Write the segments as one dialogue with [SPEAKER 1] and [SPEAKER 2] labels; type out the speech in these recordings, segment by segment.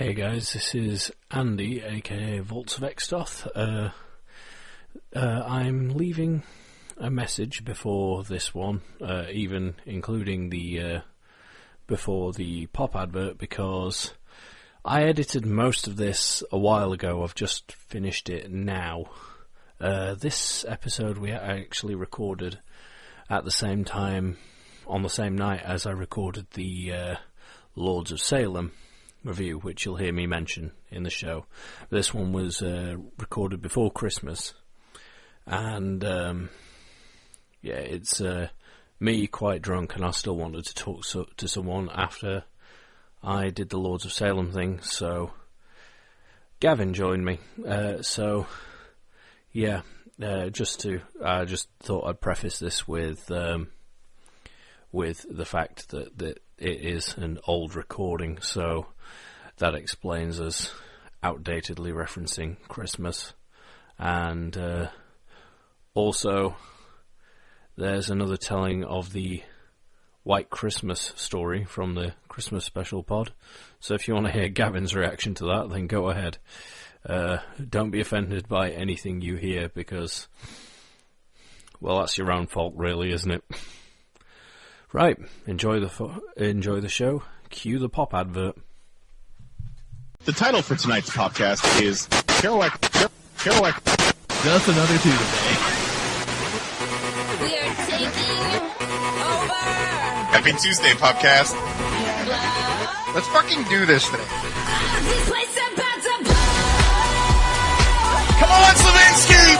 [SPEAKER 1] Hey guys, this is Andy, aka Volts of Extoth. I'm leaving a message before this one, even including the before the pop advert, because I edited most of this a while ago. I've just finished it now. This episode we actually recorded at the same time, on the same night as I recorded the Lords of Salem review, which you'll hear me mention in the show. This one was recorded before Christmas, and it's me quite drunk, and I still wanted to talk to someone after I did the Lords of Salem thing, so Gavin joined me. I just thought I'd preface this with the fact that it is an old recording, so that explains us outdatedly referencing Christmas. And also, there's another telling of the White Christmas story from the Christmas special pod. So if you want to hear Gavin's reaction to that, then go ahead. Don't be offended by anything you hear, because, well, that's your own fault, really, isn't it? Right, enjoy the show. Cue the pop advert.
[SPEAKER 2] The title for tonight's podcast is Kerouac.
[SPEAKER 3] Just another Tuesday.
[SPEAKER 4] We are taking over.
[SPEAKER 2] Happy Tuesday, podcast. Let's fucking do this thing.
[SPEAKER 4] This place about to blow.
[SPEAKER 2] Come on, Slavinsky!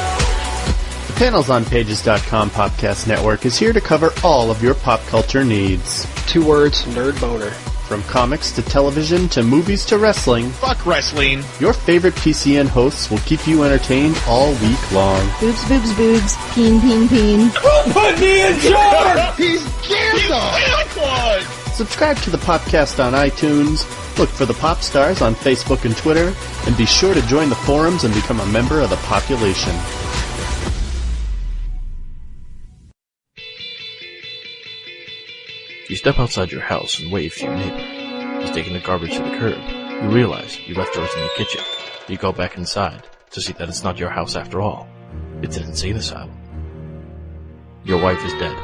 [SPEAKER 5] The Panels on Pages.com podcast network is here to cover all of your pop culture needs.
[SPEAKER 6] 2 words, nerd boner.
[SPEAKER 5] From comics to television to movies to wrestling,
[SPEAKER 2] Fuck wrestling.
[SPEAKER 5] your favorite PCN hosts will keep you entertained all week long.
[SPEAKER 7] Boobs, boobs, boobs. Peen, peen, peen.
[SPEAKER 2] Who put me in charge? He's Gandalf!
[SPEAKER 5] Subscribe to the podcast on iTunes, look for the Pop Stars on Facebook and Twitter, and be sure to join the forums and become a member of the population.
[SPEAKER 8] You step outside your house and wave to your neighbor. He's taking the garbage to the curb. You realize you left yours in the kitchen. You go back inside to see that it's not your house after all. It's an insane asylum. Your wife is dead.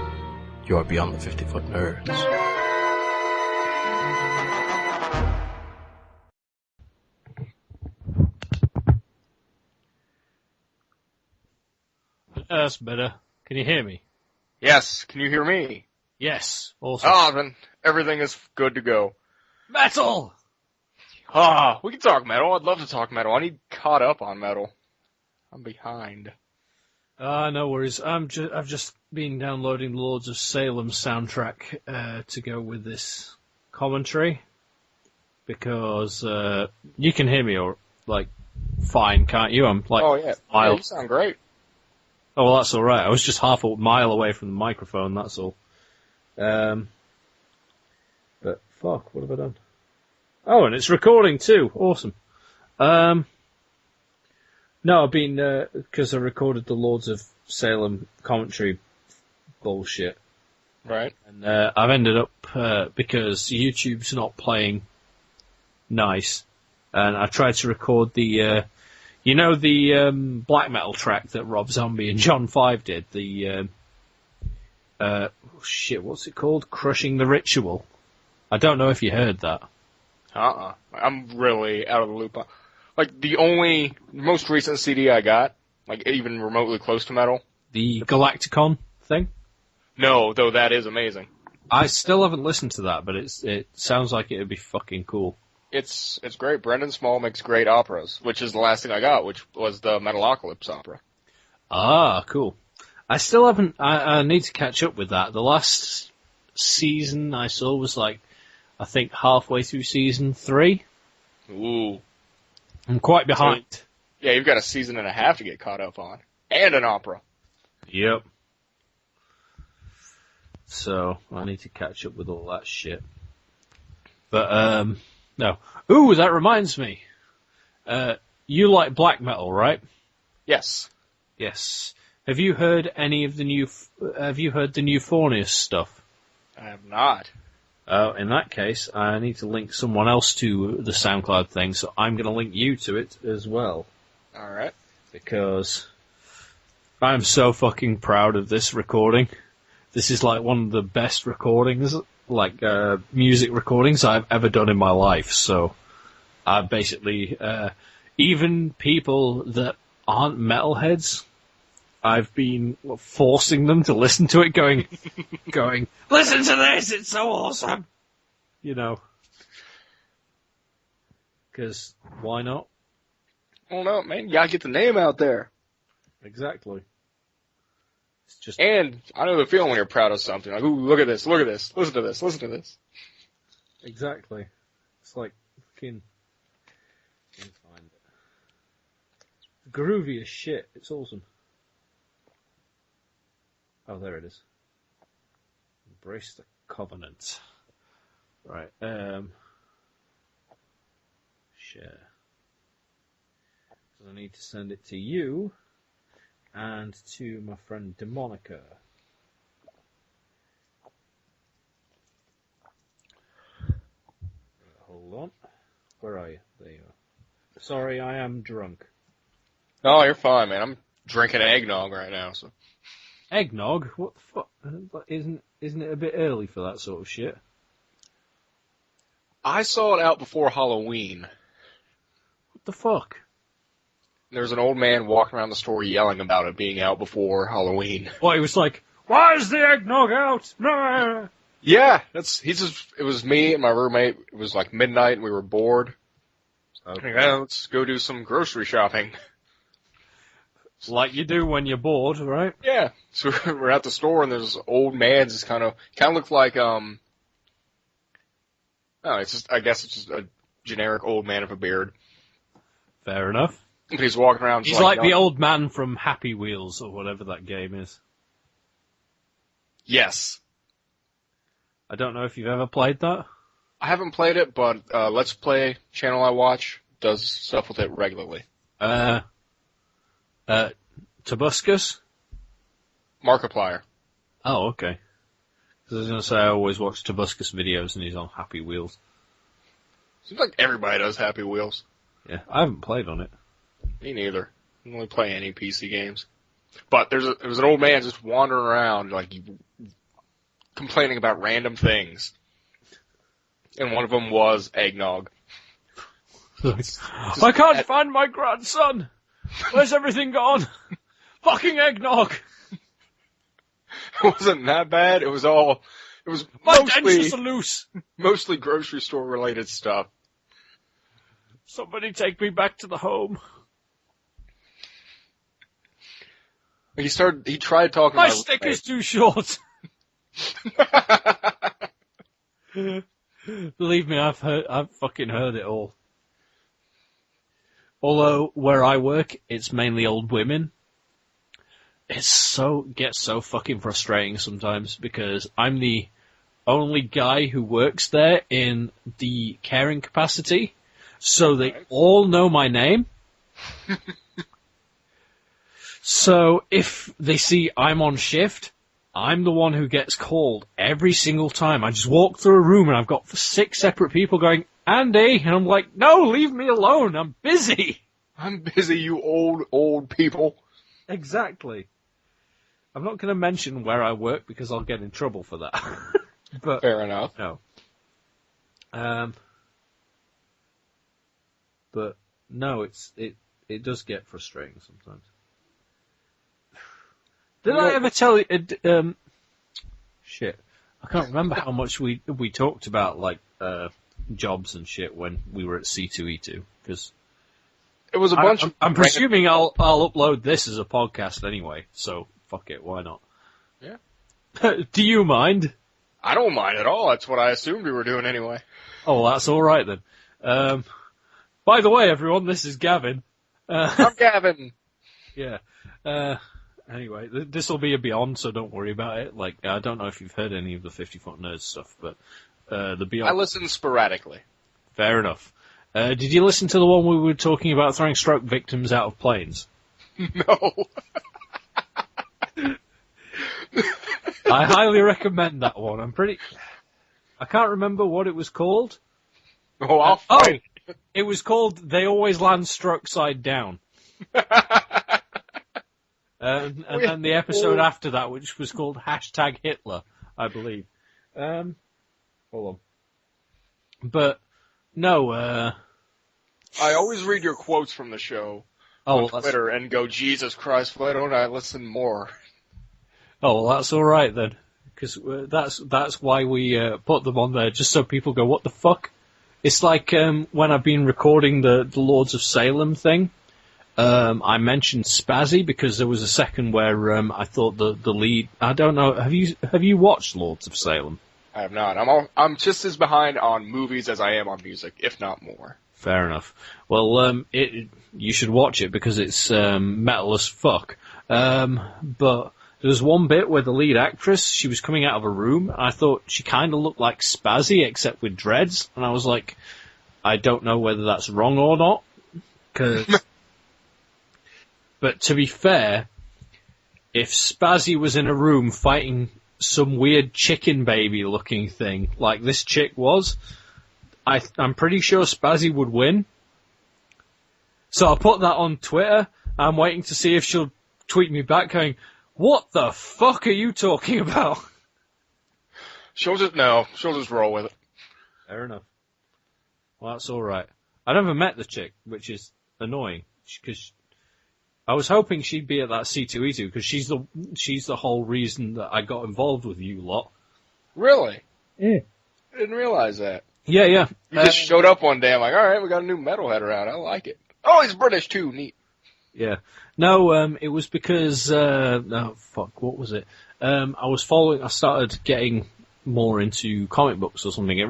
[SPEAKER 8] You are beyond the 50-foot nerds.
[SPEAKER 1] That's better. Can you hear me?
[SPEAKER 6] Yes, can you hear me?
[SPEAKER 1] Yes. Awesome.
[SPEAKER 6] Ah, then everything is good to go.
[SPEAKER 1] Metal!
[SPEAKER 6] We can talk metal. I'd love to talk metal. I need caught up on metal. I'm behind.
[SPEAKER 1] No worries. I've just been downloading the Lords of Salem soundtrack to go with this commentary, because you can hear me fine, can't you? I'm
[SPEAKER 6] Oh yeah,
[SPEAKER 1] miles.
[SPEAKER 6] you sound great.
[SPEAKER 1] Oh, well, that's all right. I was just half a mile away from the microphone. That's all. But fuck, what have I done? Oh, and it's recording too. Awesome. No, I've been because I recorded the Lords of Salem commentary bullshit.
[SPEAKER 6] Right.
[SPEAKER 1] And I've ended up because YouTube's not playing nice, and I tried to record the black metal track that Rob Zombie and John 5 did. The what's it called? Crushing the Ritual. I don't know if you heard that.
[SPEAKER 6] I'm really out of the loop. Like, the only most recent CD I got, like, even remotely close to metal.
[SPEAKER 1] The Galacticon thing?
[SPEAKER 6] No, though that is amazing.
[SPEAKER 1] I still haven't listened to that, but it sounds like it would be fucking cool.
[SPEAKER 6] It's great. Brendan Small makes great operas, which is the last thing I got, which was the Metalocalypse opera.
[SPEAKER 1] Ah, cool. I still haven't... I need to catch up with that. The last season I saw was I think halfway through season 3.
[SPEAKER 6] Ooh.
[SPEAKER 1] I'm quite behind.
[SPEAKER 6] So, yeah, you've got a season and a half to get caught up on. And an opera.
[SPEAKER 1] Yep. So, I need to catch up with all that shit. But, no. Ooh, that reminds me. You like black metal, right?
[SPEAKER 6] Yes.
[SPEAKER 1] Yes. Have you heard any of the new... Have you heard the new Fornius stuff?
[SPEAKER 6] I have not.
[SPEAKER 1] In that case, I need to link someone else to the SoundCloud thing, so I'm going to link you to it as well.
[SPEAKER 6] Alright.
[SPEAKER 1] Because I'm so fucking proud of this recording. This is like one of the best recordings, like music recordings I've ever done in my life. So I basically, even people that aren't metalheads, I've been forcing them to listen to it, going, listen to this, it's so awesome! You know. Because, why not?
[SPEAKER 6] Well, no, man, you gotta get the name out there.
[SPEAKER 1] Exactly. It's just...
[SPEAKER 6] And I know the feeling when you're proud of something. Like, ooh, look at this, listen to this, listen to this.
[SPEAKER 1] Exactly. It's like, fucking... Can't find it. Groovy as shit, it's awesome. Oh, there it is. Embrace the Covenant. Right, share. So I need to send it to you and to my friend Demonica. Hold on. Where are you? There you are. Sorry, I am drunk.
[SPEAKER 6] No, you're fine, man. I'm drinking eggnog right now, so.
[SPEAKER 1] Eggnog? What the fuck? Isn't it a bit early for that sort of shit?
[SPEAKER 6] I saw it out before Halloween.
[SPEAKER 1] What the fuck?
[SPEAKER 6] There's an old man walking around the store yelling about it being out before Halloween.
[SPEAKER 1] Well, he was like, "Why is the eggnog out?" Nah.
[SPEAKER 6] Yeah, it was me and my roommate. It was like midnight and we were bored.
[SPEAKER 1] Okay.
[SPEAKER 6] Yeah, let's go do some grocery shopping.
[SPEAKER 1] Like you do when you're bored, right?
[SPEAKER 6] Yeah. So we're at the store and there's this old man just kind of looked like, no, I guess it's just a generic old man with a beard.
[SPEAKER 1] Fair enough.
[SPEAKER 6] But he's walking around.
[SPEAKER 1] He's like the old man from Happy Wheels or whatever that game is.
[SPEAKER 6] Yes.
[SPEAKER 1] I don't know if you've ever played that.
[SPEAKER 6] I haven't played it, but Let's Play channel I watch does stuff with it regularly.
[SPEAKER 1] Tobuscus?
[SPEAKER 6] Markiplier.
[SPEAKER 1] Oh, okay. 'Cause I was going to say I always watch Tobuscus videos and he's on Happy Wheels.
[SPEAKER 6] Seems like everybody does Happy Wheels.
[SPEAKER 1] Yeah, I haven't played on it.
[SPEAKER 6] Me neither. I don't really play any PC games. But there was an old man just wandering around, like, complaining about random things. And one of them was eggnog.
[SPEAKER 1] I can't find my grandson! Where's everything gone? Fucking eggnog!
[SPEAKER 6] It wasn't that bad. It was
[SPEAKER 1] my dentures are loose!
[SPEAKER 6] mostly grocery store related stuff.
[SPEAKER 1] Somebody take me back to the home.
[SPEAKER 6] He tried talking
[SPEAKER 1] My
[SPEAKER 6] about
[SPEAKER 1] stick is too short! Believe me, I've fucking heard it all. Although, where I work, it's mainly old women. Gets so fucking frustrating sometimes because I'm the only guy who works there in the caring capacity, so they all know my name. So if they see I'm on shift, I'm the one who gets called every single time. I just walk through a room and I've got 6 separate people going, "Andy," and I'm like, "No, leave me alone, I'm busy."
[SPEAKER 6] I'm busy, you old people.
[SPEAKER 1] Exactly. I'm not going to mention where I work because I'll get in trouble for that. But
[SPEAKER 6] fair enough.
[SPEAKER 1] No. But no, it does get frustrating sometimes. Did I ever tell you? Shit, I can't remember how much we talked about like jobs and shit when we were at C2E2 because
[SPEAKER 6] it was a bunch.
[SPEAKER 1] I'm presuming I'll upload this as a podcast anyway, so fuck it, why not?
[SPEAKER 6] Yeah.
[SPEAKER 1] Do you mind?
[SPEAKER 6] I don't mind at all. That's what I assumed we were doing anyway.
[SPEAKER 1] Oh, well, that's all right then. By the way, everyone, this is Gavin.
[SPEAKER 6] I'm Gavin.
[SPEAKER 1] Yeah. Anyway, this will be a Beyond, so don't worry about it. Like, I don't know if you've heard any of the 50-Foot Nerds stuff, but the Beyond...
[SPEAKER 6] I listen sporadically.
[SPEAKER 1] Fair enough. Did you listen to the one we were talking about throwing stroke victims out of planes?
[SPEAKER 6] No.
[SPEAKER 1] I highly recommend that one. I'm pretty... I can't remember what it was called.
[SPEAKER 6] Oh, I'll find
[SPEAKER 1] It was called They Always Land Struck Side Down. And then the episode after that, which was called #Hitler, I believe. Hold on. But, no,
[SPEAKER 6] I always read your quotes from the show on Twitter and go, Jesus Christ, why don't I listen more?
[SPEAKER 1] Oh, well, that's alright then. Because that's why we put them on there, just so people go, what the fuck? It's like when I've been recording the Lords of Salem thing, I mentioned Spazzy because there was a second where I thought the lead... I don't know, have you watched Lords of Salem?
[SPEAKER 6] I have not. I'm just as behind on movies as I am on music, if not more.
[SPEAKER 1] Fair enough. Well, you should watch it because it's metal as fuck. But there was one bit where the lead actress, she was coming out of a room, and I thought she kind of looked like Spazzy, except with dreads, and I was like, I don't know whether that's wrong or not. But to be fair, if Spazzy was in a room fighting some weird chicken baby looking thing, like this chick was, I'm pretty sure Spazzy would win. So I put that on Twitter. I'm waiting to see if she'll tweet me back going, what the fuck are you talking about?
[SPEAKER 6] She'll just roll with it.
[SPEAKER 1] Fair enough. Well, that's alright. I never met the chick, which is annoying, because I was hoping she'd be at that C2E2, because she's the whole reason that I got involved with you lot.
[SPEAKER 6] Really?
[SPEAKER 1] Yeah.
[SPEAKER 6] I didn't realize that.
[SPEAKER 1] Yeah.
[SPEAKER 6] You just showed up one day, I'm like, alright, we got a new metalhead around, I like it. Oh, he's British too, neat.
[SPEAKER 1] Yeah. No, it was because, what was it? I started getting more into comic books or something. It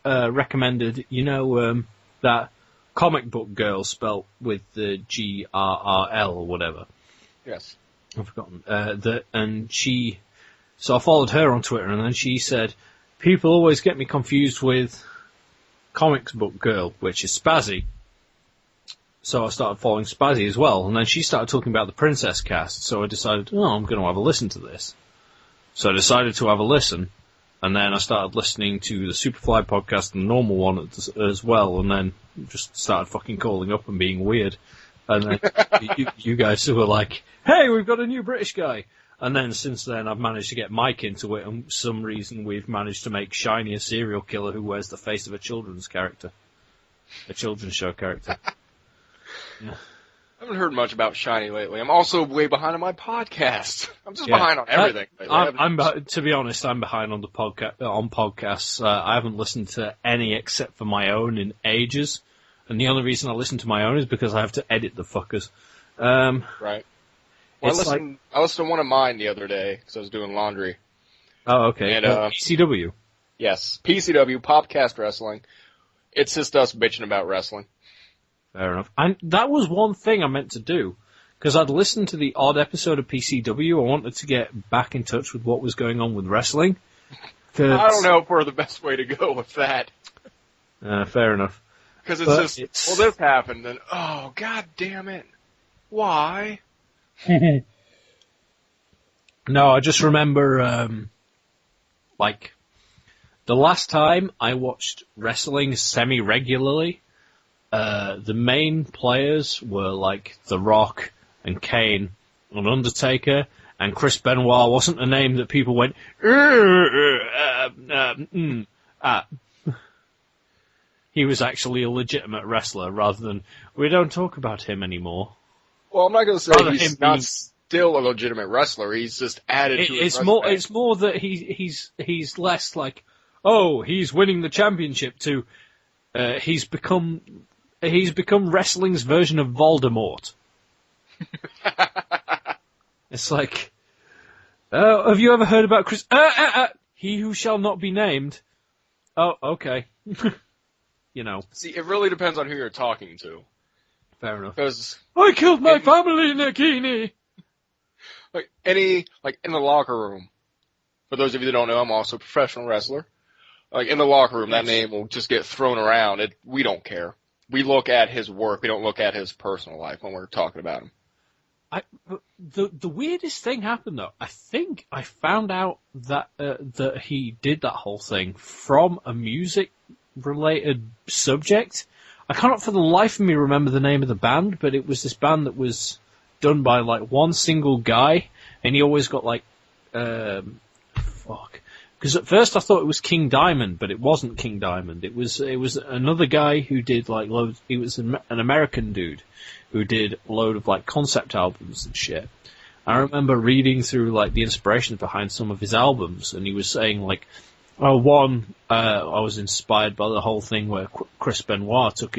[SPEAKER 1] recommended, that comic book girl spelt with the GRRL or whatever.
[SPEAKER 6] Yes.
[SPEAKER 1] I've forgotten. So I followed her on Twitter, and then she said, people always get me confused with comics book girl, which is Spazzy. So I started following Spazzy as well, and then she started talking about the Princess cast, so I decided, I'm going to have a listen to this. So I decided to have a listen, and then I started listening to the Superfly podcast and the normal one as well, and then just started fucking calling up and being weird. And then you guys were like, hey, we've got a new British guy. And then since then I've managed to get Mike into it, and for some reason we've managed to make Shiny a serial killer who wears the face of a children's character. A children's show character. Yeah.
[SPEAKER 6] I haven't heard much about Shiny lately. I'm also way behind on my podcast. I'm just behind on everything lately.
[SPEAKER 1] To be honest, I'm behind on podcasts. I haven't listened to any except for my own in ages, and the only reason I listen to my own is because I have to edit the fuckers.
[SPEAKER 6] Right. Well, I listened to one of mine the other day because I was doing laundry.
[SPEAKER 1] Oh, okay. And PCW.
[SPEAKER 6] Yes, PCW, Popcast Wrestling. It's just us bitching about wrestling.
[SPEAKER 1] Fair enough. And that was one thing I meant to do, because I'd listened to the odd episode of PCW. I wanted to get back in touch with what was going on with wrestling.
[SPEAKER 6] I don't know if we're the best way to go with that.
[SPEAKER 1] Fair enough.
[SPEAKER 6] Because this happened, and oh, god damn it. Why?
[SPEAKER 1] No, I just remember, the last time I watched wrestling semi-regularly, the main players were like The Rock and Kane and Undertaker, and Chris Benoit wasn't a name that people went, He was actually a legitimate wrestler rather than, we don't talk about him anymore.
[SPEAKER 6] Well, I'm not going to say he's not still a legitimate wrestler. He's just added to his resume.
[SPEAKER 1] It's more that he's less like, oh, he's winning the championship to, he's become wrestling's version of Voldemort. It's like, have you ever heard about Chris? He who shall not be named. Oh, okay.
[SPEAKER 6] See, it really depends on who you're talking to.
[SPEAKER 1] Fair enough.
[SPEAKER 6] Because
[SPEAKER 1] I killed my family, Nakini.
[SPEAKER 6] Like in the locker room. For those of you that don't know, I'm also a professional wrestler. Like in the locker room, that name will just get thrown around. We don't care. We look at his work. We don't look at his personal life when we're talking about him.
[SPEAKER 1] The weirdest thing happened though. I think I found out that that he did that whole thing from a music related subject. I can't for the life of me remember the name of the band, but it was this band that was done by like one single guy, and he always got like Because at first I thought it was King Diamond, but it wasn't King Diamond. It was another guy who did like loads. He was an American dude who did a load of like concept albums and shit. I remember reading through like the inspirations behind some of his albums, and he was saying like, I was inspired by the whole thing where Chris Benoit took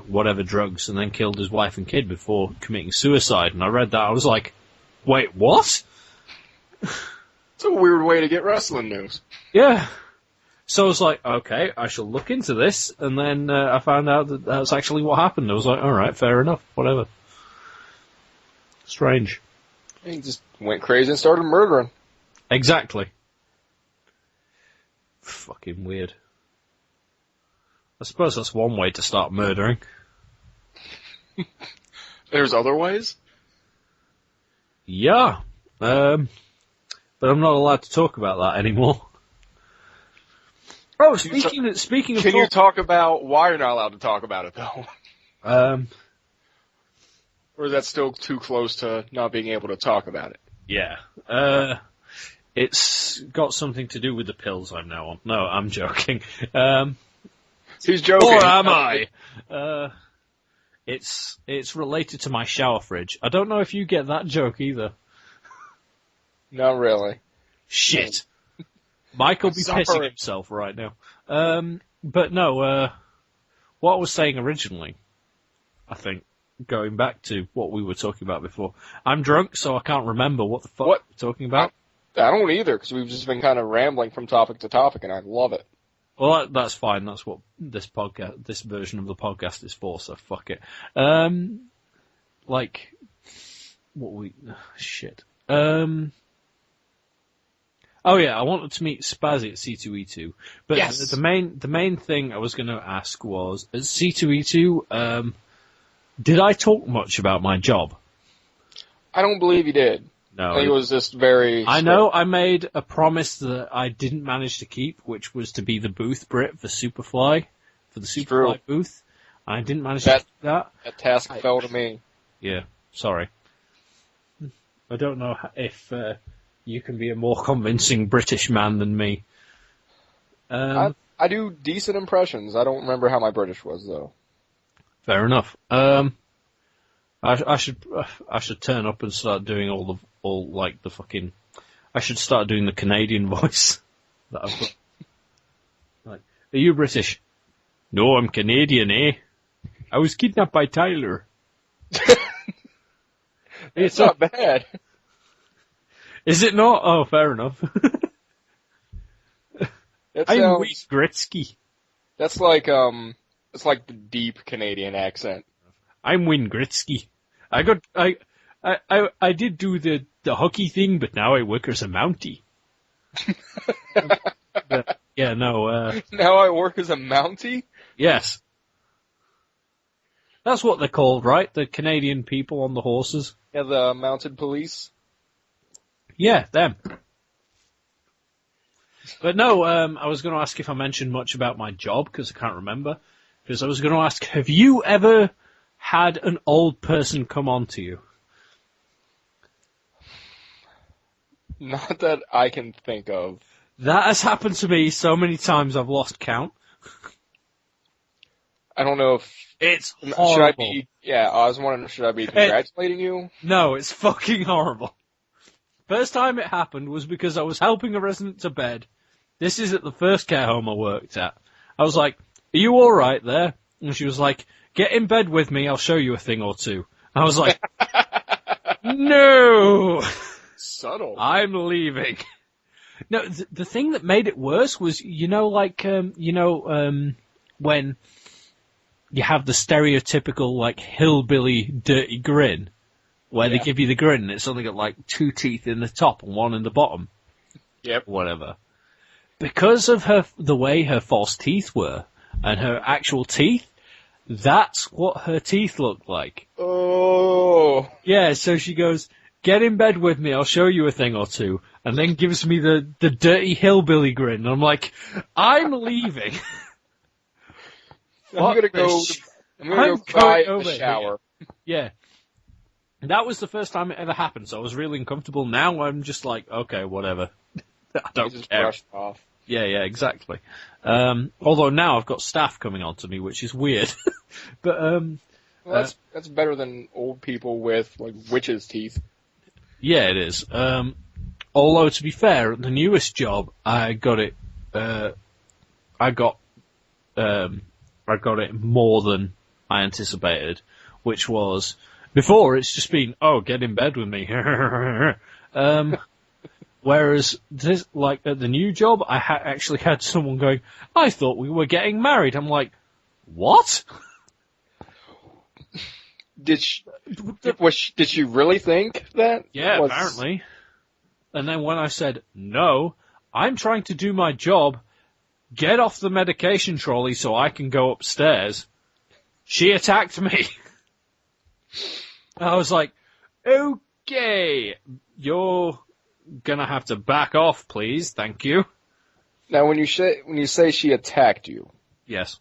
[SPEAKER 1] whatever drugs and then killed his wife and kid before committing suicide. And I read that, I was like, wait, what?
[SPEAKER 6] It's a weird way to get wrestling news.
[SPEAKER 1] Yeah. So I was like, okay, I shall look into this, and then I found out that that's actually what happened. I was like, alright, fair enough, whatever. Strange.
[SPEAKER 6] He just went crazy and started murdering.
[SPEAKER 1] Exactly. Fucking weird. I suppose that's one way to start murdering.
[SPEAKER 6] There's other ways?
[SPEAKER 1] Yeah. But I'm not allowed to talk about that anymore. Oh, speaking of
[SPEAKER 6] can you talk about why you're not allowed to talk about it, though? Or is that still too close to not being able to talk about it?
[SPEAKER 1] Yeah. It's got something to do with the pills I'm now on. No, I'm joking.
[SPEAKER 6] He's joking.
[SPEAKER 1] Or am I? It's related to my shower fridge. I don't know if you get that joke either.
[SPEAKER 6] Not really.
[SPEAKER 1] Shit. Mike will be pissing himself right now. But no, what I was saying originally, I think, going back to what we were talking about before, I'm drunk, so I can't remember what the fuck we're talking about.
[SPEAKER 6] I don't either, because we've just been kind of rambling from topic to topic, and I love it.
[SPEAKER 1] Well, that's fine. That's what this version of the podcast is for, so fuck it. Shit. Oh yeah, I wanted to meet Spazzy at C2E2, but
[SPEAKER 6] yes.
[SPEAKER 1] the main thing I was going to ask was, at C2E2, did I talk much about my job?
[SPEAKER 6] I don't believe you did.
[SPEAKER 1] No.
[SPEAKER 6] I think it was just very...
[SPEAKER 1] I know I made a promise that I didn't manage to keep, which was to be the booth Brit for Superfly, for the Superfly booth. I didn't manage to keep that.
[SPEAKER 6] That task fell to me.
[SPEAKER 1] Yeah, sorry. I don't know if you can be a more convincing British man than me.
[SPEAKER 6] I do decent impressions. I don't remember how my British was, though.
[SPEAKER 1] Fair enough. I should turn up and start doing I should start doing the Canadian voice that I've got. Like, are you British? No, I'm Canadian, eh? I was kidnapped by Tyler.
[SPEAKER 6] It's not bad.
[SPEAKER 1] Is it not? Oh, fair enough. I'm Wayne Gretzky.
[SPEAKER 6] That's like it's like the deep Canadian accent.
[SPEAKER 1] I'm Wayne Gretzky. I did do the hockey thing, but now I work as a Mountie. Yeah, no.
[SPEAKER 6] Now I work as a Mountie?
[SPEAKER 1] Yes. That's what they're called, right? The Canadian people on the horses.
[SPEAKER 6] Yeah, the mounted police.
[SPEAKER 1] Yeah, them. But no, I was going to ask if I mentioned much about my job, because I can't remember. Because I was going to ask, have you ever had an old person come on to you?
[SPEAKER 6] Not that I can think of.
[SPEAKER 1] That has happened to me so many times I've lost count.
[SPEAKER 6] I don't know if...
[SPEAKER 1] It's horrible.
[SPEAKER 6] Should I be... Yeah, I was wondering, should I be congratulating you?
[SPEAKER 1] No, it's fucking horrible. First time it happened was because I was helping a resident to bed. This is at the first care home I worked at. I was like, are you alright there? And she was like, get in bed with me, I'll show you a thing or two. I was like, no!
[SPEAKER 6] Subtle.
[SPEAKER 1] I'm leaving. No, the thing that made it worse was, when you have the stereotypical, like, hillbilly dirty grin, where they give you the grin and it's only got, like, 2 teeth in the top and 1 in the bottom.
[SPEAKER 6] Yep.
[SPEAKER 1] Whatever. Because of the way her false teeth were, and her actual teeth, that's what her teeth looked like.
[SPEAKER 6] Oh. Oh.
[SPEAKER 1] Yeah, so she goes, get in bed with me, I'll show you a thing or two, and then gives me the dirty hillbilly grin, and I'm like, I'm leaving.
[SPEAKER 6] I'm gonna go cry in the shower.
[SPEAKER 1] Yeah. That was the first time it ever happened, so I was really uncomfortable. Now I'm just like, okay, whatever. I don't
[SPEAKER 6] just
[SPEAKER 1] care.
[SPEAKER 6] brushed off.
[SPEAKER 1] Yeah, exactly. Although now I've got staff coming on to me, which is weird. But
[SPEAKER 6] well, that's better than old people with like witches' teeth.
[SPEAKER 1] Yeah, it is. Although to be fair, the newest job I got it. I got it more than I anticipated, which was before it's just been get in bed with me. Whereas this, like at the new job, I actually had someone going, I thought we were getting married. I'm like, what?
[SPEAKER 6] Did she really think that?
[SPEAKER 1] Yeah, apparently. And then when I said, no, I'm trying to do my job, get off the medication trolley so I can go upstairs, she attacked me. I was like, okay, you're gonna have to back off, please, thank you.
[SPEAKER 6] Now, when you say she attacked you,
[SPEAKER 1] yes,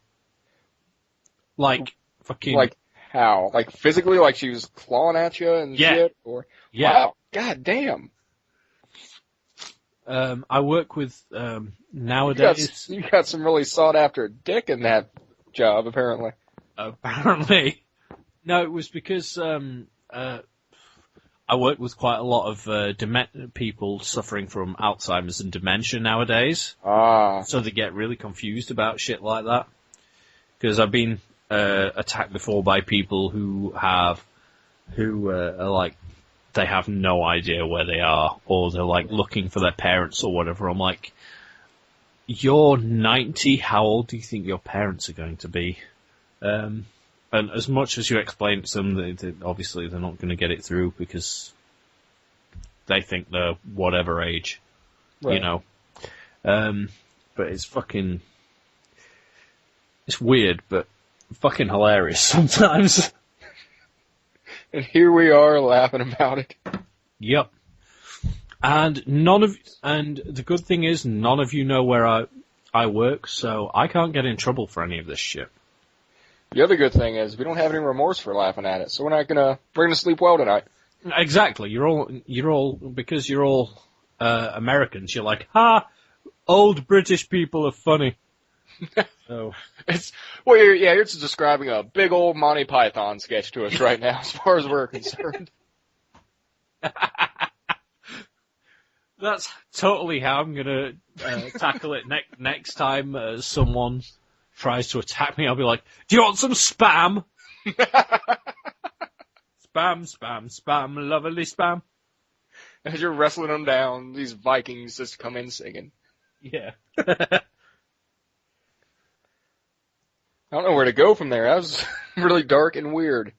[SPEAKER 1] like fucking,
[SPEAKER 6] like how, like physically, like she was clawing at you and shit, or wow, god damn.
[SPEAKER 1] I work with nowadays.
[SPEAKER 6] You got some really sought after dick in that job, apparently.
[SPEAKER 1] Apparently, no, it was because I work with quite a lot of people suffering from Alzheimer's and dementia nowadays. So they get really confused about shit like that. Because I've been attacked before by people who are like, they have no idea where they are, or they're like looking for their parents or whatever. I'm like, you're 90, how old do you think your parents are going to be? And as much as you explain it to them, obviously they're not going to get it through because they think they're whatever age, right. You know. But it's fucking... It's weird, but fucking hilarious sometimes.
[SPEAKER 6] And here we are laughing about it.
[SPEAKER 1] Yep. And the good thing is, none of you know where I work, so I can't get in trouble for any of this shit.
[SPEAKER 6] The other good thing is we don't have any remorse for laughing at it, so we're gonna sleep well tonight.
[SPEAKER 1] Exactly. You're all because you're all Americans. You're like, old British people are funny. So
[SPEAKER 6] you're just describing a big old Monty Python sketch to us right now, as far as we're concerned.
[SPEAKER 1] That's totally how I'm gonna tackle it next time someone tries to attack me. I'll be like, do you want some spam? Spam, lovely spam.
[SPEAKER 6] As you're wrestling them down, these Vikings just come in singing.
[SPEAKER 1] Yeah.
[SPEAKER 6] I don't know where to go from there. That was really dark and weird.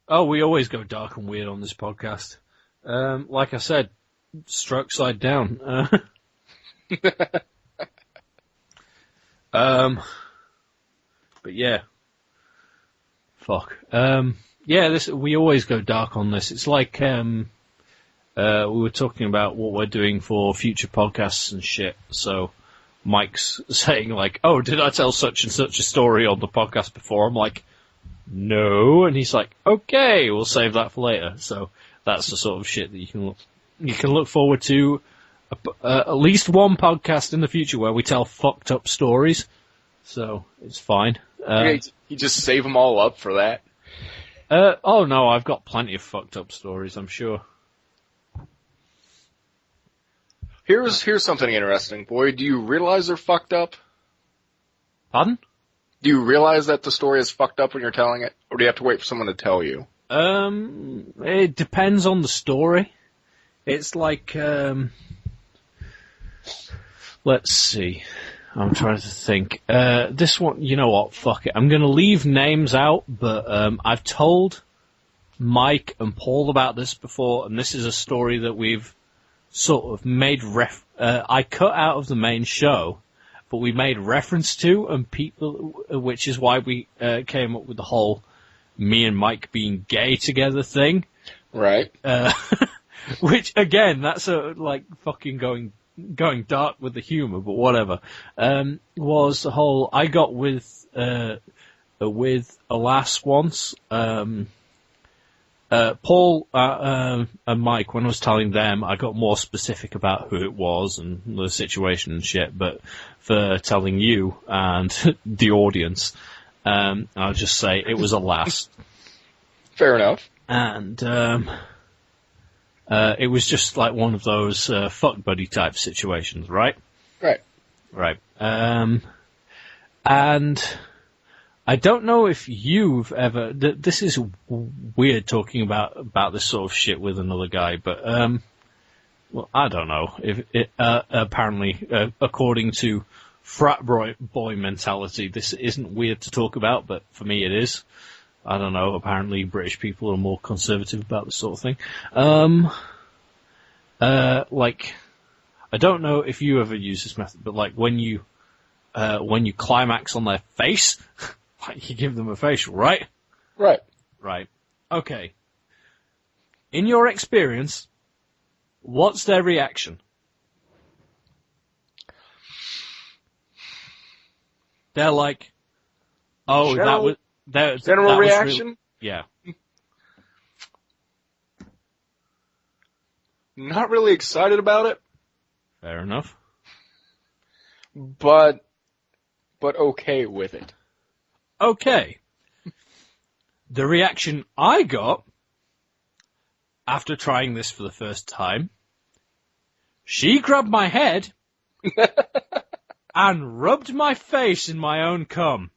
[SPEAKER 1] Oh, we always go dark and weird on this podcast. Like I said, struck side down. But yeah. Fuck. We always go dark on this. It's like, we were talking about what we're doing for future podcasts and shit, so Mike's saying like, oh, did I tell such and such a story on the podcast before? I'm like, no, and he's like, okay, we'll save that for later. So that's the sort of shit that you can look forward to at least one podcast in the future where we tell fucked up stories. So it's fine.
[SPEAKER 6] You just save them all up for that.
[SPEAKER 1] Oh no, I've got plenty of fucked up stories, I'm sure.
[SPEAKER 6] Here's something interesting, boy. Do you realize they're fucked up?
[SPEAKER 1] Pardon?
[SPEAKER 6] Do you realize that the story is fucked up when you're telling it, or do you have to wait for someone to tell you?
[SPEAKER 1] It depends on the story. It's like, let's see. I'm trying to think. This one, you know what? Fuck it. I'm going to leave names out, but I've told Mike and Paul about this before, and this is a story that we've sort of made I cut out of the main show, but we made reference to, and people, which is why we came up with the whole me and Mike being gay together thing.
[SPEAKER 6] Right.
[SPEAKER 1] Which, again, that's fucking going dark with the humour, but whatever. Was the whole, I got with a lass once, Paul and Mike, when I was telling them, I got more specific about who it was and the situation and shit, but for telling you and the audience, I'll just say it was a lass.
[SPEAKER 6] Fair enough.
[SPEAKER 1] And it was just like one of those fuck buddy type situations, right?
[SPEAKER 6] Right.
[SPEAKER 1] Right. And I don't know if you've ever... This is weird talking about this sort of shit with another guy, but well, I don't know. If it, apparently, according to frat boy mentality, this isn't weird to talk about, but for me it is. I don't know. Apparently, British people are more conservative about this sort of thing. Like, I don't know if you ever use this method, but like when you climax on their face, like you give them a facial, right?
[SPEAKER 6] Right.
[SPEAKER 1] Right. Okay. In your experience, what's their reaction? They're like, "Oh,
[SPEAKER 6] General
[SPEAKER 1] that
[SPEAKER 6] reaction?
[SPEAKER 1] Was yeah."
[SPEAKER 6] Not really excited about it,
[SPEAKER 1] Fair enough.
[SPEAKER 6] but okay with it.
[SPEAKER 1] Okay. The reaction I got after trying this for the first time, she grabbed my head and rubbed my face in my own cum.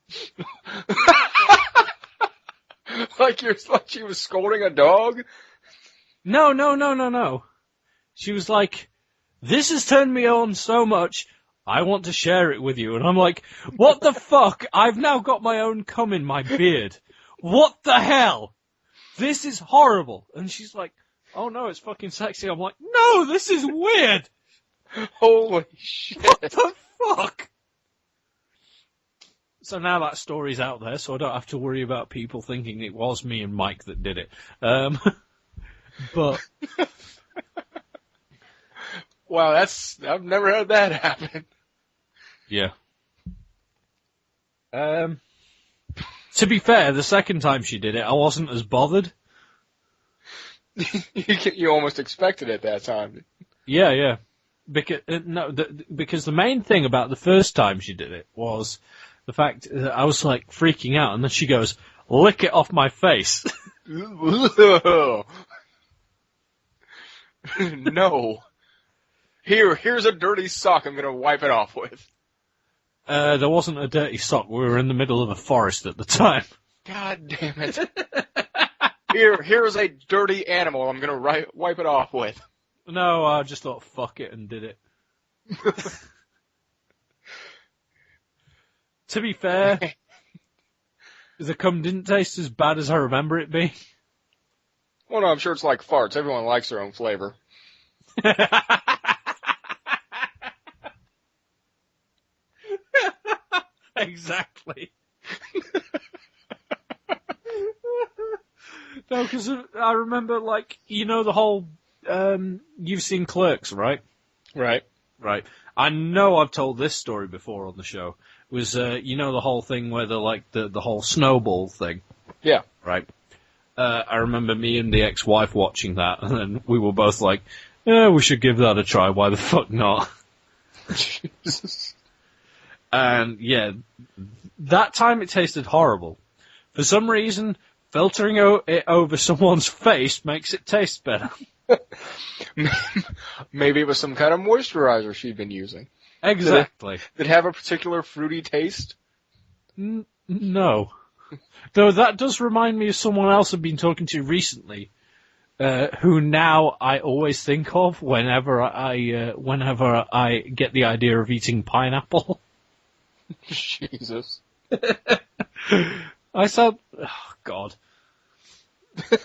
[SPEAKER 6] Like she was scolding a dog?
[SPEAKER 1] No. She was like, "This has turned me on so much, I want to share it with you." And I'm like, "What the fuck? I've now got my own cum in my beard. What the hell? This is horrible." And she's like, "Oh no, it's fucking sexy." I'm like, "No, this is weird.
[SPEAKER 6] Holy shit.
[SPEAKER 1] What the fuck?" So now that story's out there, so I don't have to worry about people thinking it was me and Mike that did it. But...
[SPEAKER 6] Wow, I've never had that happen.
[SPEAKER 1] Yeah. To be fair, the second time she did it, I wasn't as bothered.
[SPEAKER 6] You almost expected it that time.
[SPEAKER 1] Yeah. Because the main thing about the first time she did it was the fact that I was like freaking out, and then she goes, "Lick it off my face."
[SPEAKER 6] No. Here's a dirty sock I'm gonna wipe it off with.
[SPEAKER 1] There wasn't a dirty sock. We were in the middle of a forest at the time.
[SPEAKER 6] God damn it. Here's a dirty animal I'm gonna wipe it off with.
[SPEAKER 1] No, I just thought, fuck it, and did it. To be fair, the cum didn't taste as bad as I remember it being.
[SPEAKER 6] Well, no, I'm sure it's like farts. Everyone likes their own flavor.
[SPEAKER 1] Exactly. No, because I remember, like, you know, the whole, you've seen Clerks, right?
[SPEAKER 6] Right.
[SPEAKER 1] Right. I know I've told this story before on the show. It was, you know, the whole thing where the whole snowball thing.
[SPEAKER 6] Yeah.
[SPEAKER 1] Right. I remember me and the ex-wife watching that, and then we were both like, "Yeah, we should give that a try. Why the fuck not?"
[SPEAKER 6] Jesus.
[SPEAKER 1] And yeah, that time it tasted horrible. For some reason, filtering it over someone's face makes it taste better.
[SPEAKER 6] Maybe it was some kind of moisturizer she'd been using.
[SPEAKER 1] Exactly.
[SPEAKER 6] Did it have a particular fruity taste?
[SPEAKER 1] No. Though that does remind me of someone else I've been talking to recently, who now I always think of whenever I get the idea of eating pineapple.
[SPEAKER 6] Jesus.
[SPEAKER 1] I said, oh God.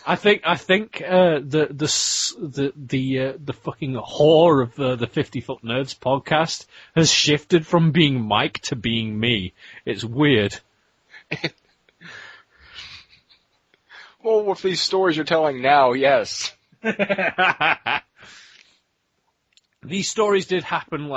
[SPEAKER 1] I think the fucking whore of the 50-Foot Nerds podcast has shifted from being Mike to being me. It's weird.
[SPEAKER 6] with these stories you're telling now, yes.
[SPEAKER 1] These stories did happen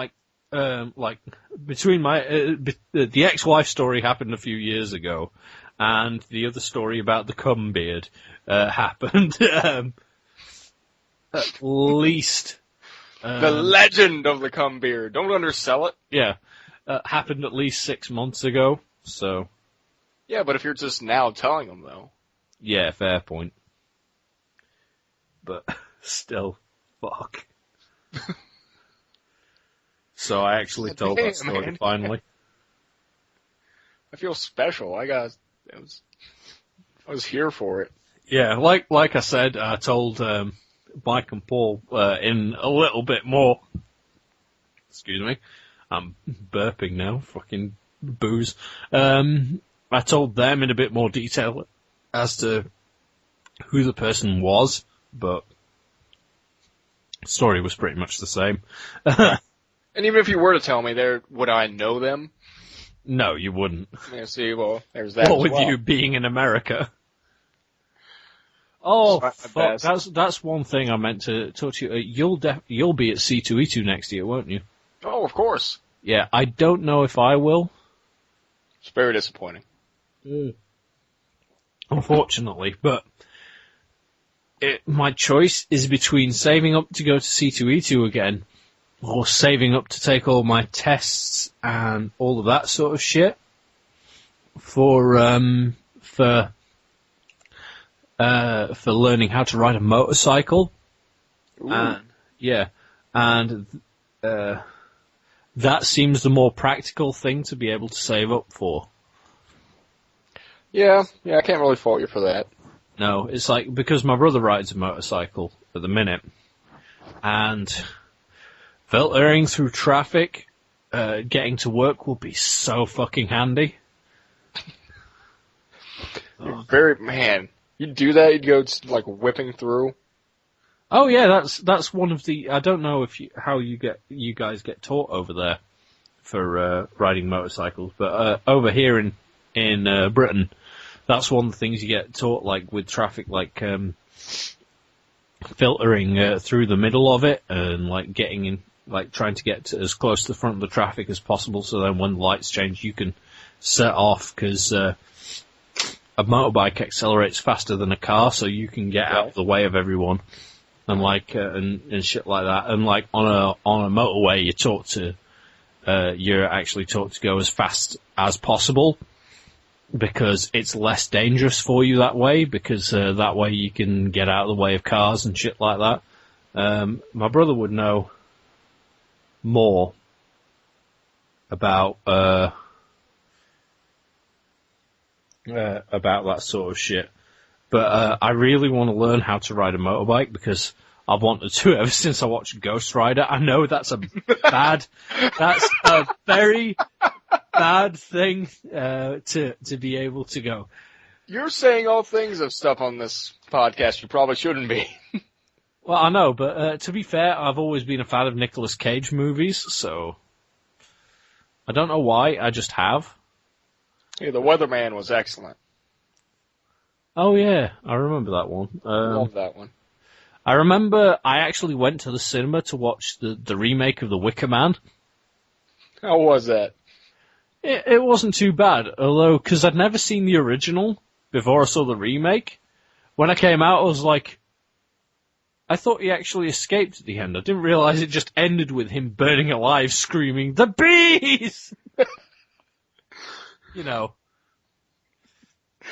[SPEAKER 1] between my the ex-wife story happened a few years ago, and the other story about the cum beard happened at least
[SPEAKER 6] The legend of the cum beard. Don't undersell it.
[SPEAKER 1] Yeah, happened at least 6 months ago. So
[SPEAKER 6] yeah, but if you're just now telling them though,
[SPEAKER 1] yeah, fair point. But still, fuck. So I actually told that story
[SPEAKER 6] man.
[SPEAKER 1] finally.
[SPEAKER 6] I feel special. I was here for it.
[SPEAKER 1] Yeah, like I said, I told Mike and Paul in a little bit more. Excuse me, I'm burping now. Fucking booze. I told them in a bit more detail as to who the person was, but the story was pretty much the same.
[SPEAKER 6] And even if you were to tell me, would I know them?
[SPEAKER 1] No, you wouldn't.
[SPEAKER 6] Yeah, see, well, there's that.
[SPEAKER 1] What
[SPEAKER 6] as
[SPEAKER 1] with
[SPEAKER 6] well.
[SPEAKER 1] you being in America? Oh,
[SPEAKER 6] Try my
[SPEAKER 1] fuck!
[SPEAKER 6] best.
[SPEAKER 1] That's one thing I meant to talk to you. You'll be at C2E2 next year, won't you?
[SPEAKER 6] Oh, of course.
[SPEAKER 1] Yeah, I don't know if I will.
[SPEAKER 6] It's very disappointing.
[SPEAKER 1] Unfortunately, but my choice is between saving up to go to C2E2 again, or saving up to take all my tests and all of that sort of shit for learning how to ride a motorcycle. And that seems the more practical thing to be able to save up for.
[SPEAKER 6] Yeah, I can't really fault you for that.
[SPEAKER 1] No, it's like, because my brother rides a motorcycle at the minute, and filtering through traffic, getting to work will be so fucking handy.
[SPEAKER 6] Man, you'd do that, you'd go like whipping through.
[SPEAKER 1] Oh yeah, that's one of the, I don't know how you guys get taught over there for riding motorcycles, but over here in Britain, that's one of the things you get taught, like with traffic, like filtering through the middle of it, and like getting in, like trying to get as close to the front of the traffic as possible, so then when the lights change you can set off, because a motorbike accelerates faster than a car, so you can get out of the way of everyone, and like and shit like that. And like on a motorway, you're actually taught to go as fast as possible, because it's less dangerous for you that way, because that way you can get out of the way of cars and shit like that. My brother would know more about that sort of shit. But I really want to learn how to ride a motorbike, because I've wanted to ever since I watched Ghost Rider. I know that's a very bad thing to be able to go.
[SPEAKER 6] You're saying all things of stuff on this podcast you probably shouldn't be.
[SPEAKER 1] Well, I know, but to be fair, I've always been a fan of Nicolas Cage movies, so I don't know why, I just have.
[SPEAKER 6] Yeah, The Weatherman was excellent.
[SPEAKER 1] Oh yeah, I remember that one.
[SPEAKER 6] Love that one.
[SPEAKER 1] I remember I actually went to the cinema to watch the remake of The Wicker Man.
[SPEAKER 6] How was that?
[SPEAKER 1] It wasn't too bad, although, because I'd never seen the original before I saw the remake. When I came out, I was like, I thought he actually escaped at the end. I didn't realise it just ended with him burning alive, screaming, "The bees!" You know.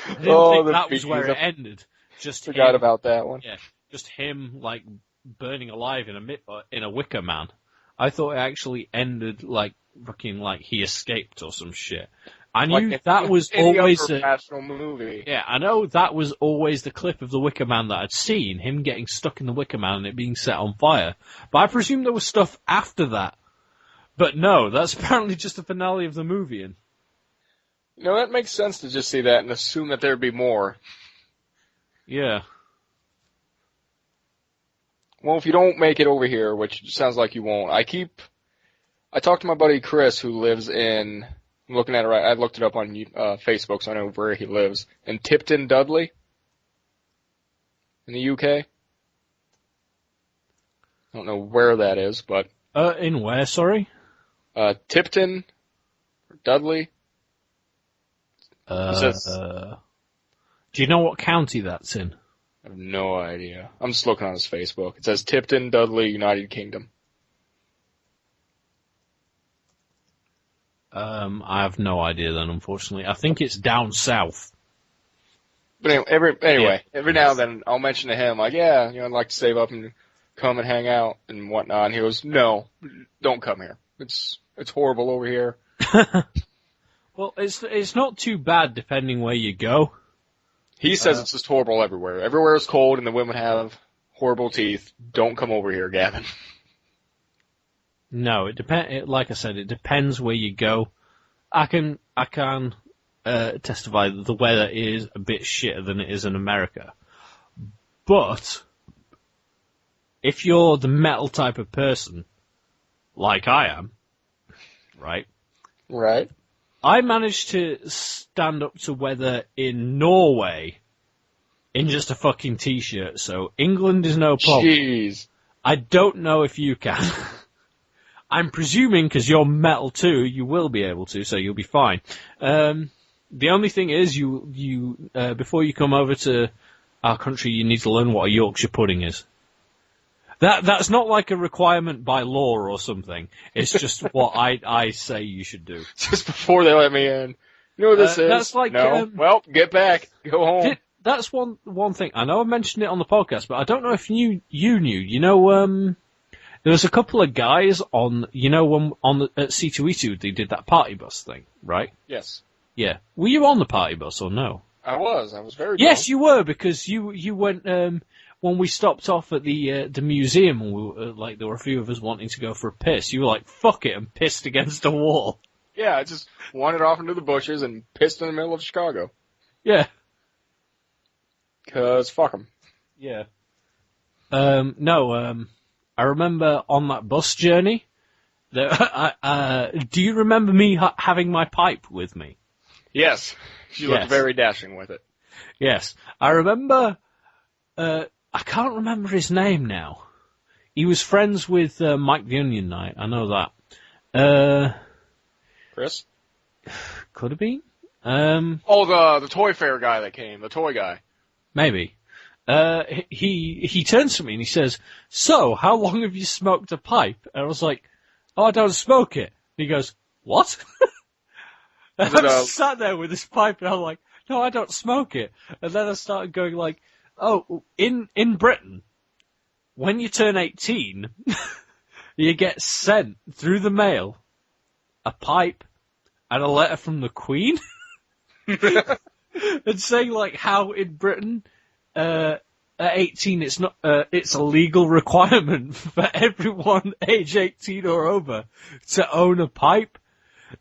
[SPEAKER 1] I didn't think that was where it ended. Just
[SPEAKER 6] forgot about that one.
[SPEAKER 1] Yeah, just him, like, burning alive in a Wicker Man. I thought it actually ended, like, fucking, like, he escaped or some shit. I knew
[SPEAKER 6] like
[SPEAKER 1] that was always
[SPEAKER 6] a national movie.
[SPEAKER 1] Yeah, I know that was always the clip of the Wicker Man that I'd seen, him getting stuck in the Wicker Man and it being set on fire. But I presume there was stuff after that. But no, that's apparently just the finale of the movie. And
[SPEAKER 6] you know, that makes sense to just see that and assume that there'd be more.
[SPEAKER 1] yeah.
[SPEAKER 6] Well, if you don't make it over here, which sounds like you won't, I talked to my buddy Chris, who lives in, I'm looking at it right, I looked it up on Facebook, so I know where he lives, in Tipton, Dudley. in the UK. I don't know where that is, but
[SPEAKER 1] In where, sorry?
[SPEAKER 6] Tipton, or Dudley.
[SPEAKER 1] Do you know what county that's in?
[SPEAKER 6] I have no idea. I'm just looking on his Facebook. It says Tipton, Dudley, United Kingdom.
[SPEAKER 1] I have no idea then, unfortunately. I think it's down south.
[SPEAKER 6] But anyway, every now and then I'll mention to him, like, yeah, I'd like to save up and come and hang out and whatnot. And he goes, no, don't come here. It's horrible over here.
[SPEAKER 1] Well, it's not too bad depending where you go.
[SPEAKER 6] He says it's just horrible everywhere. Everywhere is cold and the women have horrible teeth. Don't come over here, Gavin.
[SPEAKER 1] No, like I said, it depends where you go. I can testify that the weather is a bit shitter than it is in America. But if you're the metal type of person, like I am, right?
[SPEAKER 6] Right.
[SPEAKER 1] I managed to stand up to weather in Norway in just a fucking t-shirt, so England is no problem.
[SPEAKER 6] Jeez.
[SPEAKER 1] I don't know if you can. I'm presuming, because you're metal too, you will be able to, so you'll be fine. The only thing is, you before you come over to our country, you need to learn what a Yorkshire pudding is. That's not like a requirement by law or something. It's just what I say you should do.
[SPEAKER 6] Just before they let me in. You know what this is?
[SPEAKER 1] That's like,
[SPEAKER 6] no. Well, get back. Go home.
[SPEAKER 1] That's one thing. I know I mentioned it on the podcast, but I don't know if you knew. You know, there was a couple of guys on, at C2E2 they did that party bus thing, right?
[SPEAKER 6] Yes.
[SPEAKER 1] Yeah. Were you on the party bus or no?
[SPEAKER 6] I was very
[SPEAKER 1] Yes,
[SPEAKER 6] drunk.
[SPEAKER 1] you were, because you went, when we stopped off at the museum, and there were a few of us wanting to go for a piss, you were like, fuck it, and pissed against a wall.
[SPEAKER 6] Yeah, I just wandered off into the bushes and pissed in the middle of Chicago.
[SPEAKER 1] Yeah.
[SPEAKER 6] 'Cause fuck 'em.
[SPEAKER 1] Yeah. I remember on that bus journey, that do you remember me having my pipe with me?
[SPEAKER 6] Yes. She looked very dashing with it.
[SPEAKER 1] Yes. I remember, I can't remember his name now. He was friends with Mike the Onion Knight, I know that.
[SPEAKER 6] Chris?
[SPEAKER 1] Could have been.
[SPEAKER 6] The Toy Fair guy that came, the toy guy.
[SPEAKER 1] Maybe. He turns to me and he says, so, how long have you smoked a pipe? And I was like, oh, I don't smoke it. He goes, what? And I sat there with this pipe and I'm like, no, I don't smoke it. And then I started going like, oh, in Britain, when you turn 18, you get sent through the mail a pipe and a letter from the Queen. And saying like how in Britain, at 18, it's not, it's a legal requirement for everyone age 18 or over to own a pipe.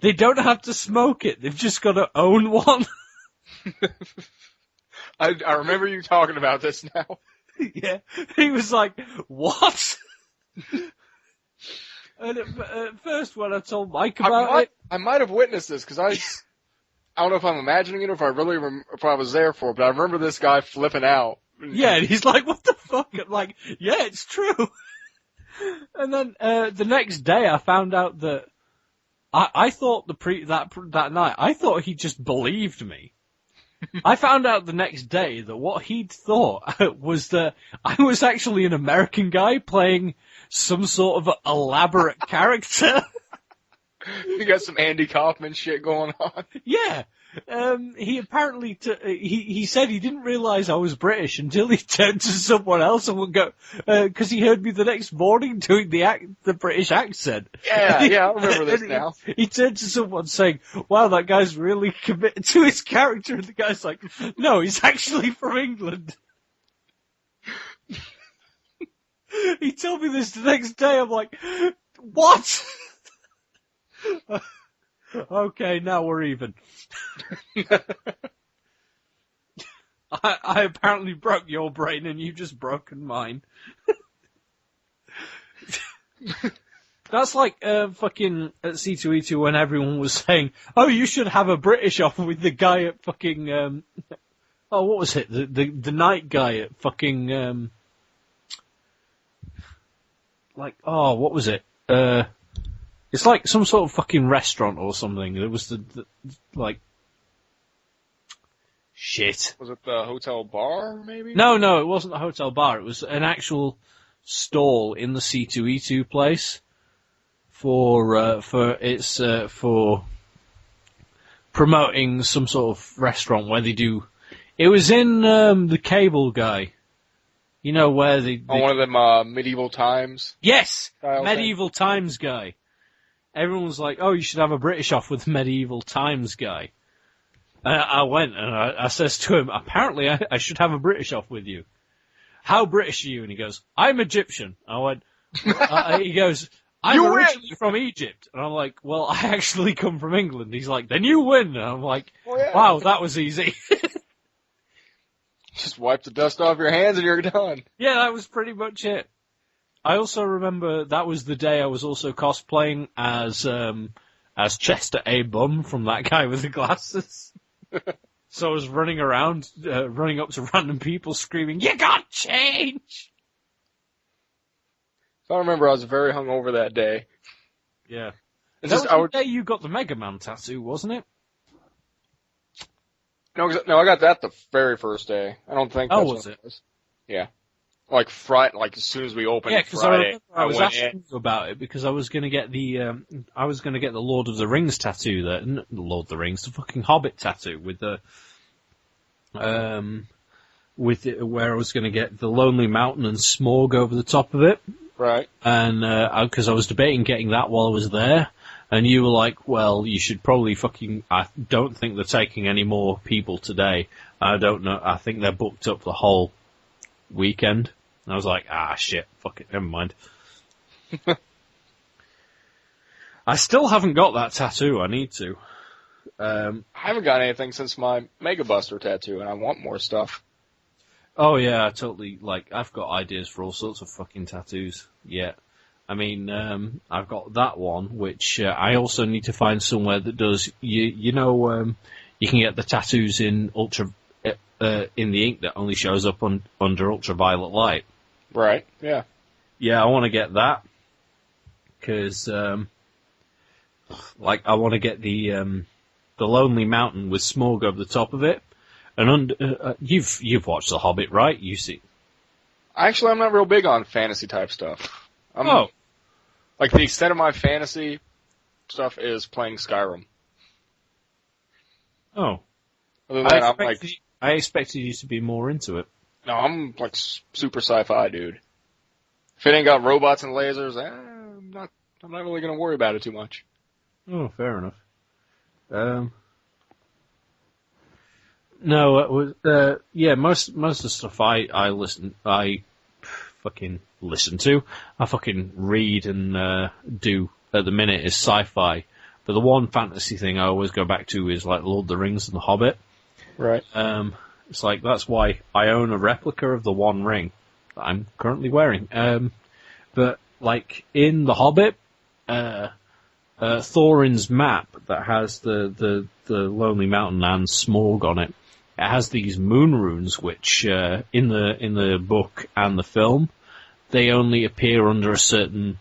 [SPEAKER 1] They don't have to smoke it. They've just got to own one.
[SPEAKER 6] I remember you talking about this now.
[SPEAKER 1] Yeah. He was like, what? And at first when I told Mike about it...
[SPEAKER 6] I might have witnessed this, because I don't know if I'm imagining it or if I really if I was there for it, but I remember this guy flipping out.
[SPEAKER 1] Yeah, and he's like, what the fuck? I'm like, yeah, it's true. And then the next day I found out that I thought that night, I thought he just believed me. I found out the next day that what he'd thought was that I was actually an American guy playing some sort of elaborate character.
[SPEAKER 6] You got some Andy Kaufman shit going on.
[SPEAKER 1] Yeah. He apparently, he said he didn't realise I was British until he turned to someone else and would go, cause he heard me the next morning doing the British accent.
[SPEAKER 6] Yeah, I remember this now.
[SPEAKER 1] He turned to someone saying, wow, that guy's really committed to his character, and the guy's like, no, he's actually from England. He told me this the next day, I'm like, what? Okay, now we're even. I apparently broke your brain and you've just broken mine. That's like fucking at C2E2 when everyone was saying, oh, you should have a British off with the guy at fucking Oh, what was it? The night guy at fucking what was it? It's like some sort of fucking restaurant or something. It was the shit.
[SPEAKER 6] Was it the hotel bar, maybe?
[SPEAKER 1] No, it wasn't a hotel bar. It was an actual stall in the C2E2 place for promoting some sort of restaurant where they do. It was in the Cable Guy. You know where they
[SPEAKER 6] on one of them medieval times.
[SPEAKER 1] Yes,
[SPEAKER 6] style
[SPEAKER 1] Medieval Times Guy. Everyone's like, "Oh, you should have a British off with Medieval Times Guy." I went and I says to him, "Apparently, I should have a British off with you." How British are you? And he goes, "I'm Egyptian." I went. He goes, "I'm originally from Egypt," and I'm like, "Well, I actually come from England." He's like, "Then you win." And I'm like, "Wow, that was easy."
[SPEAKER 6] Just wipe the dust off your hands and you're done.
[SPEAKER 1] Yeah, that was pretty much it. I also remember that was the day I was also cosplaying as Chester A. Bum from That Guy with the Glasses. So I was running around, running up to random people screaming, "You got change!"
[SPEAKER 6] So I remember I was very hungover that day.
[SPEAKER 1] Yeah.
[SPEAKER 6] It's
[SPEAKER 1] That
[SPEAKER 6] just,
[SPEAKER 1] was the day you got the Mega Man tattoo, wasn't it?
[SPEAKER 6] No, I got that the very first day. I don't think that's
[SPEAKER 1] was
[SPEAKER 6] when
[SPEAKER 1] it?
[SPEAKER 6] was. Yeah. Like Friday, like as soon as we opened
[SPEAKER 1] Yeah, because
[SPEAKER 6] Friday,
[SPEAKER 1] I was
[SPEAKER 6] went
[SPEAKER 1] asking you about it because I was going to get the Lord of the Rings tattoo there, the Lord of the Rings, the fucking Hobbit tattoo with the where I was going to get the Lonely Mountain and Smog over the top of it.
[SPEAKER 6] Right.
[SPEAKER 1] And because I was debating getting that while I was there, and you were like, "Well, you should probably fucking." I don't think they're taking any more people today. I don't know. I think they're booked up the whole weekend. And I was like, shit, fuck it, never mind. I still haven't got that tattoo. I need to.
[SPEAKER 6] I haven't got anything since my Mega Buster tattoo, and I want more stuff.
[SPEAKER 1] Oh yeah, I totally I've got ideas for all sorts of fucking tattoos. Yeah. I mean, I've got that one, which I also need to find somewhere that does. You can get the tattoos in in the ink that only shows up under ultraviolet light.
[SPEAKER 6] Right. Yeah.
[SPEAKER 1] Yeah, I want to get that because, I want to get the Lonely Mountain with Smog over the top of it. And you've watched The Hobbit, right? You see.
[SPEAKER 6] Actually, I'm not real big on fantasy type stuff. Like, the extent of my fantasy stuff is playing Skyrim.
[SPEAKER 1] Oh.
[SPEAKER 6] Other than that,
[SPEAKER 1] I expected you to be more into it.
[SPEAKER 6] No, I'm like super sci-fi, dude. If it ain't got robots and lasers, I'm not really gonna worry about it too much.
[SPEAKER 1] Oh, fair enough. No, it was, most of the stuff I fucking listen to, I fucking read and do at the minute is sci-fi. But the one fantasy thing I always go back to is like Lord of the Rings and The Hobbit.
[SPEAKER 6] Right.
[SPEAKER 1] It's like that's why I own a replica of the One Ring that I'm currently wearing. But like in The Hobbit, Thorin's map that has the Lonely Mountain and Smog on it. It has these moon runes, which in the book and the film, they only appear under a certain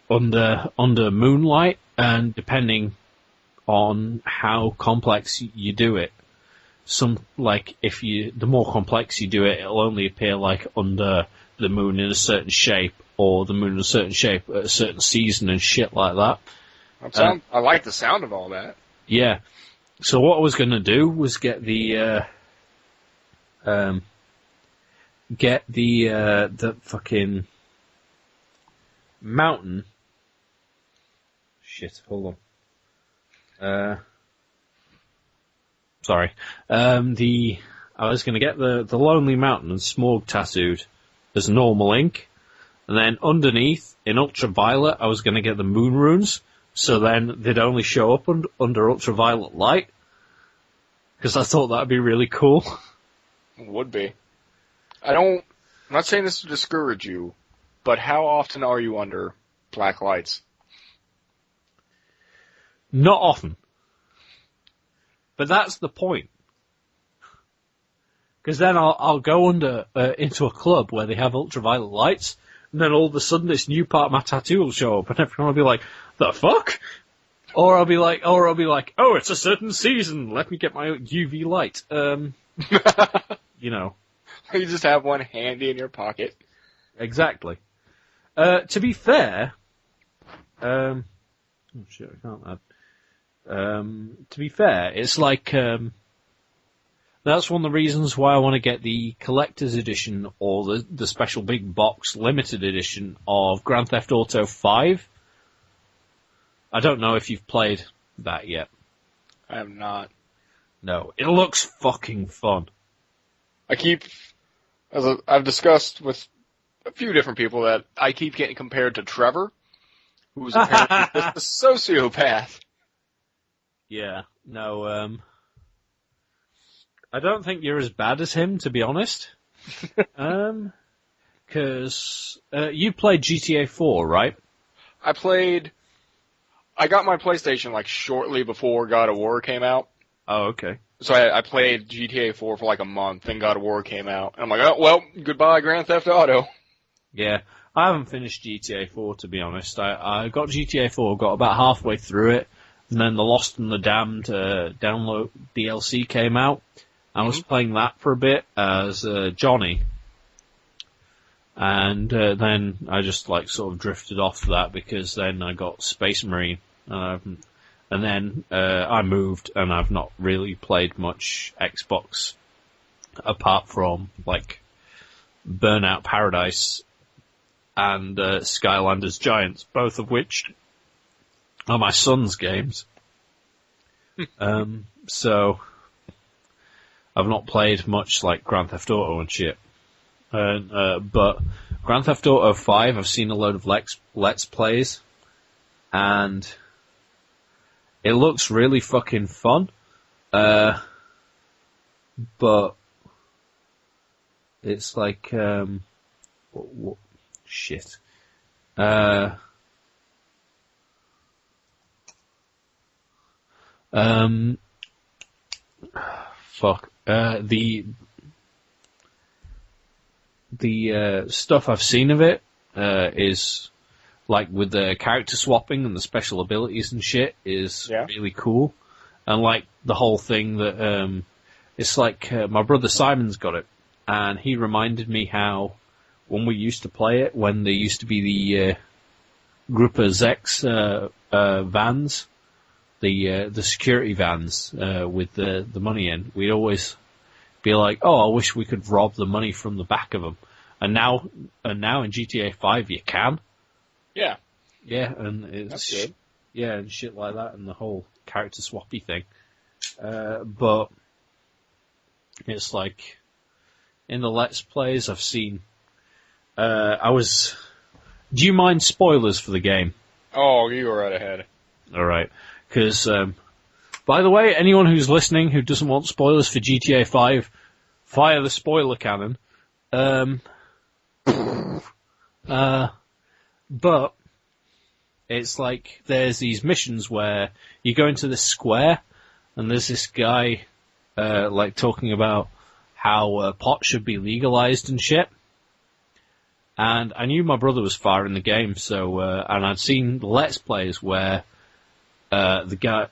[SPEAKER 1] under moonlight, and depending on how complex you do it, the more complex you do it, it'll only appear like under the moon in a certain shape, or the moon in a certain shape at a certain season and shit like that.
[SPEAKER 6] I like the sound of all that.
[SPEAKER 1] Yeah. So what I was going to do was get the fucking mountain. Shit, hold on. Sorry. I was going to get the Lonely Mountain and Smog tattooed as normal ink, and then underneath in ultraviolet, I was going to get the moon runes. So then they'd only show up under ultraviolet light, because I thought that'd be really cool.
[SPEAKER 6] It would be. I'm not saying this to discourage you, but how often are you under black lights?
[SPEAKER 1] Not often. But that's the point. Because then I'll go into a club where they have ultraviolet lights, and then all of a sudden this new part of my tattoo will show up, and everyone will be like, "The fuck?" Or I'll be like, "Oh, it's a certain season. Let me get my UV light." You know.
[SPEAKER 6] You just have one handy in your pocket.
[SPEAKER 1] Exactly. To be fair, oh shit, I can't add. To be fair, it's like that's one of the reasons why I want to get the collector's edition or the special big box limited edition of Grand Theft Auto 5. I don't know if you've played that yet.
[SPEAKER 6] I have not.
[SPEAKER 1] No, it looks fucking fun.
[SPEAKER 6] I've discussed with a few different people that I keep getting compared to Trevor, who's apparently just a sociopath.
[SPEAKER 1] Yeah, no, I don't think you're as bad as him, to be honest. Because you played GTA 4, right?
[SPEAKER 6] I got my PlayStation like shortly before God of War came out.
[SPEAKER 1] Oh, okay.
[SPEAKER 6] So I played GTA 4 for like a month, then God of War came out. And I'm like, oh, well, goodbye Grand Theft Auto.
[SPEAKER 1] Yeah, I haven't finished GTA 4, to be honest. I got GTA 4, got about halfway through it, and then the Lost and the Damned download DLC came out. I was playing that for a bit as Johnny, and then I just like sort of drifted off that because then I got Space Marine, and then I moved and I've not really played much Xbox apart from like Burnout Paradise and Skylanders Giants, both of which are my son's games. So I've not played much like Grand Theft Auto and shit. But Grand Theft Auto 5, I've seen a load of Let's Plays, and it looks really fucking fun. But it's like, shit. Fuck. The stuff I've seen of it is like with the character swapping and the special abilities and shit is really cool, and like the whole thing that it's like my brother Simon's got it, and he reminded me how when we used to play it, when there used to be the Grupa Zex vans, the security vans with the money in, we'd always be like, oh, I wish we could rob the money from the back of them. And now in GTA 5 you can. Yeah. Yeah, and it's
[SPEAKER 6] that's good.
[SPEAKER 1] Yeah, and shit like that, and the whole character swappy thing. But it's like in the Let's Plays I've seen. Do you mind spoilers for the game?
[SPEAKER 6] Oh, you were right ahead.
[SPEAKER 1] All right, because by the way, anyone who's listening who doesn't want spoilers for GTA 5, fire the spoiler cannon. But it's like there's these missions where you go into this square, and there's this guy like talking about how pot should be legalized and shit. And I knew my brother was far in the game, so and I'd seen Let's Plays where the guy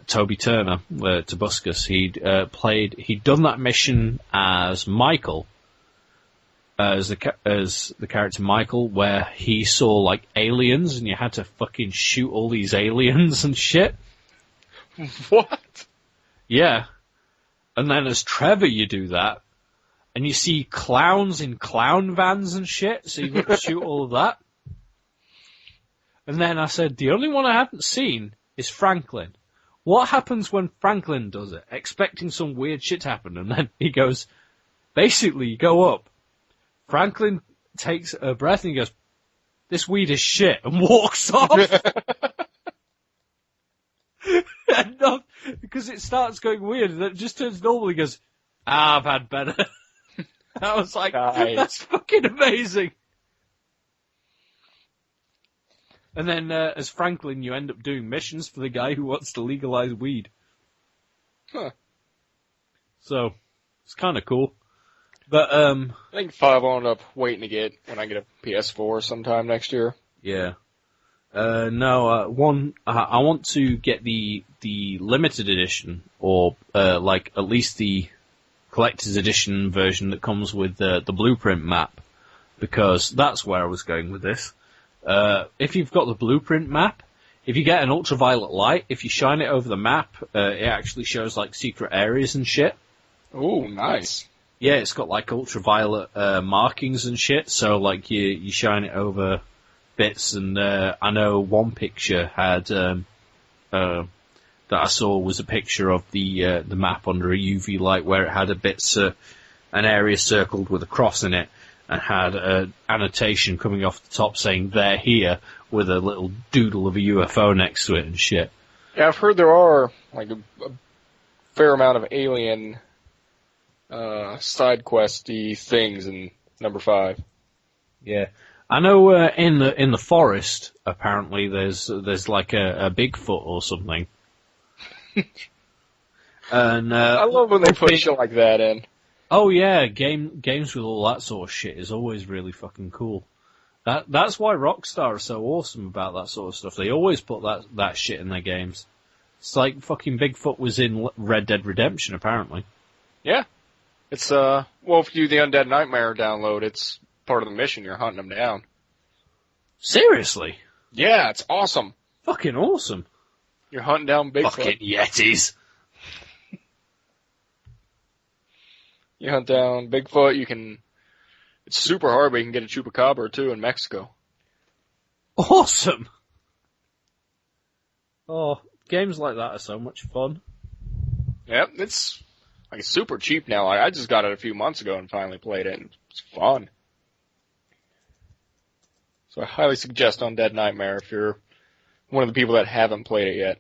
[SPEAKER 1] Toby Turner, Tobuscus, he'd done that mission as Michael, as the character Michael, where he saw like aliens and you had to fucking shoot all these aliens and shit.
[SPEAKER 6] What?
[SPEAKER 1] Yeah. And then as Trevor you do that, and you see clowns in clown vans and shit, so you've got to shoot all of that. And then I said, the only one I haven't seen is Franklin. What happens when Franklin does it? Expecting some weird shit to happen, and then he goes, basically, you go up. Franklin takes a breath and he goes, this weed is shit, and walks off. And not, because it starts going weird, and it just turns normal. He goes, I've had better. I was like,
[SPEAKER 6] nice.
[SPEAKER 1] That's fucking amazing. And then, as Franklin, you end up doing missions for the guy who wants to legalize weed.
[SPEAKER 6] Huh.
[SPEAKER 1] So,
[SPEAKER 9] It's kind of cool. But,
[SPEAKER 6] I think 5 I'll end up waiting to get when I get a PS4 sometime next year.
[SPEAKER 9] yeah. I want to get the limited edition, or, like, at least the collector's edition version that comes with the blueprint map, because that's where I was going with this. If you've got the blueprint map, if you get an ultraviolet light, if you shine it over the map, it actually shows, like, secret areas and shit.
[SPEAKER 6] Ooh, nice.
[SPEAKER 9] Yeah, it's got, like, ultraviolet markings and shit, so, like, you shine it over bits, and I know one picture had, that I saw was a picture of the map under a UV light where it had an area circled with a cross in it, and had an annotation coming off the top saying, "They're here," with a little doodle of a UFO next to it and shit.
[SPEAKER 6] Yeah, I've heard there are, like, a fair amount of alien side questy things in number 5.
[SPEAKER 9] Yeah. I know in the forest, apparently, there's like a Bigfoot or something. And
[SPEAKER 6] I love when they put shit like that in.
[SPEAKER 9] Oh yeah, games with all that sort of shit is always really fucking cool. That's why Rockstar are so awesome about that sort of stuff. They always put that shit in their games. It's like fucking Bigfoot was in Red Dead Redemption, apparently.
[SPEAKER 6] Yeah. It's, well, if you do the Undead Nightmare download, it's part of the mission. You're hunting them down.
[SPEAKER 9] Seriously?
[SPEAKER 6] Yeah, it's awesome.
[SPEAKER 9] Fucking awesome.
[SPEAKER 6] You're hunting down Bigfoot.
[SPEAKER 9] Fucking Yetis.
[SPEAKER 6] You hunt down Bigfoot, it's super hard, but you can get a chupacabra, too, in Mexico.
[SPEAKER 9] Awesome! Oh, games like that are so much fun.
[SPEAKER 6] Yep, it's super cheap now. I just got it a few months ago and finally played it, and it's fun. So I highly suggest Undead Nightmare if you're one of the people that haven't played it yet.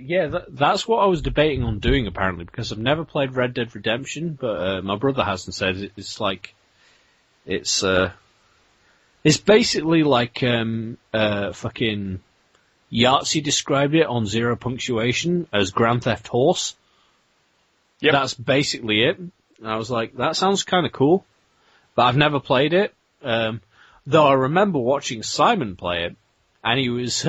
[SPEAKER 9] Yeah, that's what I was debating on doing, apparently, because I've never played Red Dead Redemption, but my brother has and said it's like... It's basically like fucking Yahtzee described it on Zero Punctuation as Grand Theft Horse.
[SPEAKER 6] Yep.
[SPEAKER 9] That's basically it. And I was like, that sounds kind of cool, but I've never played it. Though I remember watching Simon play it, and he was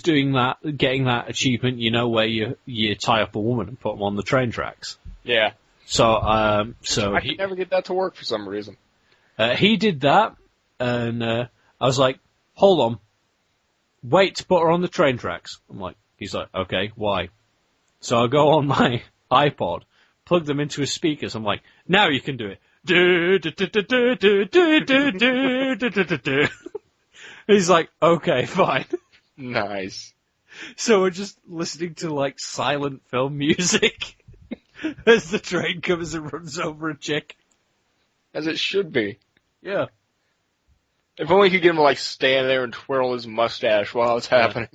[SPEAKER 9] doing that, getting that achievement, where you tie up a woman and put them on the train tracks.
[SPEAKER 6] Yeah.
[SPEAKER 9] So
[SPEAKER 6] I could never get that to work for some reason.
[SPEAKER 9] He did that, and I was like, hold on, wait to put her on the train tracks. He's like, okay, why? So I go on my iPod, plug them into his speakers. I'm like, now you can do it. He's like, okay, fine.
[SPEAKER 6] Nice.
[SPEAKER 9] So we're just listening to like silent film music as the train comes and runs over a chick.
[SPEAKER 6] As it should be.
[SPEAKER 9] Yeah.
[SPEAKER 6] If only he could get him to stand there and twirl his mustache while it's happening.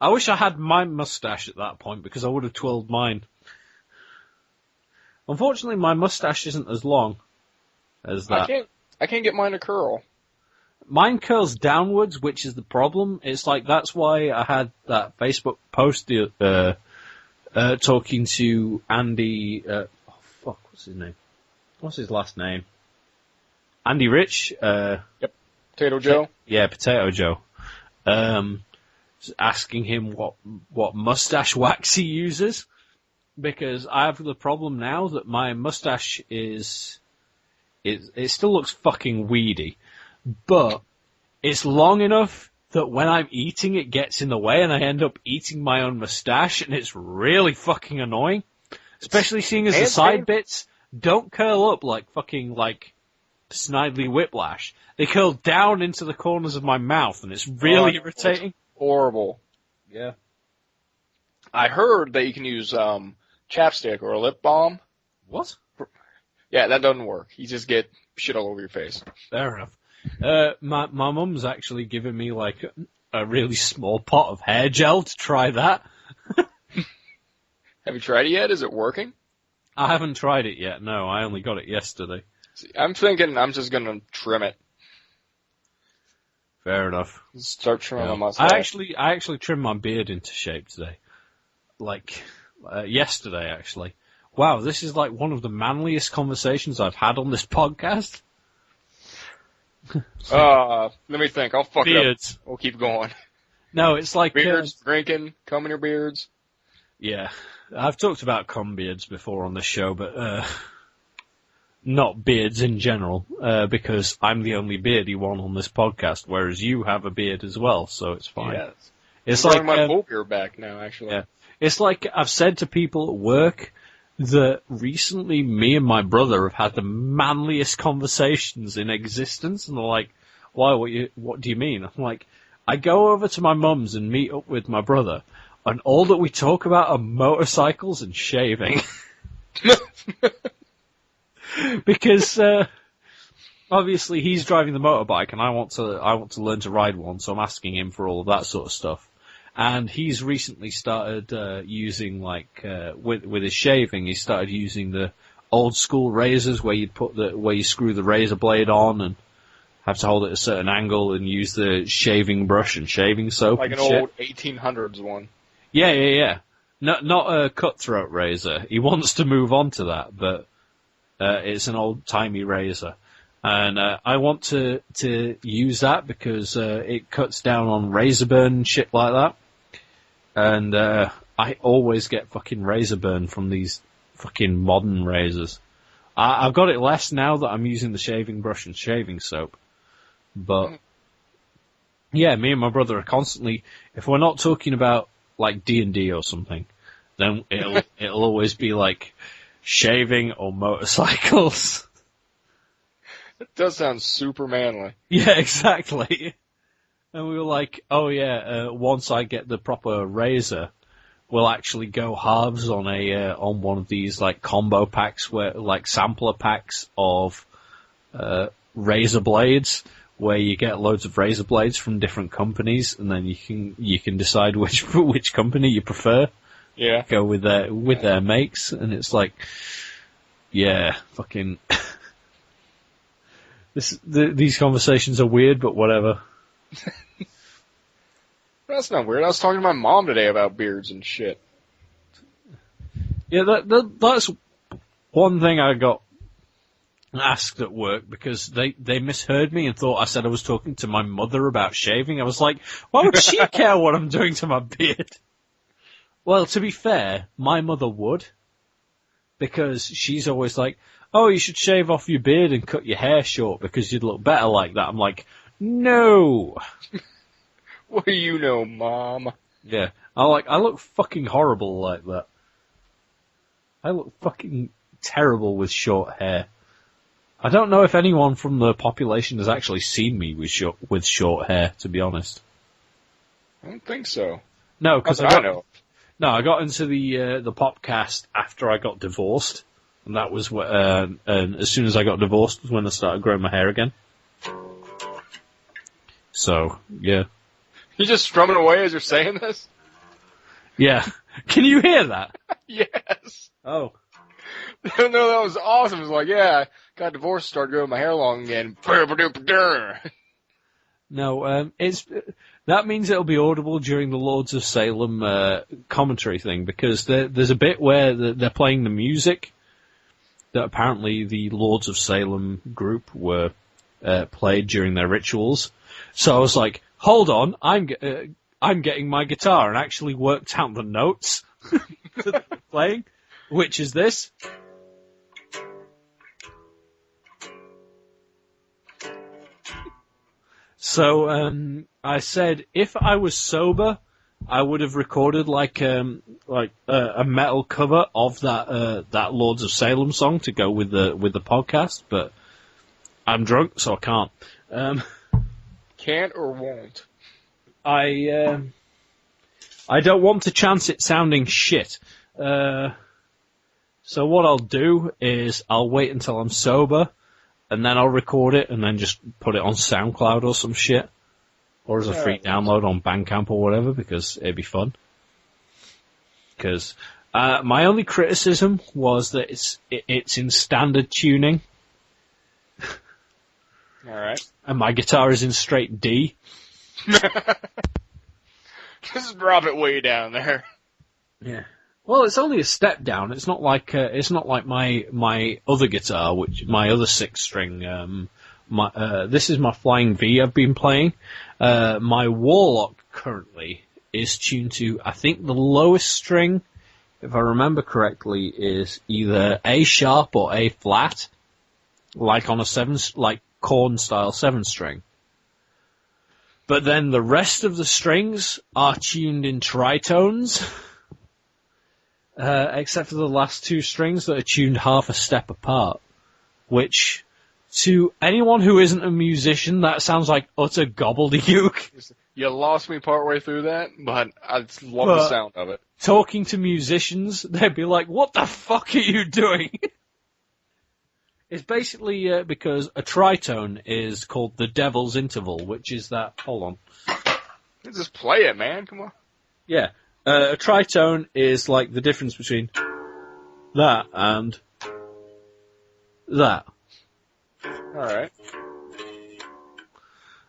[SPEAKER 9] I wish I had my mustache at that point because I would have twirled mine. Unfortunately, my mustache isn't as long as that.
[SPEAKER 6] I can't get mine to curl.
[SPEAKER 9] Mine curls downwards, which is the problem. It's like, that's why I had that Facebook post talking to Andy, what's his name? What's his last name? Andy Rich?
[SPEAKER 6] Yep. Potato Joe?
[SPEAKER 9] Yeah, Potato Joe. Asking him what mustache wax he uses. Because I have the problem now that my mustache it still looks fucking weedy. But it's long enough that when I'm eating, it gets in the way, and I end up eating my own mustache, and it's really fucking annoying. Especially seeing as the side bits don't curl up like fucking, Snidely Whiplash. They curl down into the corners of my mouth, and it's really irritating.
[SPEAKER 6] It's horrible.
[SPEAKER 9] Yeah.
[SPEAKER 6] I heard that you can use chapstick or a lip balm.
[SPEAKER 9] What?
[SPEAKER 6] Yeah, that doesn't work. You just get shit all over your face.
[SPEAKER 9] Fair enough. My mum's actually given me a really small pot of hair gel to try that.
[SPEAKER 6] Have you tried it yet? Is it working?
[SPEAKER 9] I haven't tried it yet. No, I only got it yesterday.
[SPEAKER 6] See, I'm thinking I'm just gonna trim it.
[SPEAKER 9] Fair enough.
[SPEAKER 6] Start trimming my mustache.
[SPEAKER 9] I actually trimmed my beard into shape today. Like yesterday, actually. Wow, this is like one of the manliest conversations I've had on this podcast.
[SPEAKER 6] Let me think. I'll fuck
[SPEAKER 9] Beards.
[SPEAKER 6] it up. We'll keep going.
[SPEAKER 9] No, it's like...
[SPEAKER 6] Beards, drinking, cum in your beards.
[SPEAKER 9] Yeah. I've talked about cum beards before on this show, but not beards in general, because I'm the only beardy one on this podcast, whereas you have a beard as well, so it's fine.
[SPEAKER 6] Yes.
[SPEAKER 9] It's
[SPEAKER 6] I'm
[SPEAKER 9] like
[SPEAKER 6] growing my full beard back now, actually.
[SPEAKER 9] Yeah. It's like I've said to people at work that recently me and my brother have had the manliest conversations in existence, and they're like, why, what do you mean? I'm like, I go over to my mum's and meet up with my brother, and all that we talk about are motorcycles and shaving. Because, obviously he's driving the motorbike and I want to learn to ride one, so I'm asking him for all of that sort of stuff. And he's recently started using, like, with his shaving, he started using the old school razors where you screw the razor blade on and have to hold it at a certain angle and use the shaving brush and shaving soap.
[SPEAKER 6] Like
[SPEAKER 9] and
[SPEAKER 6] an
[SPEAKER 9] shit.
[SPEAKER 6] old 1800s one.
[SPEAKER 9] Yeah. Not a cutthroat razor. He wants to move on to that, but it's an old-timey razor. And I want to use that because it cuts down on razor burn and shit like that. And I always get fucking razor burn from these fucking modern razors. I've got it less now that I'm using the shaving brush and shaving soap. But, yeah, me and my brother are constantly... If we're not talking about, like, D&D or something, then it'll always be, like, shaving or motorcycles.
[SPEAKER 6] It does sound super manly.
[SPEAKER 9] Yeah, exactly. And we were like, oh yeah, once I get the proper razor, we'll actually go halves on on one of these like combo packs, like sampler packs of razor blades, where you get loads of razor blades from different companies, and then you can decide which company you prefer.
[SPEAKER 6] Yeah.
[SPEAKER 9] Go with their makes, and it's like, yeah, fucking. These conversations are weird, but whatever.
[SPEAKER 6] That's not weird. I was talking to my mom today about beards and shit.
[SPEAKER 9] Yeah, that's one thing I got asked at work because they misheard me and thought I said I was talking to my mother about shaving. I was like, why would she care what I'm doing to my beard? Well, to be fair, my mother would, because she's always like, oh, you should shave off your beard and cut your hair short because you'd look better like that. I'm like, no.
[SPEAKER 6] What do you know, Mom?
[SPEAKER 9] Yeah. I look fucking horrible like that. I look fucking terrible with short hair. I don't know if anyone from the population has actually seen me with short hair, to be honest.
[SPEAKER 6] I don't think so.
[SPEAKER 9] No, because
[SPEAKER 6] I know.
[SPEAKER 9] No, I got into the popcast after I got divorced. And that was and as soon as I got divorced was when I started growing my hair again. So, yeah.
[SPEAKER 6] You just strumming away as you're saying this?
[SPEAKER 9] Yeah. Can you hear that?
[SPEAKER 6] Yes.
[SPEAKER 9] Oh.
[SPEAKER 6] No, that was awesome. It was like, yeah, I got divorced, started growing my hair long again.
[SPEAKER 9] No, that means it'll be audible during the Lords of Salem commentary thing, because there's a bit where they're playing the music that apparently the Lords of Salem group were played during their rituals. So I was like, hold on, I'm getting my guitar and actually worked out the notes that they're playing, which is this. So I said if I was sober, I would have recorded like a metal cover of that Lords of Salem song to go with the podcast, but I'm drunk, so I can't.
[SPEAKER 6] Can't or won't?
[SPEAKER 9] I don't want to chance it sounding shit. So what I'll do is I'll wait until I'm sober, and then I'll record it, and then just put it on SoundCloud or some shit. Or as a free download on Bandcamp or whatever, because it'd be fun. Because my only criticism was that it's in standard tuning.
[SPEAKER 6] Alright.
[SPEAKER 9] And my guitar is in straight D.
[SPEAKER 6] Just drop it way down there.
[SPEAKER 9] Yeah. Well, it's only a step down. It's not like my other guitar, which my other 6-string. This is my Flying V I've been playing. My Warlock currently is tuned to, I think the lowest string, if I remember correctly, is either A sharp or A flat, like on a like Korn style 7-string. But then the rest of the strings are tuned in tritones. Except for the last 2 strings that are tuned half a step apart, which, to anyone who isn't a musician, that sounds like utter gobbledygook.
[SPEAKER 6] You lost me partway through that, but I love the sound of it.
[SPEAKER 9] Talking to musicians, they'd be like, what the fuck are you doing? It's basically because a tritone is called the devil's interval, which is that... Hold on.
[SPEAKER 6] Just play it, man. Come on.
[SPEAKER 9] Yeah. A tritone is like the difference between that and that.
[SPEAKER 6] Alright.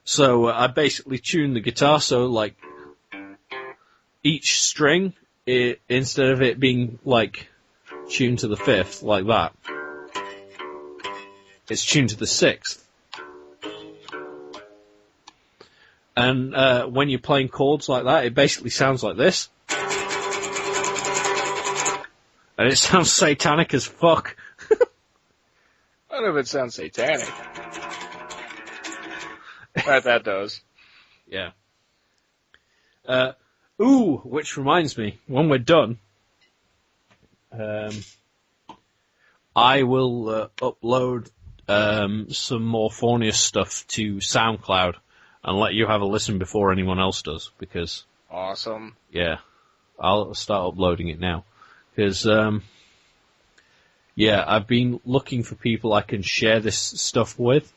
[SPEAKER 9] So I basically tune the guitar so like each string, instead of it being like tuned to the 5th like that, it's tuned to the 6th. And when you're playing chords like that, it basically sounds like this. And it sounds satanic as fuck.
[SPEAKER 6] I don't know if it sounds satanic. That does.
[SPEAKER 9] Yeah. Which reminds me, when we're done, I will upload some more Fornius stuff to SoundCloud and let you have a listen before anyone else does, because...
[SPEAKER 6] Awesome.
[SPEAKER 9] Yeah. I'll start uploading it now. Because, I've been looking for people I can share this stuff with,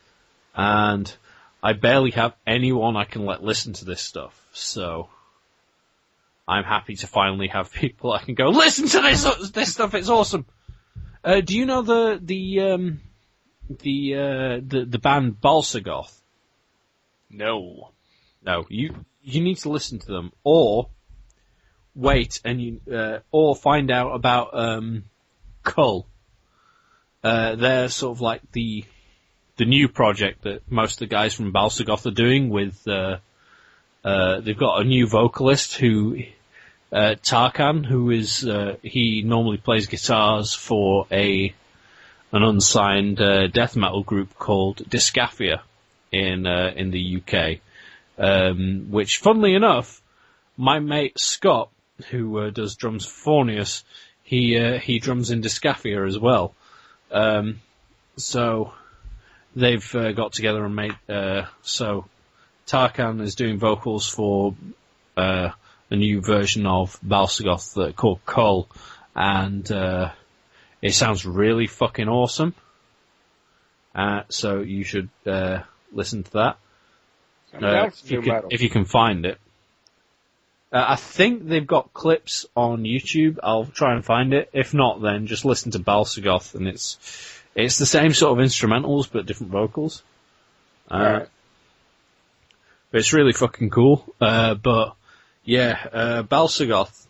[SPEAKER 9] and I barely have anyone I can let listen to this stuff, so I'm happy to finally have people I can go, listen to this stuff, it's awesome! Do you know the band Balsagoth?
[SPEAKER 6] No.
[SPEAKER 9] No, you need to listen to them, or wait and or find out about Cull. They're sort of like the new project that most of the guys from Balsagoth are doing. With they've got a new vocalist who Tarkan, who is he normally plays guitars for an unsigned death metal group called Discafia in the UK. Which, funnily enough, my mate Scott, who does drums for Fornius, he drums in Discafia as well. So they've got together and made. So Tarkan is doing vocals for a new version of Balsagoth called Cull, and it sounds really fucking awesome. So you should listen to that. If you can find it. I think they've got clips on YouTube. I'll try and find it. If not, then just listen to Balsagoth, and it's the same sort of instrumentals but different vocals.
[SPEAKER 6] Right.
[SPEAKER 9] But it's really fucking cool. But yeah, Balsagoth.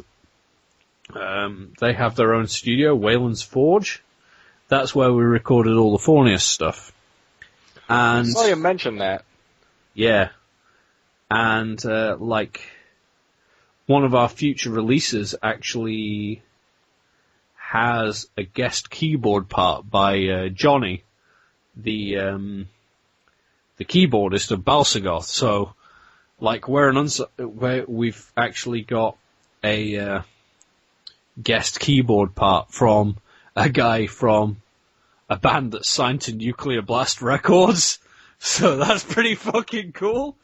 [SPEAKER 9] They have their own studio, Wayland's Forge. That's where we recorded all the Fornius stuff. And
[SPEAKER 6] I saw you mention that.
[SPEAKER 9] Yeah. And, one of our future releases actually has a guest keyboard part by, Johnny, the keyboardist of Balsagoth. So, we've actually got a, guest keyboard part from a guy from a band that's signed to Nuclear Blast Records. So that's pretty fucking cool.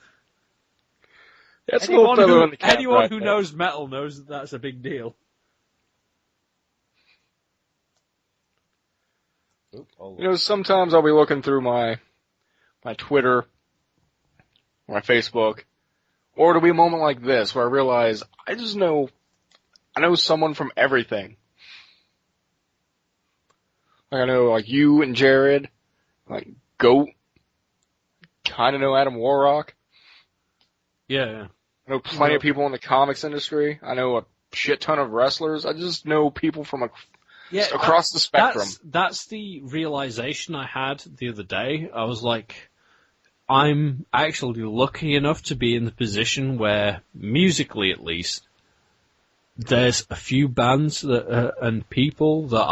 [SPEAKER 6] That's
[SPEAKER 9] anyone who knows metal knows that that's a big deal.
[SPEAKER 6] Sometimes I'll be looking through my Twitter, or my Facebook, or it'll be a moment like this where I realize I know someone from everything. Like I know, like you and Jared, like Goat. Kind of know Adam Warrock.
[SPEAKER 9] Yeah.
[SPEAKER 6] I know plenty of people in the comics industry. I know a shit ton of wrestlers. I just know people from across the spectrum.
[SPEAKER 9] That's the realization I had the other day. I was like, I'm actually lucky enough to be in the position where, musically at least, there's a few bands that and people that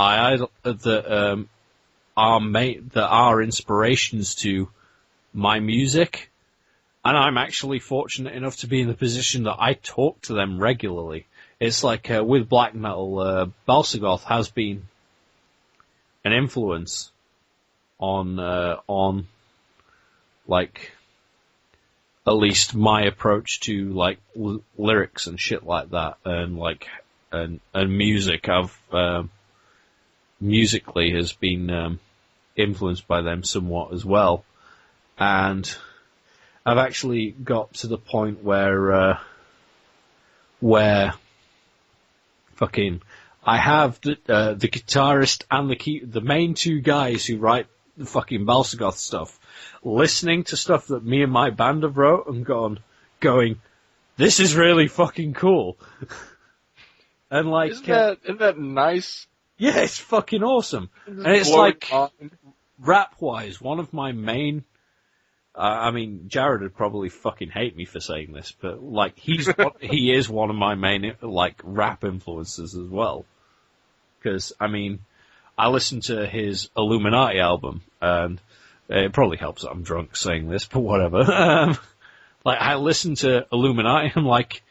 [SPEAKER 9] are inspirations to my music, and I'm actually fortunate enough to be in the position that I talk to them regularly. It's like with black metal, Balsagoth has been an influence on like at least my approach to like lyrics and shit like that, and like and music. I've musically has been influenced by them somewhat as well, and I've actually got to the point where fucking I have the guitarist and the main two guys who write the fucking Balsagoth stuff listening to stuff that me and my band have wrote and going, this is really fucking cool. And like,
[SPEAKER 6] isn't that nice?
[SPEAKER 9] Yeah, it's fucking awesome. And it's like, rap-wise, one of my main... I mean, Jared would probably fucking hate me for saying this, but like, he is one of my main like rap influences as well. Because I mean, I listened to his Illuminati album, and it probably helps that I'm drunk saying this, but whatever. Like, I listened to Illuminati, and I'm like,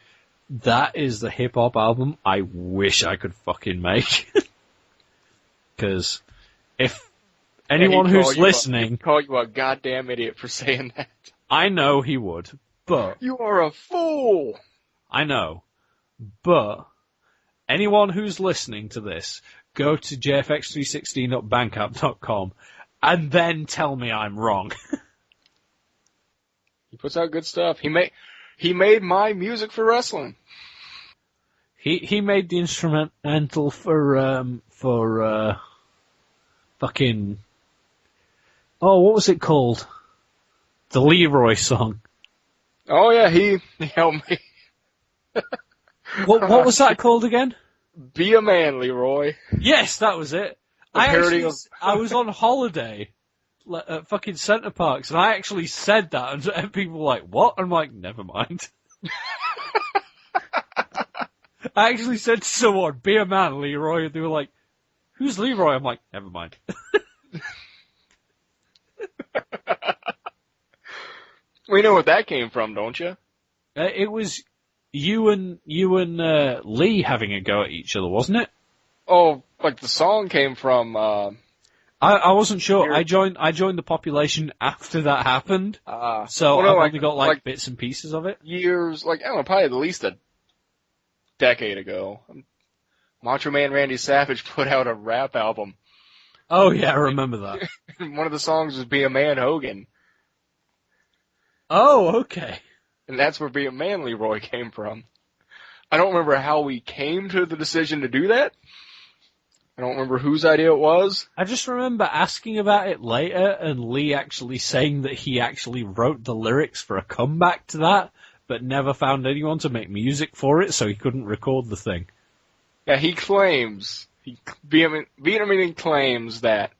[SPEAKER 9] that is the hip hop album I wish I could fucking make. Because if anyone who's listening...
[SPEAKER 6] He'd call you a goddamn idiot for saying that.
[SPEAKER 9] I know he would, but...
[SPEAKER 6] You are a fool!
[SPEAKER 9] I know, but anyone who's listening to this, go to jfx316.bandcamp.com and then tell me I'm wrong.
[SPEAKER 6] He puts out good stuff. He made my music for wrestling.
[SPEAKER 9] He made the instrumental for fucking... Oh, what was it called? The Leroy song.
[SPEAKER 6] Oh yeah, he helped me.
[SPEAKER 9] What was that called again?
[SPEAKER 6] Be a Man, Leroy.
[SPEAKER 9] Yes, that was it. I was on holiday at fucking Centre Parks, and I actually said that, and people were like, what? I'm like, never mind. I actually said to someone, be a man, Leroy, and they were like, who's Leroy? I'm like, never mind.
[SPEAKER 6] We know what that came from, don't you?
[SPEAKER 9] It was you and Lee having a go at each other, wasn't it?
[SPEAKER 6] Oh, like the song came from.
[SPEAKER 9] I wasn't sure. I joined the population after that happened, so I've only got like bits and pieces of it.
[SPEAKER 6] Years, like I don't know, probably at least a decade ago. Macho Man Randy Savage put out a rap album.
[SPEAKER 9] Oh yeah, I remember that.
[SPEAKER 6] One of the songs was "Be a Man, Hogan."
[SPEAKER 9] Oh, okay.
[SPEAKER 6] And that's where "Be a Man, Leroy" came from. I don't remember how we came to the decision to do that. I don't remember whose idea it was.
[SPEAKER 9] I just remember asking about it later, and Lee actually saying that he actually wrote the lyrics for a comeback to that, but never found anyone to make music for it, so he couldn't record the thing.
[SPEAKER 6] Yeah, he claims, vehemently claims that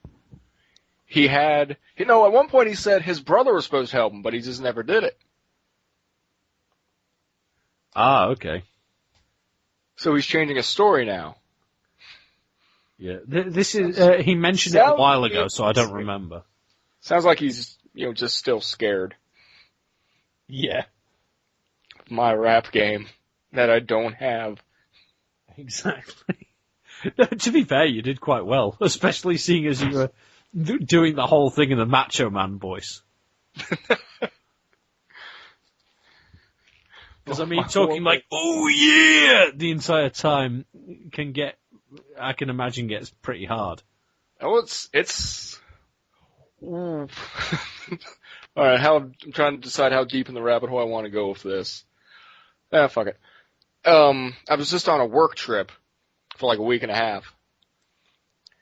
[SPEAKER 6] he had, at one point he said his brother was supposed to help him, but he just never did it.
[SPEAKER 9] Ah, okay.
[SPEAKER 6] So he's changing his story now.
[SPEAKER 9] Yeah, this is, he mentioned it a while ago, so I don't remember.
[SPEAKER 6] Sounds like he's, just still scared.
[SPEAKER 9] Yeah.
[SPEAKER 6] My rap game that I don't have.
[SPEAKER 9] Exactly. No, to be fair, you did quite well, especially seeing as you were doing the whole thing in the Macho Man voice. Because, I mean, talking like, oh yeah, the entire time I can imagine gets pretty hard.
[SPEAKER 6] Oh, it's Alright, I'm trying to decide how deep in the rabbit hole I want to go with this. Fuck it. I was just on a work trip for like a week and a half.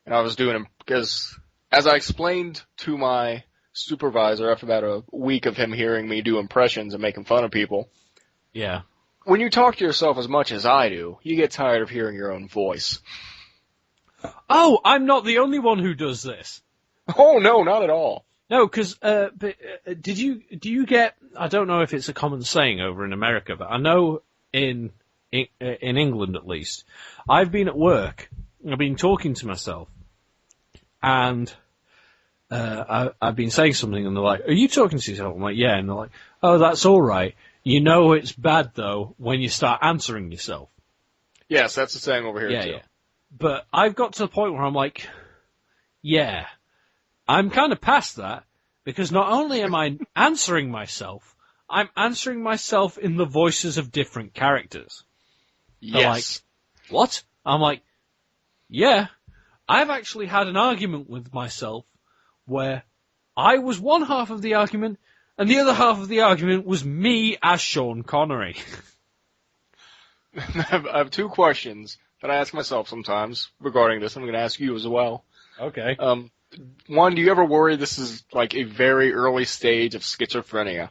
[SPEAKER 6] And I was doing, because as I explained to my supervisor after about a week of him hearing me do impressions and making fun of people.
[SPEAKER 9] Yeah.
[SPEAKER 6] when you talk to yourself as much as I do, you get tired of hearing your own voice.
[SPEAKER 9] Oh, I'm not the only one who does this.
[SPEAKER 6] Oh, no, not at all.
[SPEAKER 9] No, because do you get? I don't know if it's a common saying over in America, but I know in England at least, I've been at work, I've been talking to myself, and I've been saying something, and they're like, "Are you talking to yourself?" I'm like, "Yeah," and they're like, "Oh, that's all right. You know it's bad though when you start answering yourself."
[SPEAKER 6] Yes, that's the saying over here too.
[SPEAKER 9] Yeah. But I've got to the point where I'm like, yeah, I'm kind of past that, because not only am I answering myself, I'm answering myself in the voices of different characters.
[SPEAKER 6] Yes.
[SPEAKER 9] They're like, what? I'm like, yeah, I've actually had an argument with myself where I was one half of the argument and the other half of the argument was me as Sean Connery.
[SPEAKER 6] I have two questions that I ask myself sometimes regarding this. I'm going to ask you as well.
[SPEAKER 9] Okay.
[SPEAKER 6] One, do you ever worry this is like a very early stage of schizophrenia?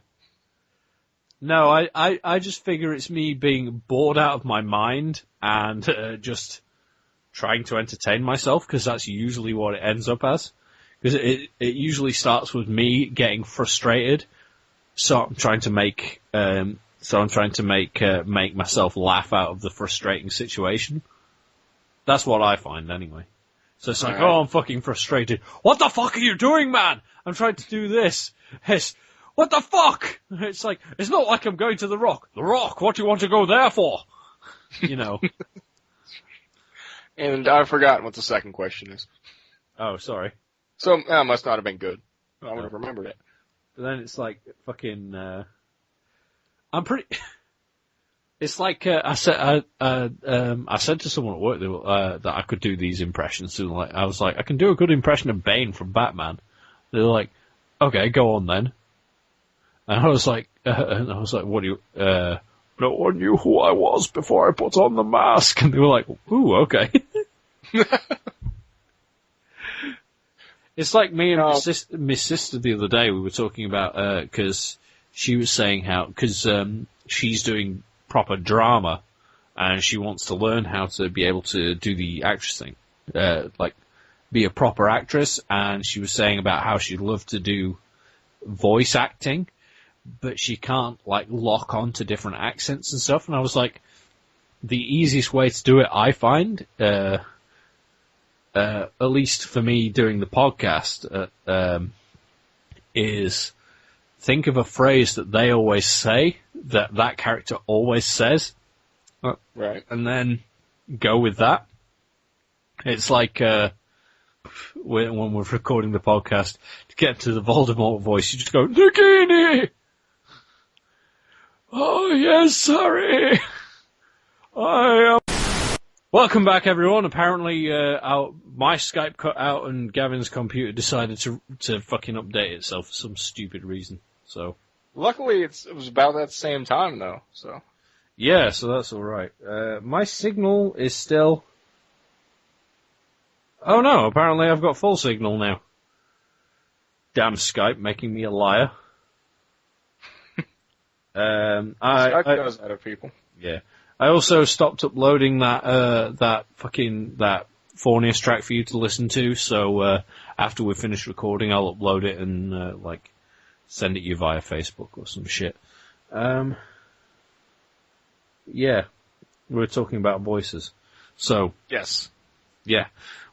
[SPEAKER 9] No, I just figure it's me being bored out of my mind and just trying to entertain myself, because that's usually what it ends up as. Because it usually starts with me getting frustrated, so I'm trying to make make myself laugh out of the frustrating situation. That's what I find anyway. So it's like,
[SPEAKER 6] All right.
[SPEAKER 9] oh, I'm fucking frustrated. What the fuck are you doing, man? I'm trying to do this. Yes. What the fuck? It's like, it's not like I'm going to the Rock. The Rock, what do you want to go there for? You know.
[SPEAKER 6] And I've forgotten what the second question is.
[SPEAKER 9] Oh, sorry.
[SPEAKER 6] So, that must not have been good. I would have remembered it.
[SPEAKER 9] But then it's like, fucking, I'm pretty... It's like, I said to someone at work that I could do these impressions. So like, I was like, I can do a good impression of Bane from Batman. They're like, okay, go on then. And I was like, what do you, no one knew who I was before I put on the mask. And they were like, ooh, okay. It's like me and my sister the other day, we were talking about, cause she was saying cause she's doing proper drama and she wants to learn how to be able to do the actress thing, like be a proper actress. And she was saying about how she'd love to do voice acting, but she can't like lock on to different accents and stuff. And I was like, the easiest way to do it, I find, at least for me doing the podcast, is think of a phrase that they always say, that character always says.
[SPEAKER 6] Right.
[SPEAKER 9] And then go with that. It's like, when we're recording the podcast, to get to the Voldemort voice, you just go, Nagini! Oh, yes, sorry. Welcome back, everyone. Apparently, my Skype cut out and Gavin's computer decided to fucking update itself for some stupid reason. So,
[SPEAKER 6] luckily, it was about that same time, though. So,
[SPEAKER 9] yeah, so that's all right. My signal is still. Oh no! Apparently, I've got full signal now. Damn Skype, making me a liar.
[SPEAKER 6] Skype does that to people.
[SPEAKER 9] Yeah. I also stopped uploading that Fornius track for you to listen to, so after we finish recording, I'll upload it and send it you via Facebook or some shit. Yeah, we're talking about voices. So
[SPEAKER 6] Yes.
[SPEAKER 9] yeah,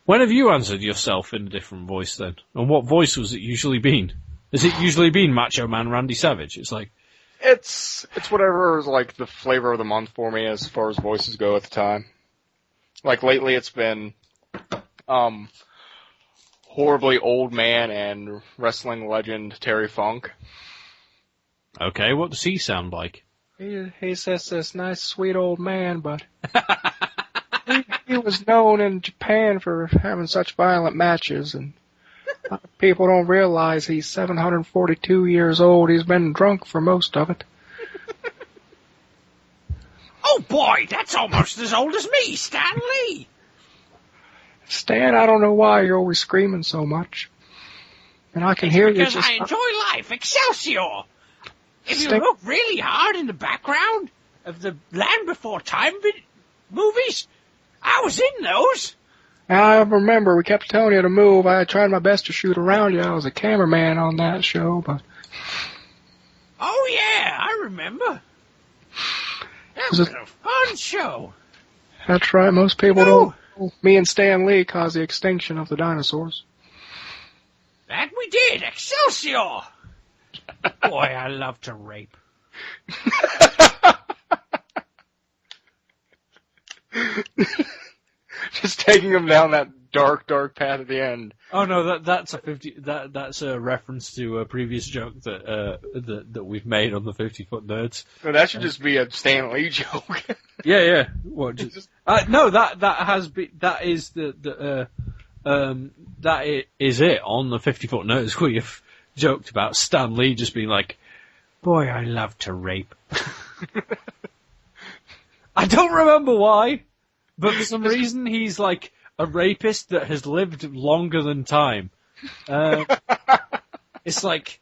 [SPEAKER 9] when have you answered yourself in a different voice then? And what voice was it usually been? Has it usually been Macho Man Randy Savage? It's like.
[SPEAKER 6] It's whatever is like the flavor of the month for me as far as voices go at the time. Like lately it's been horribly old man and wrestling legend Terry Funk.
[SPEAKER 9] Okay, what does he sound like?
[SPEAKER 6] He's just this nice sweet old man, but he was known in Japan for having such violent matches, and people don't realize he's 742 years old. He's been drunk for most of it.
[SPEAKER 9] Oh boy, that's almost as old as me, Stan Lee!
[SPEAKER 6] Stan, I don't know why you're always screaming so much. And I can hear you
[SPEAKER 9] Because
[SPEAKER 6] just...
[SPEAKER 9] I enjoy life, Excelsior! If you
[SPEAKER 6] Stan-
[SPEAKER 9] look really hard in the background, of the Land Before Time movies. I was in those.
[SPEAKER 6] I remember we kept telling you to move. I tried my best to shoot around you. I was a cameraman on that show, but...
[SPEAKER 9] Oh, yeah, I remember. That was a fun show.
[SPEAKER 6] That's right. Most people don't know me and Stan Lee caused the extinction of the dinosaurs.
[SPEAKER 9] That we did. Excelsior! Boy, I love to rape.
[SPEAKER 6] Just taking them down that dark path at the end.
[SPEAKER 9] Oh no, that's a reference to a previous joke that we've made on the 50-Foot Nerds.
[SPEAKER 6] No, that should just be a Stan Lee joke.
[SPEAKER 9] Yeah. What? No, that is it on the 50-Foot Nerds. We have joked about Stan Lee just being like, "Boy, I love to rape." I don't remember why, but for some reason he's like a rapist that has lived longer than time. It's like,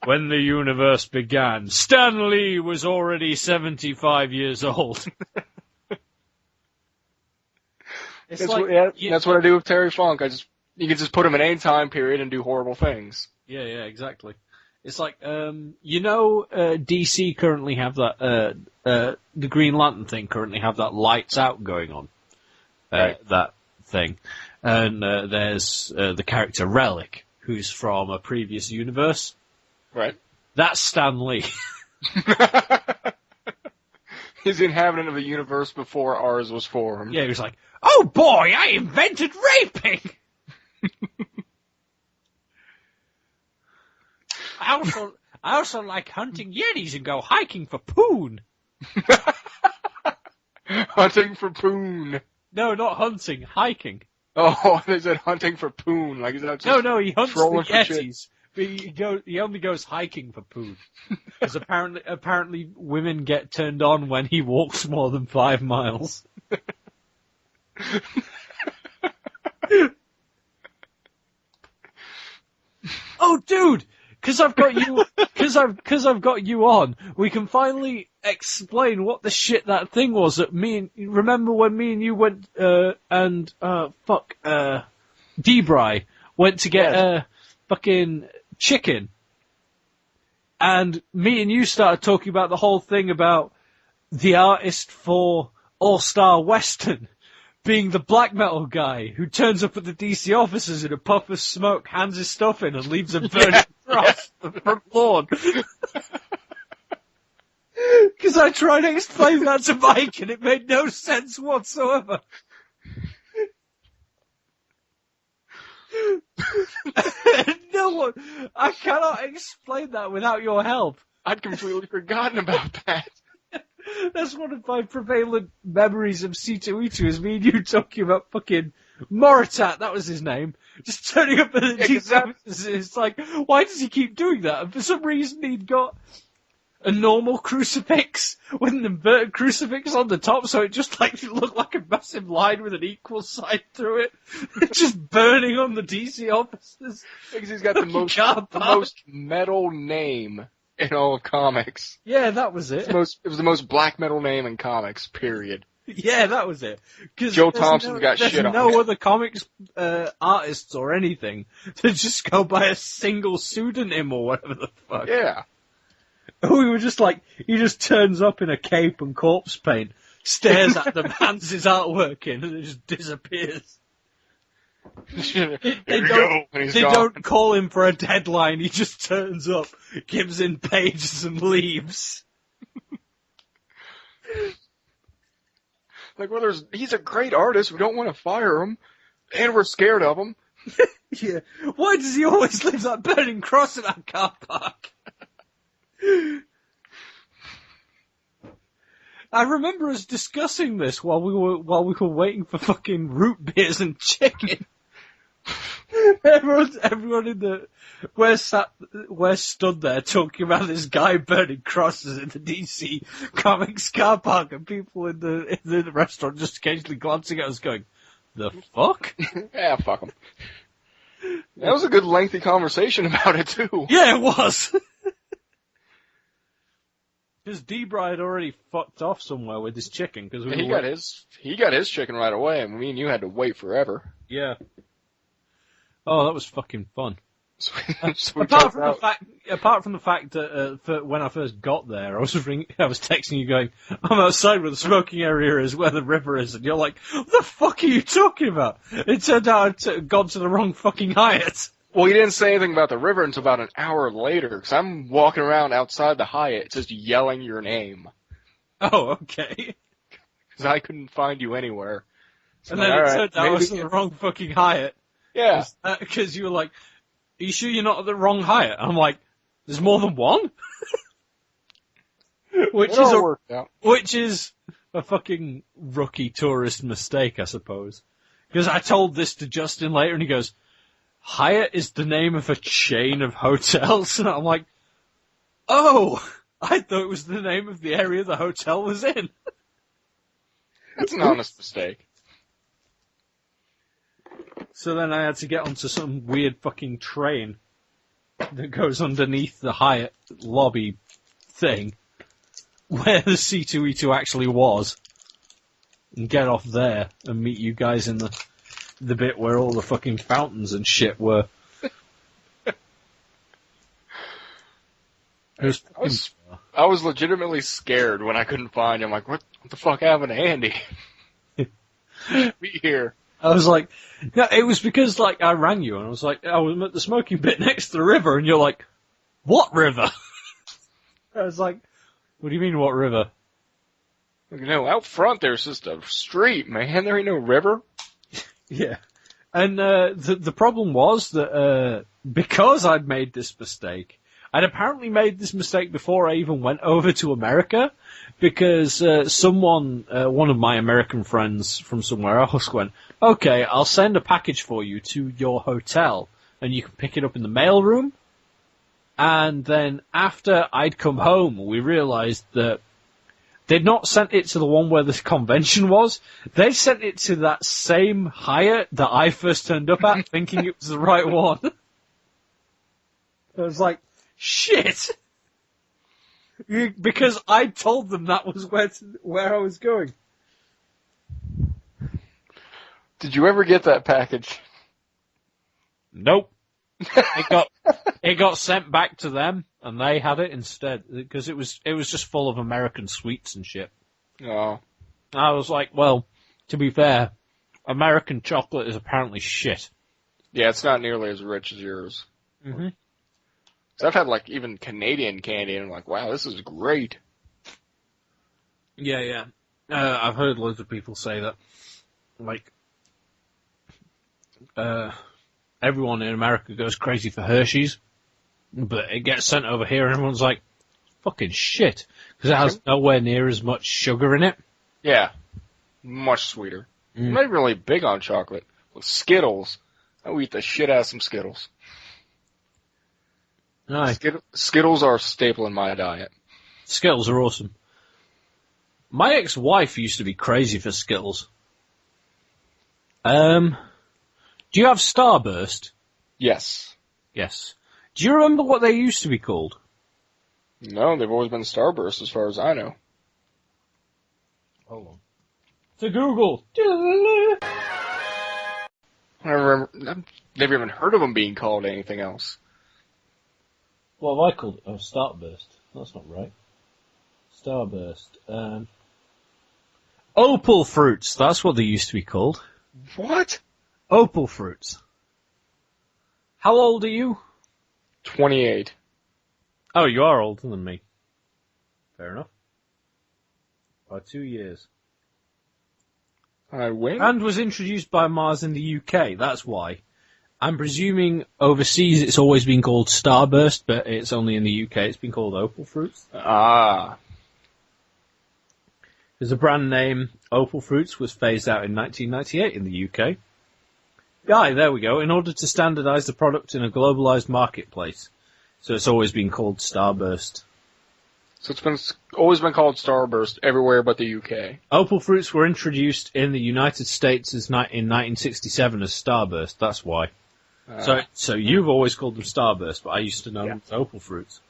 [SPEAKER 9] when the universe began, Stan Lee was already 75 years old.
[SPEAKER 6] That's what I do with Terry Funk. You can just put him in any time period and do horrible things.
[SPEAKER 9] Yeah, exactly. It's like, DC currently have that, the Green Lantern thing currently have that Lights Out going on.
[SPEAKER 6] Right.
[SPEAKER 9] That thing. And there's the character Relic, who's from a previous universe.
[SPEAKER 6] Right.
[SPEAKER 9] That's Stan Lee.
[SPEAKER 6] He's the inhabitant of the universe before ours was formed.
[SPEAKER 9] Yeah, he was like, "Oh boy, I invented raping!" I also like hunting yetis and go hiking for poon.
[SPEAKER 6] Hunting for poon.
[SPEAKER 9] No, not hunting, hiking.
[SPEAKER 6] Oh, they said hunting for poon. Like, is that just
[SPEAKER 9] No, he hunts the yetis. But he only goes hiking for poon. Because apparently women get turned on when he walks more than 5 miles. Oh, dude! Because I've got you on, we can finally explain what the shit that thing was that remember when me and you went, Debray went to get a fucking chicken, and me and you started talking about the whole thing about the artist for All-Star Western being the black metal guy who turns up at the DC offices in a puff of smoke, hands his stuff in, and leaves a burning cross on the front lawn. Because I tried to explain that to Mike, and it made no sense whatsoever. No, I cannot explain that without your help.
[SPEAKER 6] I'd completely forgotten about that.
[SPEAKER 9] That's one of my prevalent memories of C2E2 is me and you talking about fucking Moritat, that was his name, just turning up at the DC. It's like, why does he keep doing that? And for some reason he'd got a normal crucifix with an inverted crucifix on the top, so it just looked like a massive line with an equal sign through it, just burning on the DC offices.
[SPEAKER 6] Because he's got the most metal name in all of comics.
[SPEAKER 9] Yeah, that was it.
[SPEAKER 6] It was the most black metal name in comics, period.
[SPEAKER 9] Yeah, that was it.
[SPEAKER 6] Joe Thompson's got shit on it.
[SPEAKER 9] There's no other comics artists or anything that just go by a single pseudonym or whatever the fuck.
[SPEAKER 6] Yeah.
[SPEAKER 9] We were just like, he just turns up in a cape and corpse paint, stares at them, hands his artwork in, and it just disappears. They don't call him for a deadline, he just turns up, gives in pages and leaves.
[SPEAKER 6] Like, well, he's a great artist, we don't want to fire him, and we're scared of him.
[SPEAKER 9] Yeah. Why does he always leave that burning cross in our car park? I remember us discussing this while we were waiting for fucking root beers and chicken. Everyone in we're stood there talking about this guy burning crosses in the DC Comics car park, and people in the restaurant just occasionally glancing at us, going, "The fuck?"
[SPEAKER 6] Yeah, fuck them. That was a good lengthy conversation about it too.
[SPEAKER 9] Yeah, it was. Because Debra had already fucked off somewhere with his chicken. Cause
[SPEAKER 6] he got his chicken right away, and me and you had to wait forever.
[SPEAKER 9] Yeah. Oh, that was fucking fun.
[SPEAKER 6] So
[SPEAKER 9] apart from the fact that when I first got there, I was texting you going, "I'm outside where the smoking area is, where the river is," and you're like, "What the fuck are you talking about?" It turned out I'd gone to the wrong fucking Hyatt.
[SPEAKER 6] Well, he didn't say anything about the river until about an hour later, because I'm walking around outside the Hyatt just yelling your name.
[SPEAKER 9] Oh, okay.
[SPEAKER 6] Because I couldn't find you anywhere. So
[SPEAKER 9] and then it turned out I was in the wrong fucking Hyatt.
[SPEAKER 6] Yeah.
[SPEAKER 9] Because you were like, "Are you sure you're not at the wrong Hyatt?" I'm like, "There's more than one?" Which is a fucking rookie tourist mistake, I suppose. Because I told this to Justin later, and he goes, "Hyatt is the name of a chain of hotels?" And I'm like, "Oh, I thought it was the name of the area the hotel was in."
[SPEAKER 6] That's an honest mistake.
[SPEAKER 9] So then I had to get onto some weird fucking train that goes underneath the Hyatt lobby thing, where the C2E2 actually was, and get off there and meet you guys in the bit where all the fucking fountains and shit were.
[SPEAKER 6] I was legitimately scared when I couldn't find him. Like, what the fuck happened to Andy? Be here.
[SPEAKER 9] I was like, no, it was because, like, I rang you, and I was like, I was at the smoking bit next to the river, and you're like, "What river?" I was like, "What do you mean, what river?"
[SPEAKER 6] No, out front there's just a street, man. There ain't no river.
[SPEAKER 9] Yeah. And the problem was that because I'd made this mistake, I'd apparently made this mistake before I even went over to America, because one of my American friends from somewhere else went, "Okay, I'll send a package for you to your hotel, and you can pick it up in the mailroom." And then after I'd come home, we realized that they'd not sent it to the one where the convention was. They sent it to that same Hyatt that I first turned up at, thinking it was the right one. I was like, shit! Because I told them that was where I was going.
[SPEAKER 6] Did you ever get that package?
[SPEAKER 9] Nope. It got sent back to them, and they had it instead, because it was just full of American sweets and shit.
[SPEAKER 6] Oh.
[SPEAKER 9] I was like, well, to be fair, American chocolate is apparently shit.
[SPEAKER 6] Yeah, it's not nearly as rich as yours.
[SPEAKER 9] Mm-hmm.
[SPEAKER 6] So I've had, like, even Canadian candy, and I'm like, wow, this is great.
[SPEAKER 9] Yeah. I've heard loads of people say that. Like, everyone in America goes crazy for Hershey's, but it gets sent over here and everyone's like, fucking shit, because it has nowhere near as much sugar in it.
[SPEAKER 6] Yeah, much sweeter. I'm not really big on chocolate. With Skittles, I'll eat the shit out of some Skittles.
[SPEAKER 9] Nice.
[SPEAKER 6] Skittles are a staple in my diet.
[SPEAKER 9] Skittles are awesome. My ex-wife used to be crazy for Skittles. Do you have Starburst?
[SPEAKER 6] Yes.
[SPEAKER 9] Yes. Do you remember what they used to be called?
[SPEAKER 6] No, they've always been Starburst as far as I know.
[SPEAKER 9] Hold on. To Google.
[SPEAKER 6] I've never even heard of them being called anything else.
[SPEAKER 9] What have I called it? Oh, Starburst. That's not right. Starburst. Opal Fruits. That's what they used to be called.
[SPEAKER 6] What?
[SPEAKER 9] Opal Fruits. How old are you?
[SPEAKER 6] 28.
[SPEAKER 9] Oh, you are older than me. Fair enough. By 2 years.
[SPEAKER 6] I win?
[SPEAKER 9] And was introduced by Mars in the UK, that's why. I'm presuming overseas it's always been called Starburst, but it's only in the UK it's been called Opal Fruits.
[SPEAKER 6] Ah.
[SPEAKER 9] Because the brand name Opal Fruits was phased out in 1998 in the UK. Yeah, there we go. In order to standardise the product in a globalised marketplace. So it's always been called Starburst.
[SPEAKER 6] So it's always been called Starburst everywhere but the UK.
[SPEAKER 9] Opal Fruits were introduced in the United States in 1967 as Starburst, that's why. So you've always called them Starburst, but I used to know them as Opal Fruits.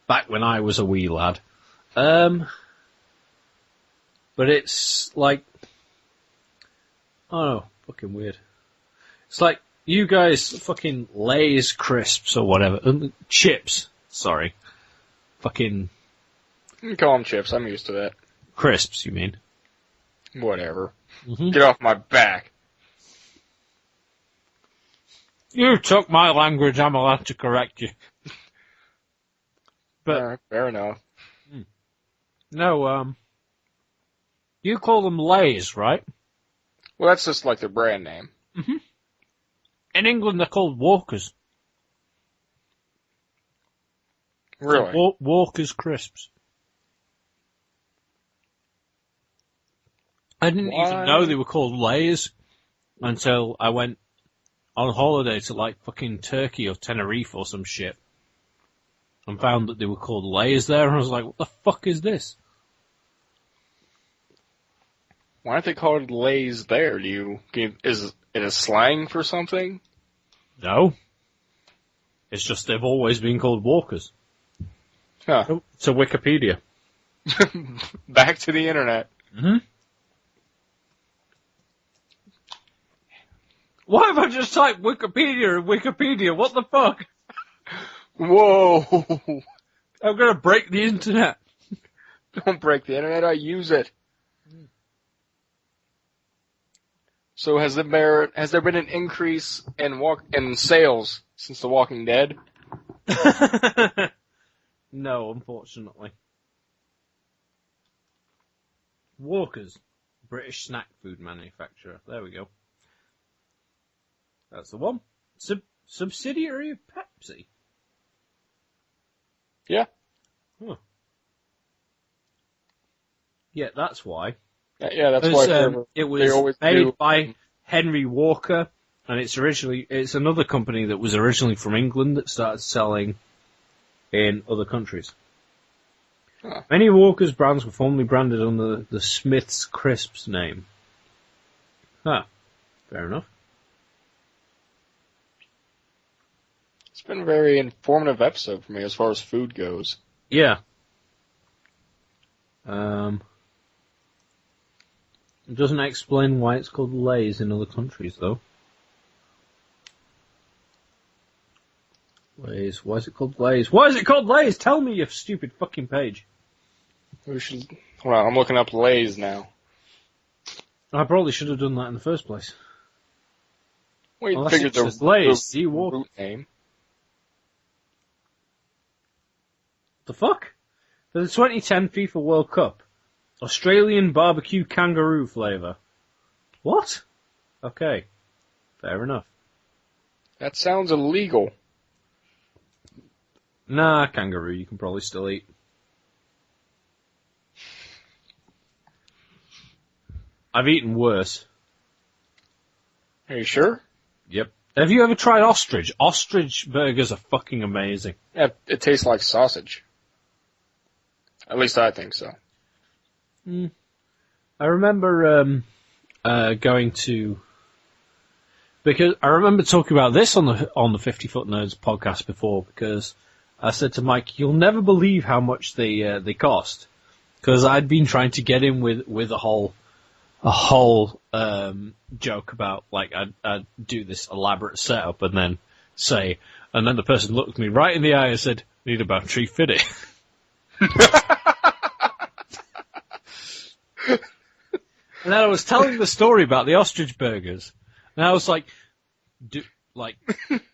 [SPEAKER 9] Back when I was a wee lad. But it's like, oh, fucking weird. It's like you guys fucking Lay's crisps or whatever, chips. Sorry, fucking.
[SPEAKER 6] You can call them chips. I'm used to that.
[SPEAKER 9] Crisps, you mean?
[SPEAKER 6] Whatever.
[SPEAKER 9] Mm-hmm.
[SPEAKER 6] Get off my back.
[SPEAKER 9] You took my language. I'm allowed to correct you. But
[SPEAKER 6] fair enough.
[SPEAKER 9] no, you call them Lays, right?
[SPEAKER 6] Well, that's just like their brand name.
[SPEAKER 9] Mm-hmm. In England, they're called Walkers.
[SPEAKER 6] Really?
[SPEAKER 9] Walkers crisps. I didn't even know they were called Lays until I went on holiday to like fucking Turkey or Tenerife or some shit and found that they were called Lays there, and I was like, what the fuck is this?
[SPEAKER 6] Why aren't they called Lays there? Is it a slang for something?
[SPEAKER 9] No. It's just they've always been called Walkers.
[SPEAKER 6] Huh.
[SPEAKER 9] To Wikipedia.
[SPEAKER 6] Back to the internet.
[SPEAKER 9] Mm-hmm. Why have I just typed Wikipedia and Wikipedia? What the fuck?
[SPEAKER 6] Whoa!
[SPEAKER 9] I'm gonna break the internet.
[SPEAKER 6] Don't break the internet, I use it. So has there been an increase in sales since The Walking Dead?
[SPEAKER 9] No, unfortunately. Walkers, British snack food manufacturer. There we go. That's the one. Subsidiary of Pepsi.
[SPEAKER 6] Yeah.
[SPEAKER 9] Huh. Yeah, that's why.
[SPEAKER 6] Yeah, that's why.
[SPEAKER 9] It was made by Henry Walker, and it's another company that was originally from England that started selling in other countries.
[SPEAKER 6] Huh.
[SPEAKER 9] Many Walker's brands were formerly branded under the Smith's Crisps name. Huh. Fair enough.
[SPEAKER 6] It's been a very informative episode for me as far as food goes.
[SPEAKER 9] Yeah. It doesn't explain why it's called Lay's in other countries, though. Lay's. Why is it called Lay's? Why is it called Lay's? Tell me, you stupid fucking page.
[SPEAKER 6] Hold on, I'm looking up Lay's now.
[SPEAKER 9] I probably should have done that in the first place.
[SPEAKER 6] Well, you
[SPEAKER 9] Unless
[SPEAKER 6] figured
[SPEAKER 9] it's just Lay's. The
[SPEAKER 6] root name.
[SPEAKER 9] The fuck? For the 2010 FIFA World Cup, Australian barbecue kangaroo flavour. What? Okay. Fair enough.
[SPEAKER 6] That sounds illegal.
[SPEAKER 9] Nah, kangaroo you can probably still eat. I've eaten worse.
[SPEAKER 6] Are you sure?
[SPEAKER 9] Yep. Have you ever tried ostrich? Ostrich burgers are fucking amazing.
[SPEAKER 6] Yeah, it tastes like sausage. At least I think so.
[SPEAKER 9] I remember going to... Because I remember talking about this on the 50 Foot Nerds podcast before, because I said to Mike, you'll never believe how much they cost. Because I'd been trying to get in with a whole joke about, like, I'd do this elaborate setup and then the person looked me right in the eye and said, need about $350. And then I was telling the story about the ostrich burgers, and I was like,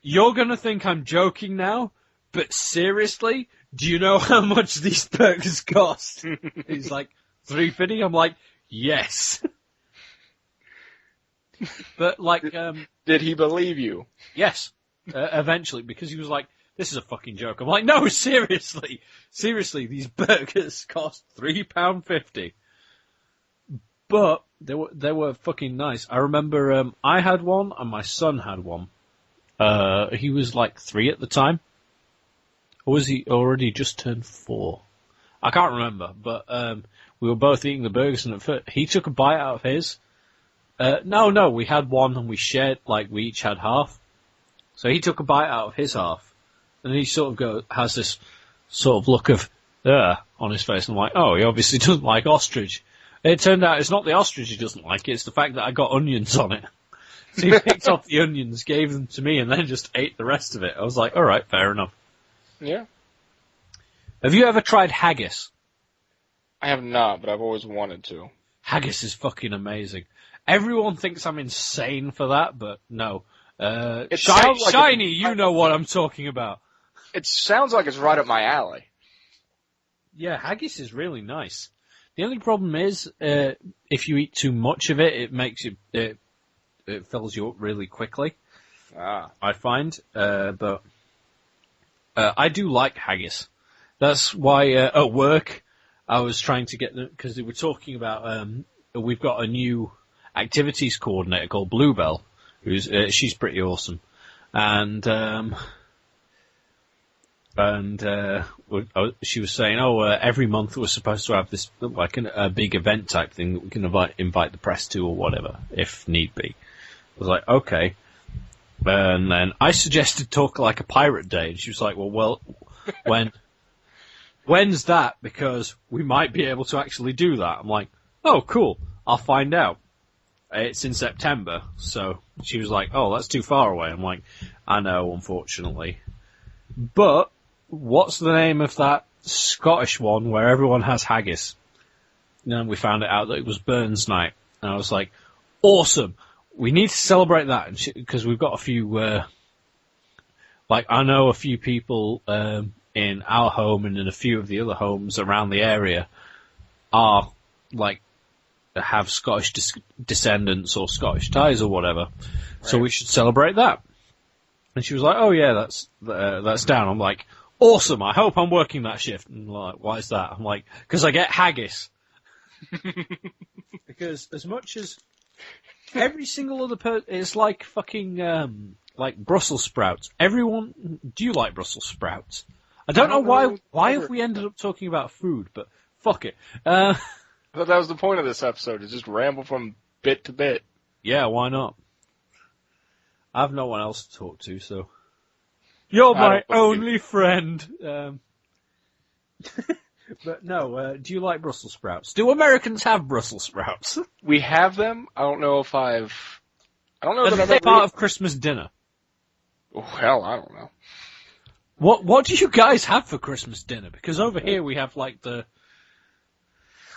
[SPEAKER 9] you're gonna think I'm joking now, but seriously, do you know how much these burgers cost? He's like, $350? I'm like, yes. But like,
[SPEAKER 6] did he believe you?
[SPEAKER 9] Yes, eventually, because he was like, this is a fucking joke. I'm like, no, seriously, these burgers cost £3.50. But they were fucking nice. I remember I had one and my son had one. He was like 3 at the time. Or was he already just turned 4? I can't remember, but we were both eating the burgers, and at first he took a bite out of his. No, we had one and we shared, like we each had half. So he took a bite out of his half, and he sort of has this sort of look of on his face. I'm like, oh, he obviously doesn't like ostrich. It turned out it's not the ostrich he doesn't like, it's the fact that I got onions on it. So he picked off the onions, gave them to me, and then just ate the rest of it. I was like, alright, fair enough.
[SPEAKER 6] Yeah.
[SPEAKER 9] Have you ever tried haggis?
[SPEAKER 6] I have not, but I've always wanted to.
[SPEAKER 9] Haggis is fucking amazing. Everyone thinks I'm insane for that, but no.
[SPEAKER 6] sounds like
[SPEAKER 9] Shiny, you know what I'm talking about.
[SPEAKER 6] It sounds like it's right up my alley.
[SPEAKER 9] Yeah, haggis is really nice. The only problem is, if you eat too much of it, it makes you, it fills you up really quickly. I find, but I do like haggis. That's why at work I was trying to get them, because they were talking about, we've got a new activities coordinator called Bluebell, who's she's pretty awesome, and she was saying, every month we're supposed to have this like a big event type thing that we can invite the press to or whatever if need be. I was like, okay, and then I suggested talk like a pirate day, and she was like, well, when's that? Because we might be able to actually do that. I'm like, oh, cool, I'll find out. It's in September, so she was like, oh, that's too far away. I'm like, I know, unfortunately. But what's the name of that Scottish one where everyone has haggis? And then we found it out that it was Burns Night. And I was like, awesome, we need to celebrate that. Because we've got a few, I know a few people in our home and in a few of the other homes around the area are, have Scottish descendants or Scottish ties or whatever. Right. So we should celebrate that. And she was like, oh yeah, that's down. I'm like, awesome, I hope I'm working that shift. And like, why is that? I'm like, because I get haggis. Because as much as every single other person, it's like fucking, like Brussels sprouts. Everyone, do you like Brussels sprouts? I don't know why have we ended up talking about food, but fuck it.
[SPEAKER 6] I thought that was the point of this episode, to just ramble from bit to bit.
[SPEAKER 9] Yeah, why not? I have no one else to talk to, so... You're my only friend! But no, do you like Brussels sprouts? Do Americans have Brussels sprouts?
[SPEAKER 6] We have them. I don't know if I don't know that I've
[SPEAKER 9] ever... part of Christmas dinner?
[SPEAKER 6] Well, I don't know.
[SPEAKER 9] What do you guys have for Christmas dinner? Because over here we have,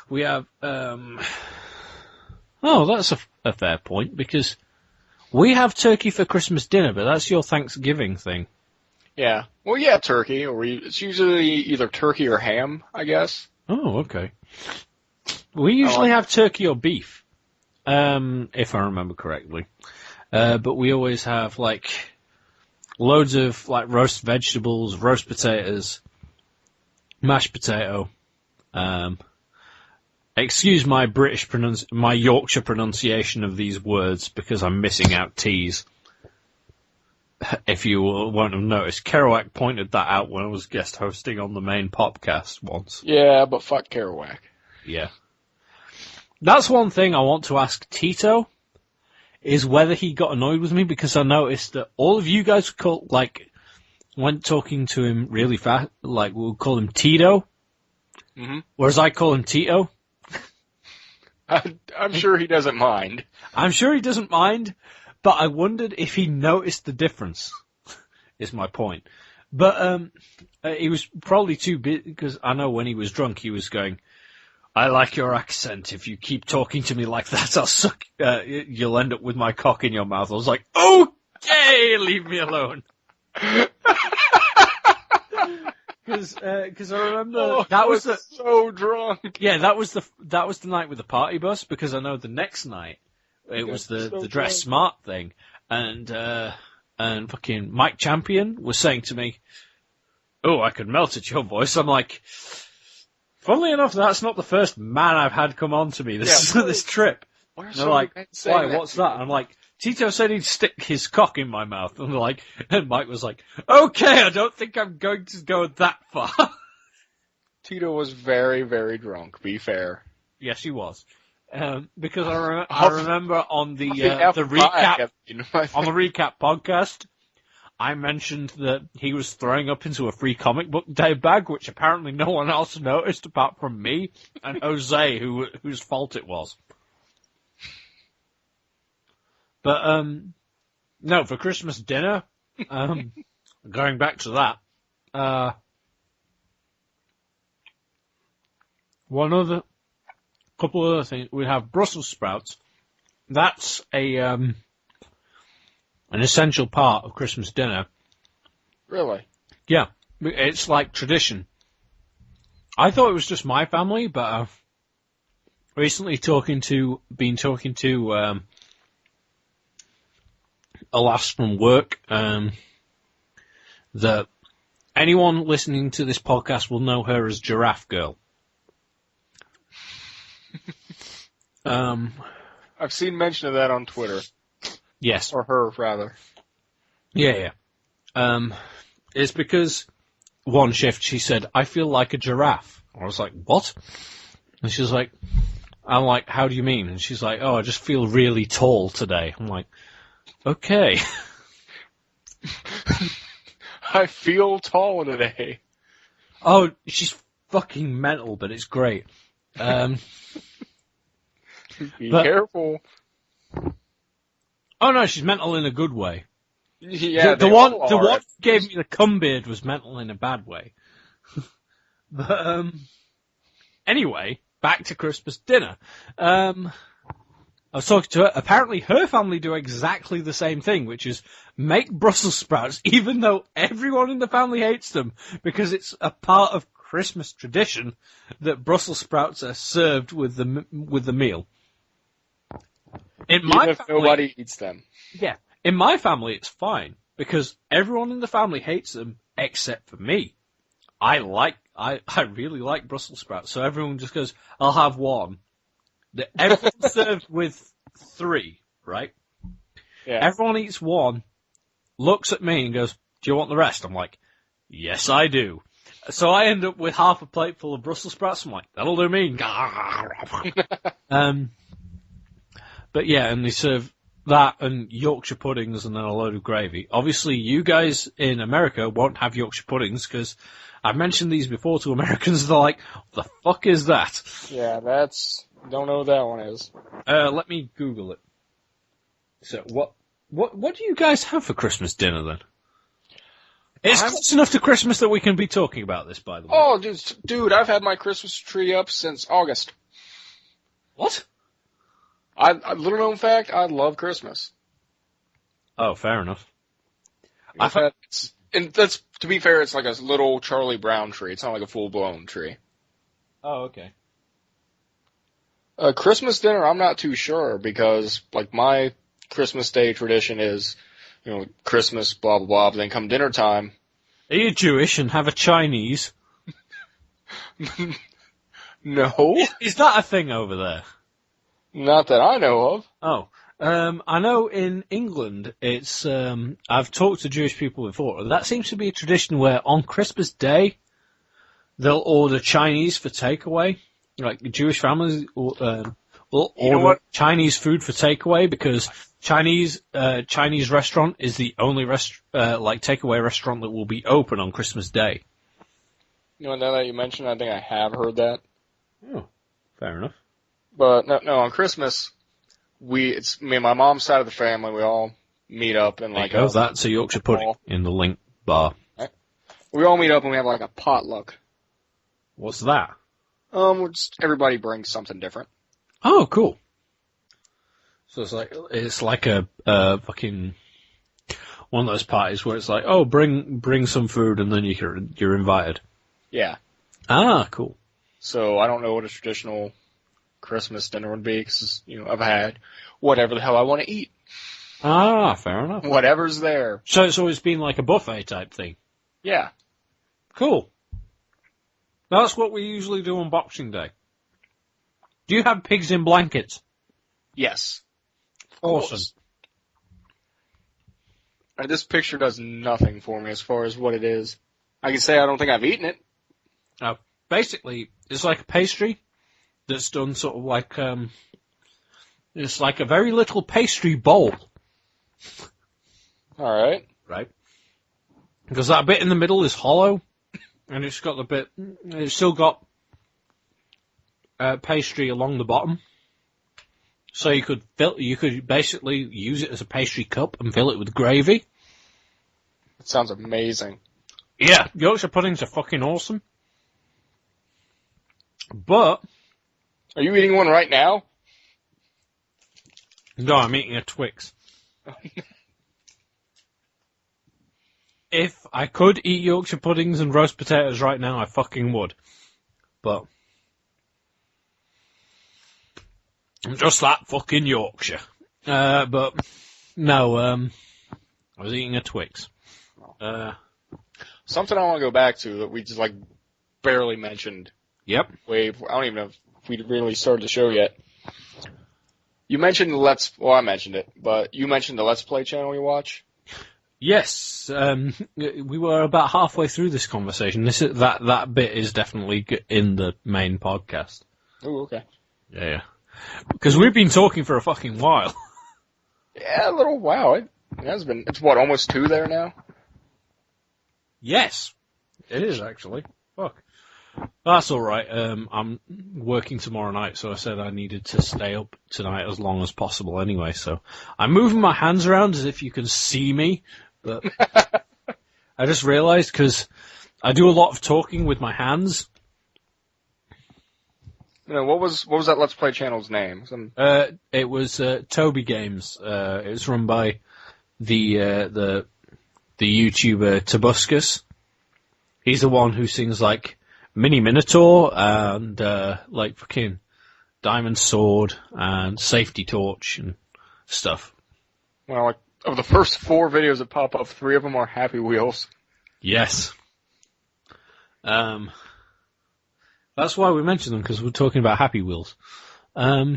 [SPEAKER 9] we have, oh, that's a fair point, because we have turkey for Christmas dinner, but that's your Thanksgiving thing.
[SPEAKER 6] Yeah. Well, yeah, turkey, it's usually either turkey or ham, I guess.
[SPEAKER 9] Oh, okay. We usually have turkey or beef, if I remember correctly. But we always have, loads of, roast vegetables, roast potatoes, mashed potato, excuse my my Yorkshire pronunciation of these words because I'm missing out T's. If you won't have noticed, Kerouac pointed that out when I was guest hosting on the main podcast once.
[SPEAKER 6] Yeah, but fuck Kerouac.
[SPEAKER 9] Yeah. That's one thing I want to ask Tito, is whether he got annoyed with me, because I noticed that all of you guys went talking to him really fast, we'll call him Tito, whereas I call him Tito.
[SPEAKER 6] I'm sure he doesn't mind.
[SPEAKER 9] I'm sure he doesn't mind, but I wondered if he noticed the difference, is my point. But he was probably too busy, because I know when he was drunk he was going, I like your accent. If you keep talking to me like that, I'll suck. You'll end up with my cock in your mouth. I was like, okay, leave me alone. Because I remember
[SPEAKER 6] that was so drunk.
[SPEAKER 9] Yeah, that was the night with the party bus. Because I know the next night it was the dress smart thing, and fucking Mike Champion was saying to me, "Oh, I could melt at your voice." I'm like, funnily enough, that's not the first man I've had come on to me this trip. And they're like, why? What's that? And I'm like, Tito said he'd stick his cock in my mouth. And Mike was like, okay, I don't think I'm going to go that far.
[SPEAKER 6] Tito was very, very drunk, be fair.
[SPEAKER 9] Yes, he was. Because I remember on the recap, on the recap podcast, I mentioned that he was throwing up into a free comic book day bag, which apparently no one else noticed apart from me and Jose, whose fault it was. But, no, for Christmas dinner, going back to that, couple other things. We have Brussels sprouts. That's an essential part of Christmas dinner.
[SPEAKER 6] Really?
[SPEAKER 9] Yeah, it's like tradition. I thought it was just my family, but recently been talking to a lass from work that anyone listening to this podcast will know her as Giraffe Girl.
[SPEAKER 6] I've seen mention of that on Twitter.
[SPEAKER 9] Yes.
[SPEAKER 6] Or her, rather.
[SPEAKER 9] Yeah. It's because one shift she said, I feel like a giraffe. I was like, what? And she's like, I'm like, how do you mean? And she's like, oh, I just feel really tall today. I'm like, okay.
[SPEAKER 6] I feel tall today.
[SPEAKER 9] Oh, she's fucking mental, but it's great.
[SPEAKER 6] Be careful.
[SPEAKER 9] Oh no, she's mental in a good way.
[SPEAKER 6] Yeah,
[SPEAKER 9] the one who gave me the cum beard was mental in a bad way. But anyway, back to Christmas dinner. I was talking to her. Apparently, her family do exactly the same thing, which is make Brussels sprouts, even though everyone in the family hates them, because it's a part of Christmas tradition that Brussels sprouts are served with the meal.
[SPEAKER 6] Even if nobody eats them.
[SPEAKER 9] Yeah. In my family, it's fine, because everyone in the family hates them, except for me. I really like Brussels sprouts, so everyone just goes, I'll have one. Everyone's served with 3, right?
[SPEAKER 6] Yeah.
[SPEAKER 9] Everyone eats one, looks at me and goes, do you want the rest? I'm like, yes, I do. So I end up with half a plate full of Brussels sprouts. I'm like, that'll do me. But yeah, and they serve that and Yorkshire puddings and then a load of gravy. Obviously, you guys in America won't have Yorkshire puddings because I've mentioned these before to Americans. They're like, what the fuck is that?
[SPEAKER 6] Yeah, don't know what that one is.
[SPEAKER 9] Let me Google it. So what do you guys have for Christmas dinner then? It's close enough to Christmas that we can be talking about this, by the way.
[SPEAKER 6] Oh, dude, I've had my Christmas tree up since August.
[SPEAKER 9] What?
[SPEAKER 6] Little known fact, I love Christmas.
[SPEAKER 9] Oh, fair enough.
[SPEAKER 6] And that's, to be fair, it's like a little Charlie Brown tree. It's not like a full-blown tree.
[SPEAKER 9] Oh, okay.
[SPEAKER 6] Christmas dinner, I'm not too sure, because, like, my Christmas Day tradition is, Christmas, blah, blah, blah, but then come dinner time.
[SPEAKER 9] Are you Jewish and have a Chinese?
[SPEAKER 6] No.
[SPEAKER 9] Is that a thing over there?
[SPEAKER 6] Not that I know of.
[SPEAKER 9] Oh. I know in England, it's, I've talked to Jewish people before, that seems to be a tradition where on Christmas Day, they'll order Chinese for takeaway. Like, Jewish families will order Chinese food for takeaway because Chinese restaurant is the only takeaway restaurant that will be open on Christmas Day.
[SPEAKER 6] Now that you mention, I think I have heard that.
[SPEAKER 9] Oh, fair enough.
[SPEAKER 6] But no, on Christmas, it's me and my mom's side of the family. We all meet up and
[SPEAKER 9] that's a Yorkshire pudding in the link bar.
[SPEAKER 6] Right. We all meet up and we have like a potluck.
[SPEAKER 9] What's that?
[SPEAKER 6] Everybody brings something different.
[SPEAKER 9] Oh, cool. So it's like a fucking one of those parties where it's like, oh, bring some food and then you're invited.
[SPEAKER 6] Yeah.
[SPEAKER 9] Ah, cool.
[SPEAKER 6] So I don't know what a traditional Christmas dinner would be because I've had whatever the hell I want to eat.
[SPEAKER 9] Ah, fair enough.
[SPEAKER 6] Whatever's there.
[SPEAKER 9] So it's always been like a buffet type thing.
[SPEAKER 6] Yeah.
[SPEAKER 9] Cool. That's what we usually do on Boxing Day. Do you have pigs in blankets?
[SPEAKER 6] Yes.
[SPEAKER 9] Awesome.
[SPEAKER 6] This picture does nothing for me as far as what it is. I can say I don't think I've eaten it.
[SPEAKER 9] Basically, it's like a pastry that's done sort of like, it's like a very little pastry bowl.
[SPEAKER 6] All right.
[SPEAKER 9] Right. Because that bit in the middle is hollow, and it's still got pastry along the bottom. So you could basically use it as a pastry cup and fill it with gravy.
[SPEAKER 6] It sounds amazing.
[SPEAKER 9] Yeah, Yorkshire puddings are fucking awesome. But...
[SPEAKER 6] Are you eating one right now?
[SPEAKER 9] No, I'm eating a Twix. If I could eat Yorkshire puddings and roast potatoes right now, I fucking would. But I'm just that fucking Yorkshire. But no, I was eating a Twix.
[SPEAKER 6] Something I want to go back to that we just like barely mentioned.
[SPEAKER 9] Yep.
[SPEAKER 6] I don't even know if we really started the show yet. You mentioned I mentioned it, but you mentioned the Let's Play channel you watch.
[SPEAKER 9] Yes, we were about halfway through this conversation. That bit is definitely in the main podcast.
[SPEAKER 6] Oh, okay.
[SPEAKER 9] Yeah. Because we've been talking for a fucking while.
[SPEAKER 6] Yeah, a little while. It has been. It's what, almost 2 there now?
[SPEAKER 9] Yes, it is actually. Fuck. That's all right. I'm working tomorrow night, so I said I needed to stay up tonight as long as possible anyway. So I'm moving my hands around as if you can see me, but I just realised because I do a lot of talking with my hands.
[SPEAKER 6] You know, what was that Let's Play channel's name?
[SPEAKER 9] It was Toby Games. It was run by the YouTuber Tobuscus. He's the one who sings like Mini Minotaur and like fucking Diamond Sword and Safety Torch and stuff.
[SPEAKER 6] Well, like of the first 4 videos that pop up, 3 of them are Happy Wheels.
[SPEAKER 9] Yes. That's why we mentioned them, because we're talking about Happy Wheels. Yeah.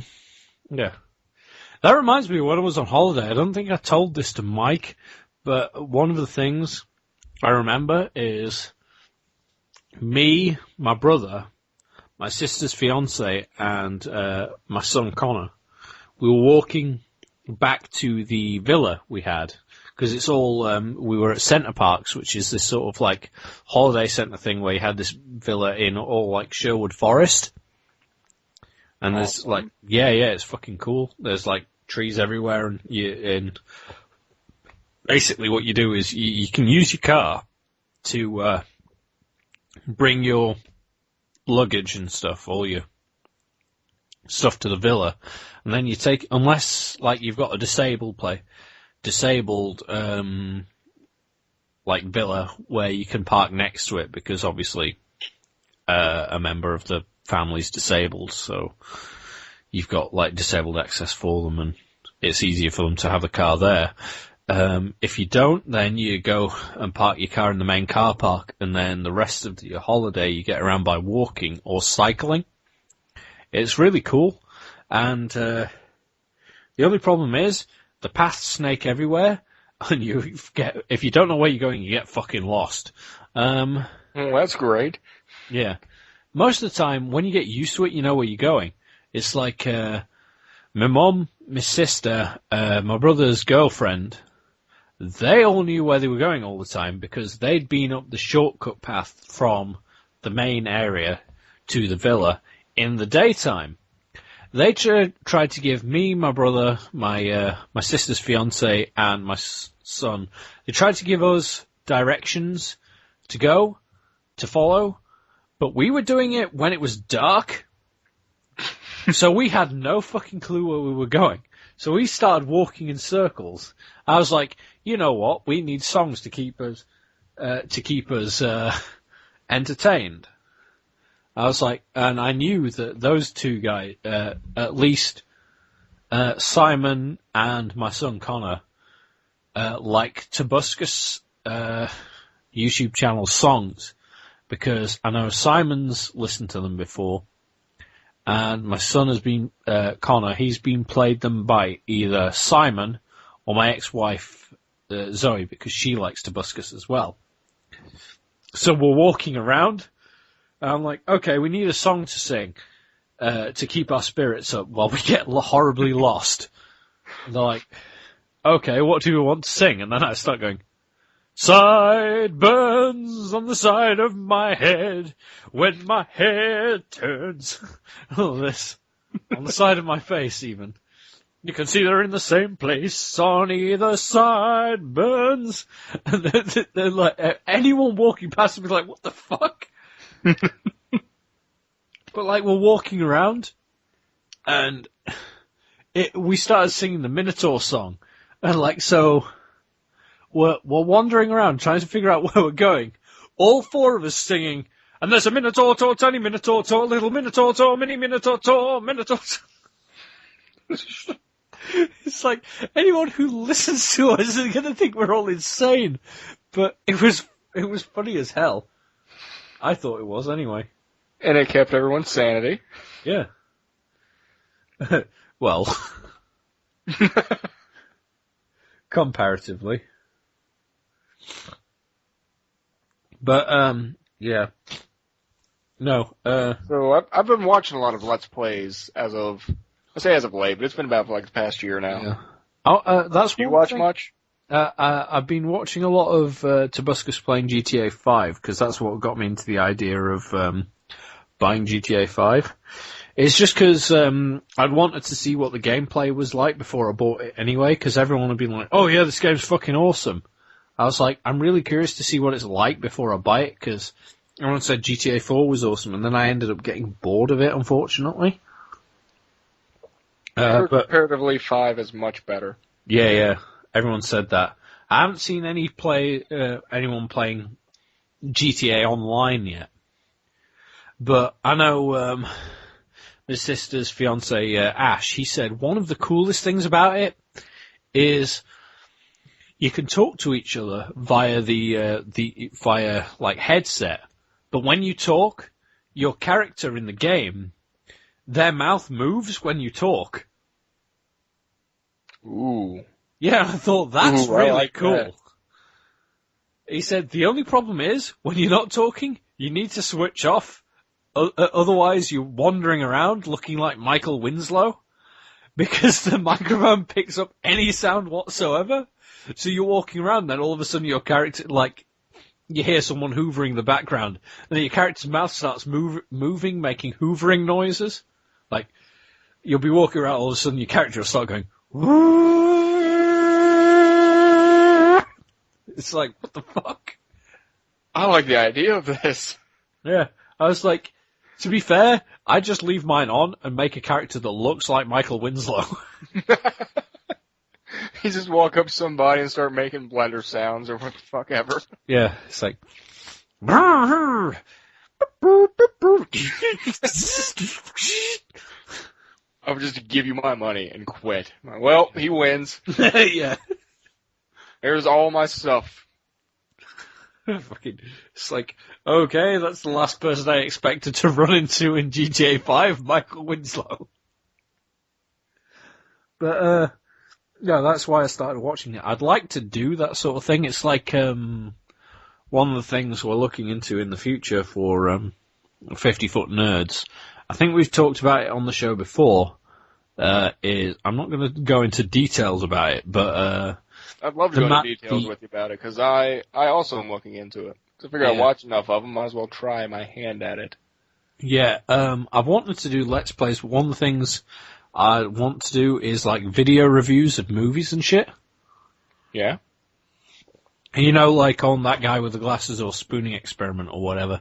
[SPEAKER 9] That reminds me of when I was on holiday. I don't think I told this to Mike, but one of the things I remember is me, my brother, my sister's fiance, and my son Connor. We were walking back to the villa we had, because it's all, we were at Centre Parks, which is this sort of like holiday centre thing where you had this villa in all like Sherwood Forest. And there's like, yeah, it's fucking cool. There's like trees everywhere, and basically what you do is you can use your car to bring your luggage and stuff, all your stuff to the villa, and then you take, unless like you've got a disabled like villa where you can park next to it, because obviously a member of the family's disabled, so you've got like disabled access for them, and it's easier for them to have a car there. If you don't, then you go and park your car in the main car park, and then the rest of your holiday you get around by walking or cycling. It's really cool, and the only problem is the paths snake everywhere, and if you don't know where you're going, you get fucking lost.
[SPEAKER 6] Well, that's great.
[SPEAKER 9] Yeah. Most of the time, when you get used to it, you know where you're going. It's like my mum, my sister, my brother's girlfriend, they all knew where they were going all the time because they'd been up the shortcut path from the main area to the villa in the daytime. They tried to give me, my brother, my sister's fiance, and my son, they tried to give us directions to go, to follow, but we were doing it when it was dark, so we had no fucking clue where we were going. So we started walking in circles. I was like, you know what? We need songs to keep us entertained. I was like, and I knew that those two guys, at least Simon and my son Connor, like Tobuscus YouTube channel songs, because I know Simon's listened to them before, and my son has been, Connor, he's been played them by either Simon or my ex-wife, Zoe, because she likes Tobuscus as well. So we're walking around, and I'm like, okay, we need a song to sing, to keep our spirits up while we get horribly lost. And they're like, okay, what do we want to sing? And then I start going, Sideburns on the side of my head when my head turns. All this. On the side of my face, even. You can see they're in the same place on either side, burns. And they're like, anyone walking past would be like, what the fuck? But like, we're walking around, and we started singing the Minotaur song. And like, so, we're wandering around trying to figure out where we're going. All four of us singing, and there's a Minotaur, Tor, tiny Minotaur, Tor, little Minotaur, Tor, mini Minotaur, Tor, Minotaur. It's like, anyone who listens to us is going to think we're all insane. But it was funny as hell. I thought it was, anyway.
[SPEAKER 6] And it kept everyone's sanity.
[SPEAKER 9] Yeah. Well. Comparatively. But, yeah. No,
[SPEAKER 6] So I've been watching a lot of Let's Plays as of late, but it's been about like the past year now.
[SPEAKER 9] Yeah. Oh, that's
[SPEAKER 6] Do you
[SPEAKER 9] one
[SPEAKER 6] watch
[SPEAKER 9] thing.
[SPEAKER 6] much?
[SPEAKER 9] I've been watching a lot of Tobuscus playing GTA 5, because that's what got me into the idea of buying GTA 5. It's just because I'd wanted to see what the gameplay was like before I bought it anyway, because everyone had been like, oh yeah, this game's fucking awesome. I was like, I'm really curious to see what it's like before I buy it, because everyone said GTA 4 was awesome, and then I ended up getting bored of it, unfortunately. But
[SPEAKER 6] Comparatively, 5 is much better.
[SPEAKER 9] yeah, everyone said that. I haven't seen anyone playing GTA Online yet, but I know my sister's fiance Ash. He said one of the coolest things about it is you can talk to each other via via like headset, but when you talk, your character in the game, their mouth moves when you talk.
[SPEAKER 6] Ooh.
[SPEAKER 9] Yeah, I thought that's
[SPEAKER 6] Ooh, I
[SPEAKER 9] really
[SPEAKER 6] like
[SPEAKER 9] cool.
[SPEAKER 6] that.
[SPEAKER 9] He said the only problem is when you're not talking, you need to switch off. Otherwise, you're wandering around looking like Michael Winslow because the microphone picks up any sound whatsoever. So you're walking around, then all of a sudden your character, like, you hear someone hoovering in the background, and then your character's mouth starts moving, making hoovering noises. Like, you'll be walking around, all of a sudden your character will start going, it's like, what the fuck?
[SPEAKER 6] I like the idea of this.
[SPEAKER 9] Yeah, I was like, to be fair, I just leave mine on and make a character that looks like Michael Winslow.
[SPEAKER 6] You just walk up to somebody and start making blender sounds or what the fuck ever.
[SPEAKER 9] Yeah, it's like...
[SPEAKER 6] I would just give you my money and quit. Well, he wins.
[SPEAKER 9] Yeah.
[SPEAKER 6] There's all my stuff.
[SPEAKER 9] Fucking, it's like, okay, that's the last person I expected to run into in GTA 5, Michael Winslow. But, yeah, that's why I started watching it. I'd like to do that sort of thing. It's like, one of the things we're looking into in the future for, 50-foot nerds. I think we've talked about it on the show before, is, I'm not going to go into details about it, but,
[SPEAKER 6] I'd love to go into details with you about it, because I also am looking into it. So I figure I watch enough of them, might as well try my hand at it.
[SPEAKER 9] Yeah, I've wanted to do Let's Plays, but one of the things I want to do is, like, video reviews of movies and shit.
[SPEAKER 6] Yeah?
[SPEAKER 9] And you know, like on That Guy with the Glasses or Spooning Experiment or whatever.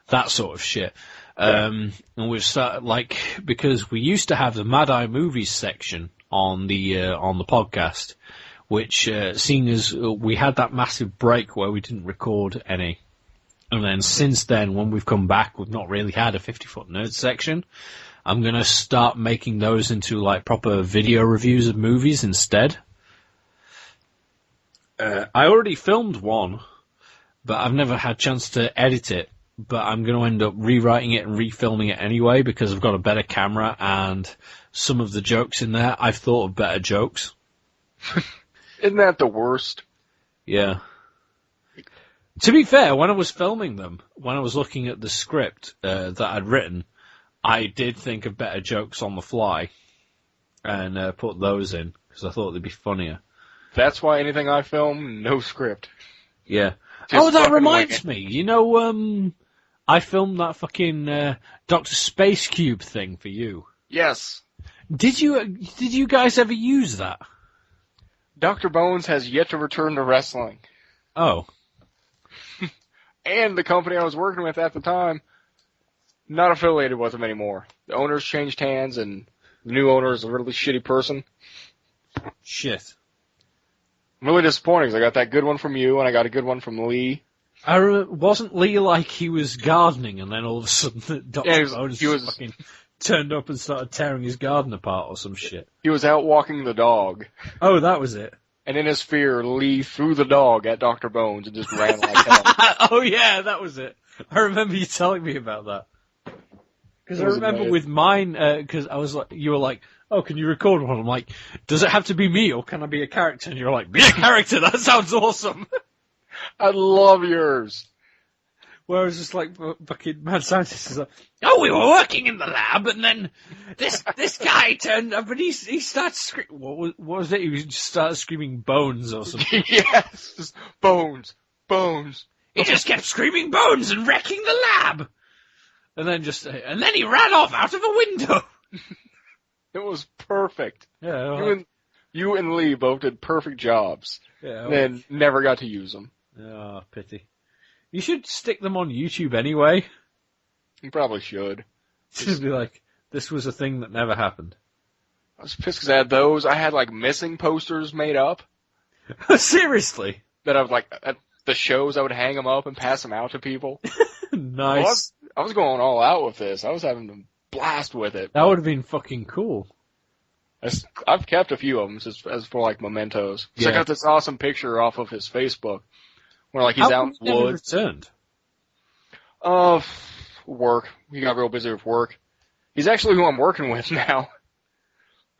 [SPEAKER 9] That sort of shit. And we've started, like, because we used to have the Mad Eye Movies section on the podcast, which, seeing as we had that massive break where we didn't record any, and then since then, when we've come back, we've not really had a 50-foot nerd section. I'm going to start making those into, like, proper video reviews of movies instead. I already filmed one, but I've never had a chance to edit it, but I'm going to end up rewriting it and refilming it anyway, because I've got a better camera, and some of the jokes in there, I've thought of better jokes.
[SPEAKER 6] Isn't that the worst?
[SPEAKER 9] Yeah. To be fair, when I was filming them, when I was looking at the script that I'd written, I did think of better jokes on the fly and put those in, because I thought they'd be funnier.
[SPEAKER 6] That's why anything I film, no script.
[SPEAKER 9] Yeah.
[SPEAKER 6] Just
[SPEAKER 9] Oh, that
[SPEAKER 6] fucking
[SPEAKER 9] reminds
[SPEAKER 6] wing
[SPEAKER 9] me. You know, I filmed that fucking Dr. Space Cube thing for you.
[SPEAKER 6] Yes.
[SPEAKER 9] Did you guys ever use that?
[SPEAKER 6] Dr. Bones has yet to return to wrestling.
[SPEAKER 9] Oh.
[SPEAKER 6] And the company I was working with at the time, not affiliated with them anymore. The owners changed hands, and the new owner is a really shitty person.
[SPEAKER 9] Shit.
[SPEAKER 6] I'm really disappointed because I got that good one from you, and I got a good one from Lee.
[SPEAKER 9] Wasn't Lee like he was gardening, and then all of a sudden Dr. Bones
[SPEAKER 6] he was
[SPEAKER 9] fucking turned up and started tearing his garden apart or some shit?
[SPEAKER 6] He was out walking the dog.
[SPEAKER 9] Oh, that was it.
[SPEAKER 6] And in his fear, Lee threw the dog at Dr. Bones and just ran like hell.
[SPEAKER 9] Oh yeah, that was it. I remember you telling me about that. Because I remember
[SPEAKER 6] amazing.
[SPEAKER 9] with mine, because I was like, you were like, "Oh, can you record one?" I'm like, "Does it have to be me, or can I be a character?" And you're like, "Be a character. That sounds awesome."
[SPEAKER 6] I love yours.
[SPEAKER 9] Whereas it's like fucking mad scientist is like, "Oh, we were working in the lab, and then this guy turned up, and he started screaming. What was it? He just started screaming bones or something.
[SPEAKER 6] Yes, just bones.
[SPEAKER 9] He just kept screaming bones and wrecking the lab, and then he ran off out of a window.
[SPEAKER 6] It was perfect.
[SPEAKER 9] Yeah,
[SPEAKER 6] You and Lee both did perfect jobs.
[SPEAKER 9] yeah.
[SPEAKER 6] And then never got to use them.
[SPEAKER 9] Oh, pity. You should stick them on YouTube anyway.
[SPEAKER 6] You probably should.
[SPEAKER 9] Just be like, this was a thing that never happened.
[SPEAKER 6] I was pissed because I had those. I had like missing posters made up
[SPEAKER 9] Seriously?
[SPEAKER 6] that I was like at the shows. I would hang them up and pass them out to people.
[SPEAKER 9] Nice.
[SPEAKER 6] I was going all out with this. I was having a blast with it.
[SPEAKER 9] That would have been fucking cool.
[SPEAKER 6] I've kept a few of them as for like mementos. So I
[SPEAKER 9] Yeah.
[SPEAKER 6] got this awesome picture off of his Facebook where like he's
[SPEAKER 9] How
[SPEAKER 6] out
[SPEAKER 9] come
[SPEAKER 6] in
[SPEAKER 9] he
[SPEAKER 6] the
[SPEAKER 9] never
[SPEAKER 6] woods.
[SPEAKER 9] returned?
[SPEAKER 6] Work. He got real busy with work. He's actually who I'm working with now.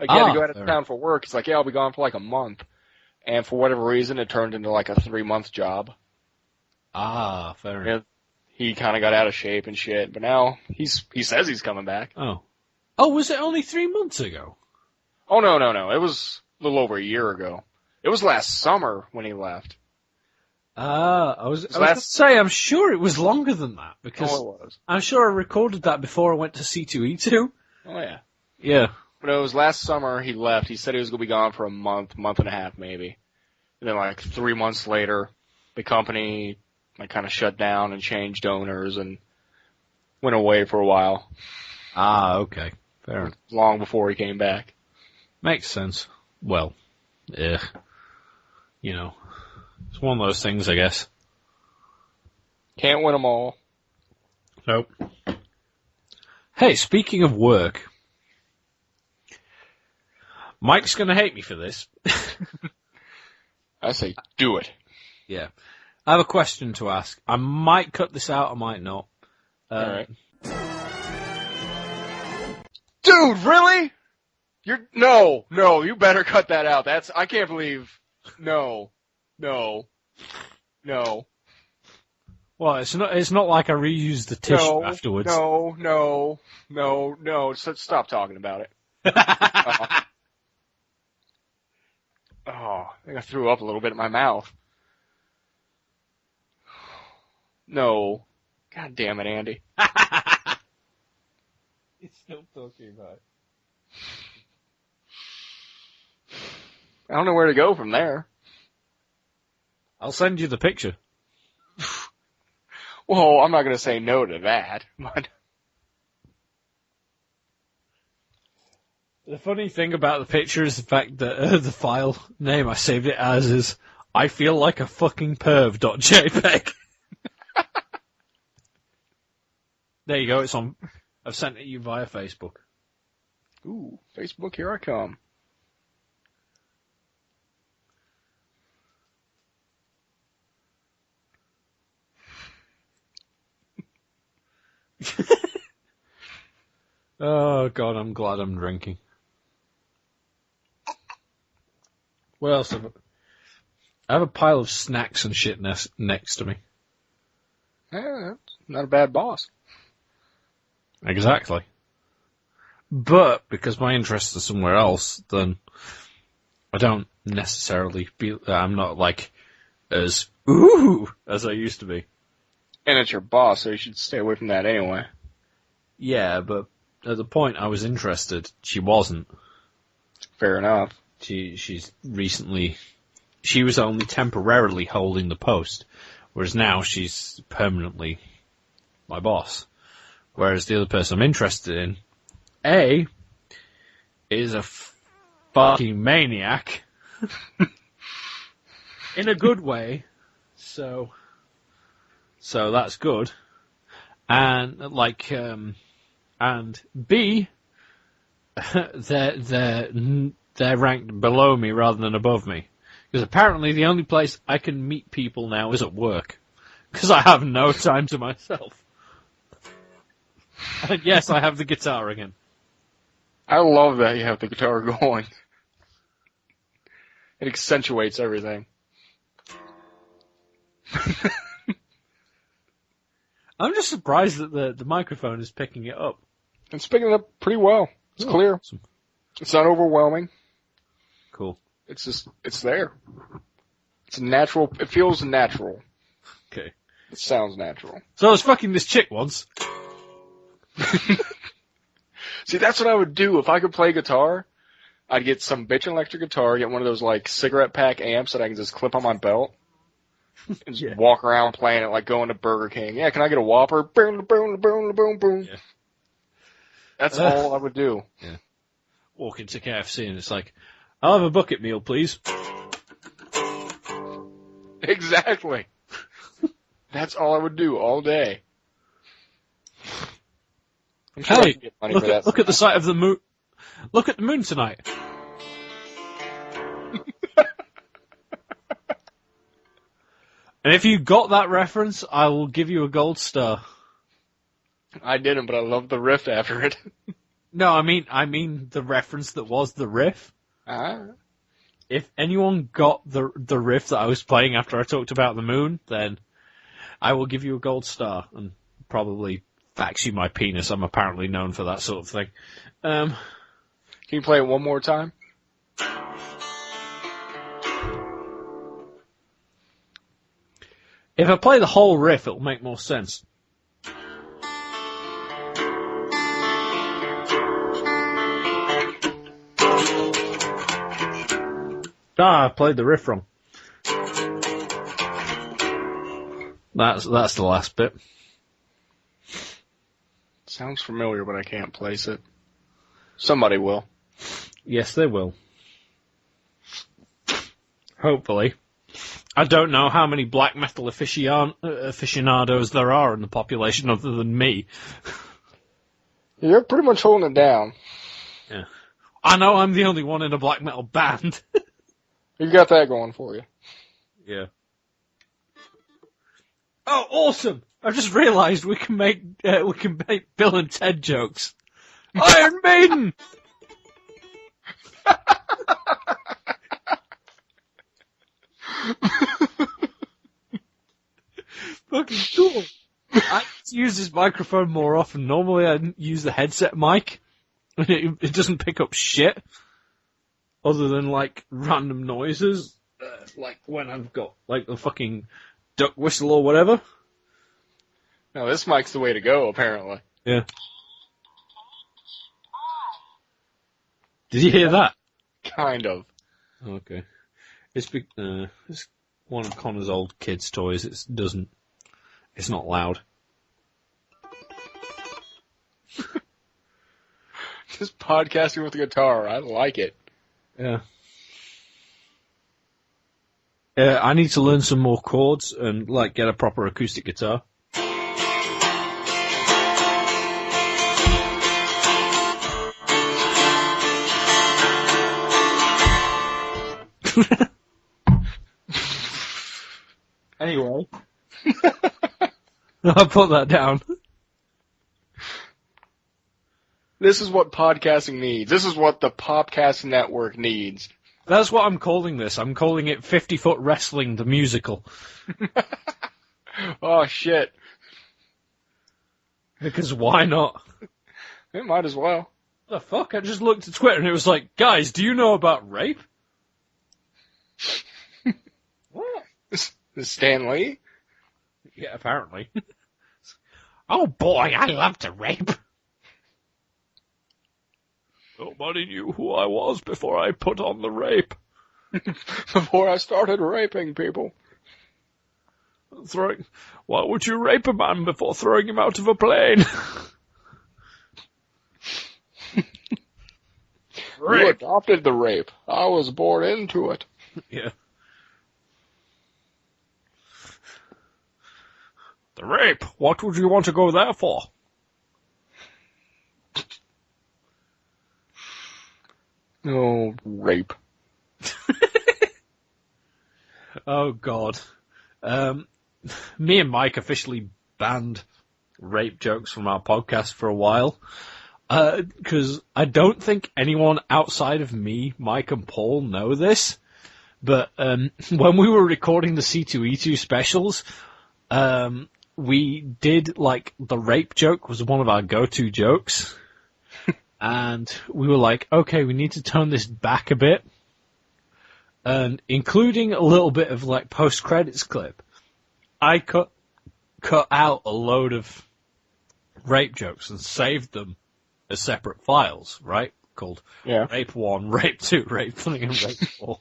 [SPEAKER 6] Like, he had to go out of
[SPEAKER 9] fair.
[SPEAKER 6] town for work. He's like, yeah, I'll be gone for like a month. And for whatever reason, it turned into like a 3-month job.
[SPEAKER 9] Ah, fair enough.
[SPEAKER 6] Yeah, he kind of got out of shape and shit. But now he says he's coming back.
[SPEAKER 9] Oh. Oh, was it only 3 months ago?
[SPEAKER 6] Oh, no. It was a little over a year ago. It was last summer when he left.
[SPEAKER 9] I was going to say, I'm sure it was longer than that, because
[SPEAKER 6] Oh, it was.
[SPEAKER 9] I'm sure I recorded that before I went to C2E2.
[SPEAKER 6] Oh, yeah.
[SPEAKER 9] Yeah.
[SPEAKER 6] But it was last summer he left. He said he was going to be gone for a month and a half maybe. And then like 3 months later, the company like kind of shut down and changed owners and went away for a while.
[SPEAKER 9] Ah, okay. Fair enough.
[SPEAKER 6] Long before he came back.
[SPEAKER 9] Makes sense. Well, yeah. You know, it's one of those things, I guess.
[SPEAKER 6] Can't win them all.
[SPEAKER 9] Nope. Hey, speaking of work, Mike's going to hate me for this.
[SPEAKER 6] I say do it.
[SPEAKER 9] Yeah. I have a question to ask. I might cut this out, I might not.
[SPEAKER 6] Alright. Dude, really? No, you better cut that out. I can't believe, no.
[SPEAKER 9] Well, it's not like I reused the tissue afterwards.
[SPEAKER 6] No. Stop talking about it. I think I threw up a little bit in my mouth. No. God damn it, Andy.
[SPEAKER 9] He's still talking about it.
[SPEAKER 6] I don't know where to go from there.
[SPEAKER 9] I'll send you the picture.
[SPEAKER 6] Well, I'm not going to say no to that, but...
[SPEAKER 9] The funny thing about the picture is the fact that the file name I saved it as is I feel like a fucking perv.jpg. There you go, it's on. I've sent it you via Facebook.
[SPEAKER 6] Ooh, Facebook, here I come.
[SPEAKER 9] Oh god, I'm glad I'm drinking. What else have I have a pile of snacks and shit next to me.
[SPEAKER 6] Yeah, that's not a bad boss.
[SPEAKER 9] Exactly. But, because my interests are somewhere else, then I don't necessarily feel that I'm not, like, as ooh, as I used to be.
[SPEAKER 6] And it's your boss, so you should stay away from that anyway.
[SPEAKER 9] Yeah, but at the point I was interested, she wasn't.
[SPEAKER 6] Fair enough.
[SPEAKER 9] She was only temporarily holding the post, whereas now she's permanently my boss. Whereas the other person I'm interested in, A, is a fucking maniac, in a good way, so that's good, and and B, they're ranked below me rather than above me. Because apparently the only place I can meet people now is at work. Because I have no time to myself. And yes, I have the guitar again.
[SPEAKER 6] I love that you have the guitar going. It accentuates everything.
[SPEAKER 9] I'm just surprised that the microphone is picking it up.
[SPEAKER 6] It's picking it up pretty well. It's clear.
[SPEAKER 9] Awesome.
[SPEAKER 6] It's not overwhelming.
[SPEAKER 9] Cool.
[SPEAKER 6] It's just, it's there. It's natural. It feels natural.
[SPEAKER 9] Okay.
[SPEAKER 6] It sounds natural.
[SPEAKER 9] So I was fucking this chick once.
[SPEAKER 6] See, that's what I would do. If I could play guitar, I'd get some bitchin' electric guitar, get one of those, like, cigarette pack amps that I can just clip on my belt, and just walk around playing it like going to Burger King. Yeah, can I get a Whopper? Boom, boom, boom, boom, boom.
[SPEAKER 9] Yeah.
[SPEAKER 6] That's all I would do.
[SPEAKER 9] Yeah. Walk into KFC and it's like, I'll have a bucket meal, please.
[SPEAKER 6] Exactly. That's all I would do all day. I'm sure I
[SPEAKER 9] Hey,
[SPEAKER 6] can get money
[SPEAKER 9] look
[SPEAKER 6] for that.
[SPEAKER 9] at the sight of the moon. Look at the moon tonight. And if you got that reference, I will give you a gold star.
[SPEAKER 6] I didn't, but I love the riff after it.
[SPEAKER 9] No, I mean the reference that was the riff. If anyone got the riff that I was playing after I talked about the moon, then I will give you a gold star and probably fax you my penis. I'm apparently known for that sort of thing.
[SPEAKER 6] Can you play it one more time?
[SPEAKER 9] If I play the whole riff, it'll make more sense. I played the riff wrong. That's the last bit.
[SPEAKER 6] Sounds familiar, but I can't place it. Somebody will.
[SPEAKER 9] Yes, they will. Hopefully. I don't know how many black metal aficionados there are in the population other than me.
[SPEAKER 6] You're pretty much holding it down.
[SPEAKER 9] Yeah. I know I'm the only one in a black metal band.
[SPEAKER 6] You've got that going for you.
[SPEAKER 9] Yeah. Oh, awesome! I just realised we can make Bill and Ted jokes. Iron Maiden. Fucking cool. I need to use this microphone more often. Normally I use the headset mic, and it doesn't pick up shit, other than like random noises, like when I've got like the fucking duck whistle or whatever.
[SPEAKER 6] No, this mic's the way to go, apparently.
[SPEAKER 9] Yeah. Did you hear that?
[SPEAKER 6] Kind of.
[SPEAKER 9] Okay. It's one of Connor's old kids' toys. It's not loud.
[SPEAKER 6] Just podcasting with the guitar. I like it.
[SPEAKER 9] Yeah. I need to learn some more chords and like get a proper acoustic guitar. Anyway. I'll put that down.
[SPEAKER 6] This is what podcasting needs. This is what the Popcast Network needs.
[SPEAKER 9] That's what I'm calling this. I'm calling it 50-Foot Wrestling, the musical.
[SPEAKER 6] Oh, shit.
[SPEAKER 9] Because why not?
[SPEAKER 6] It might as well.
[SPEAKER 9] The fuck? I just looked at Twitter and it was like, guys, do you know about rape? What?
[SPEAKER 6] Stan Lee?
[SPEAKER 9] Yeah, apparently. Oh boy, I love to rape. Nobody knew who I was before I put on the rape.
[SPEAKER 6] Before I started raping people.
[SPEAKER 9] Why would you rape a man before throwing him out of a plane?
[SPEAKER 6] You adopted the rape. I was born into it.
[SPEAKER 9] Yeah. The rape. What would you want to go there for?
[SPEAKER 6] Oh, rape.
[SPEAKER 9] Oh, God. Me and Mike officially banned rape jokes from our podcast for a while. Because I don't think anyone outside of me, Mike and Paul know this. But when we were recording the C2E2 specials, we did, like, the rape joke was one of our go-to jokes. And we were like, okay, we need to tone this back a bit. And including a little bit of, like, post-credits clip, I cut out a load of rape jokes and saved them as separate files, right? Called Rape 1, Rape 2, Rape 3, and Rape 4.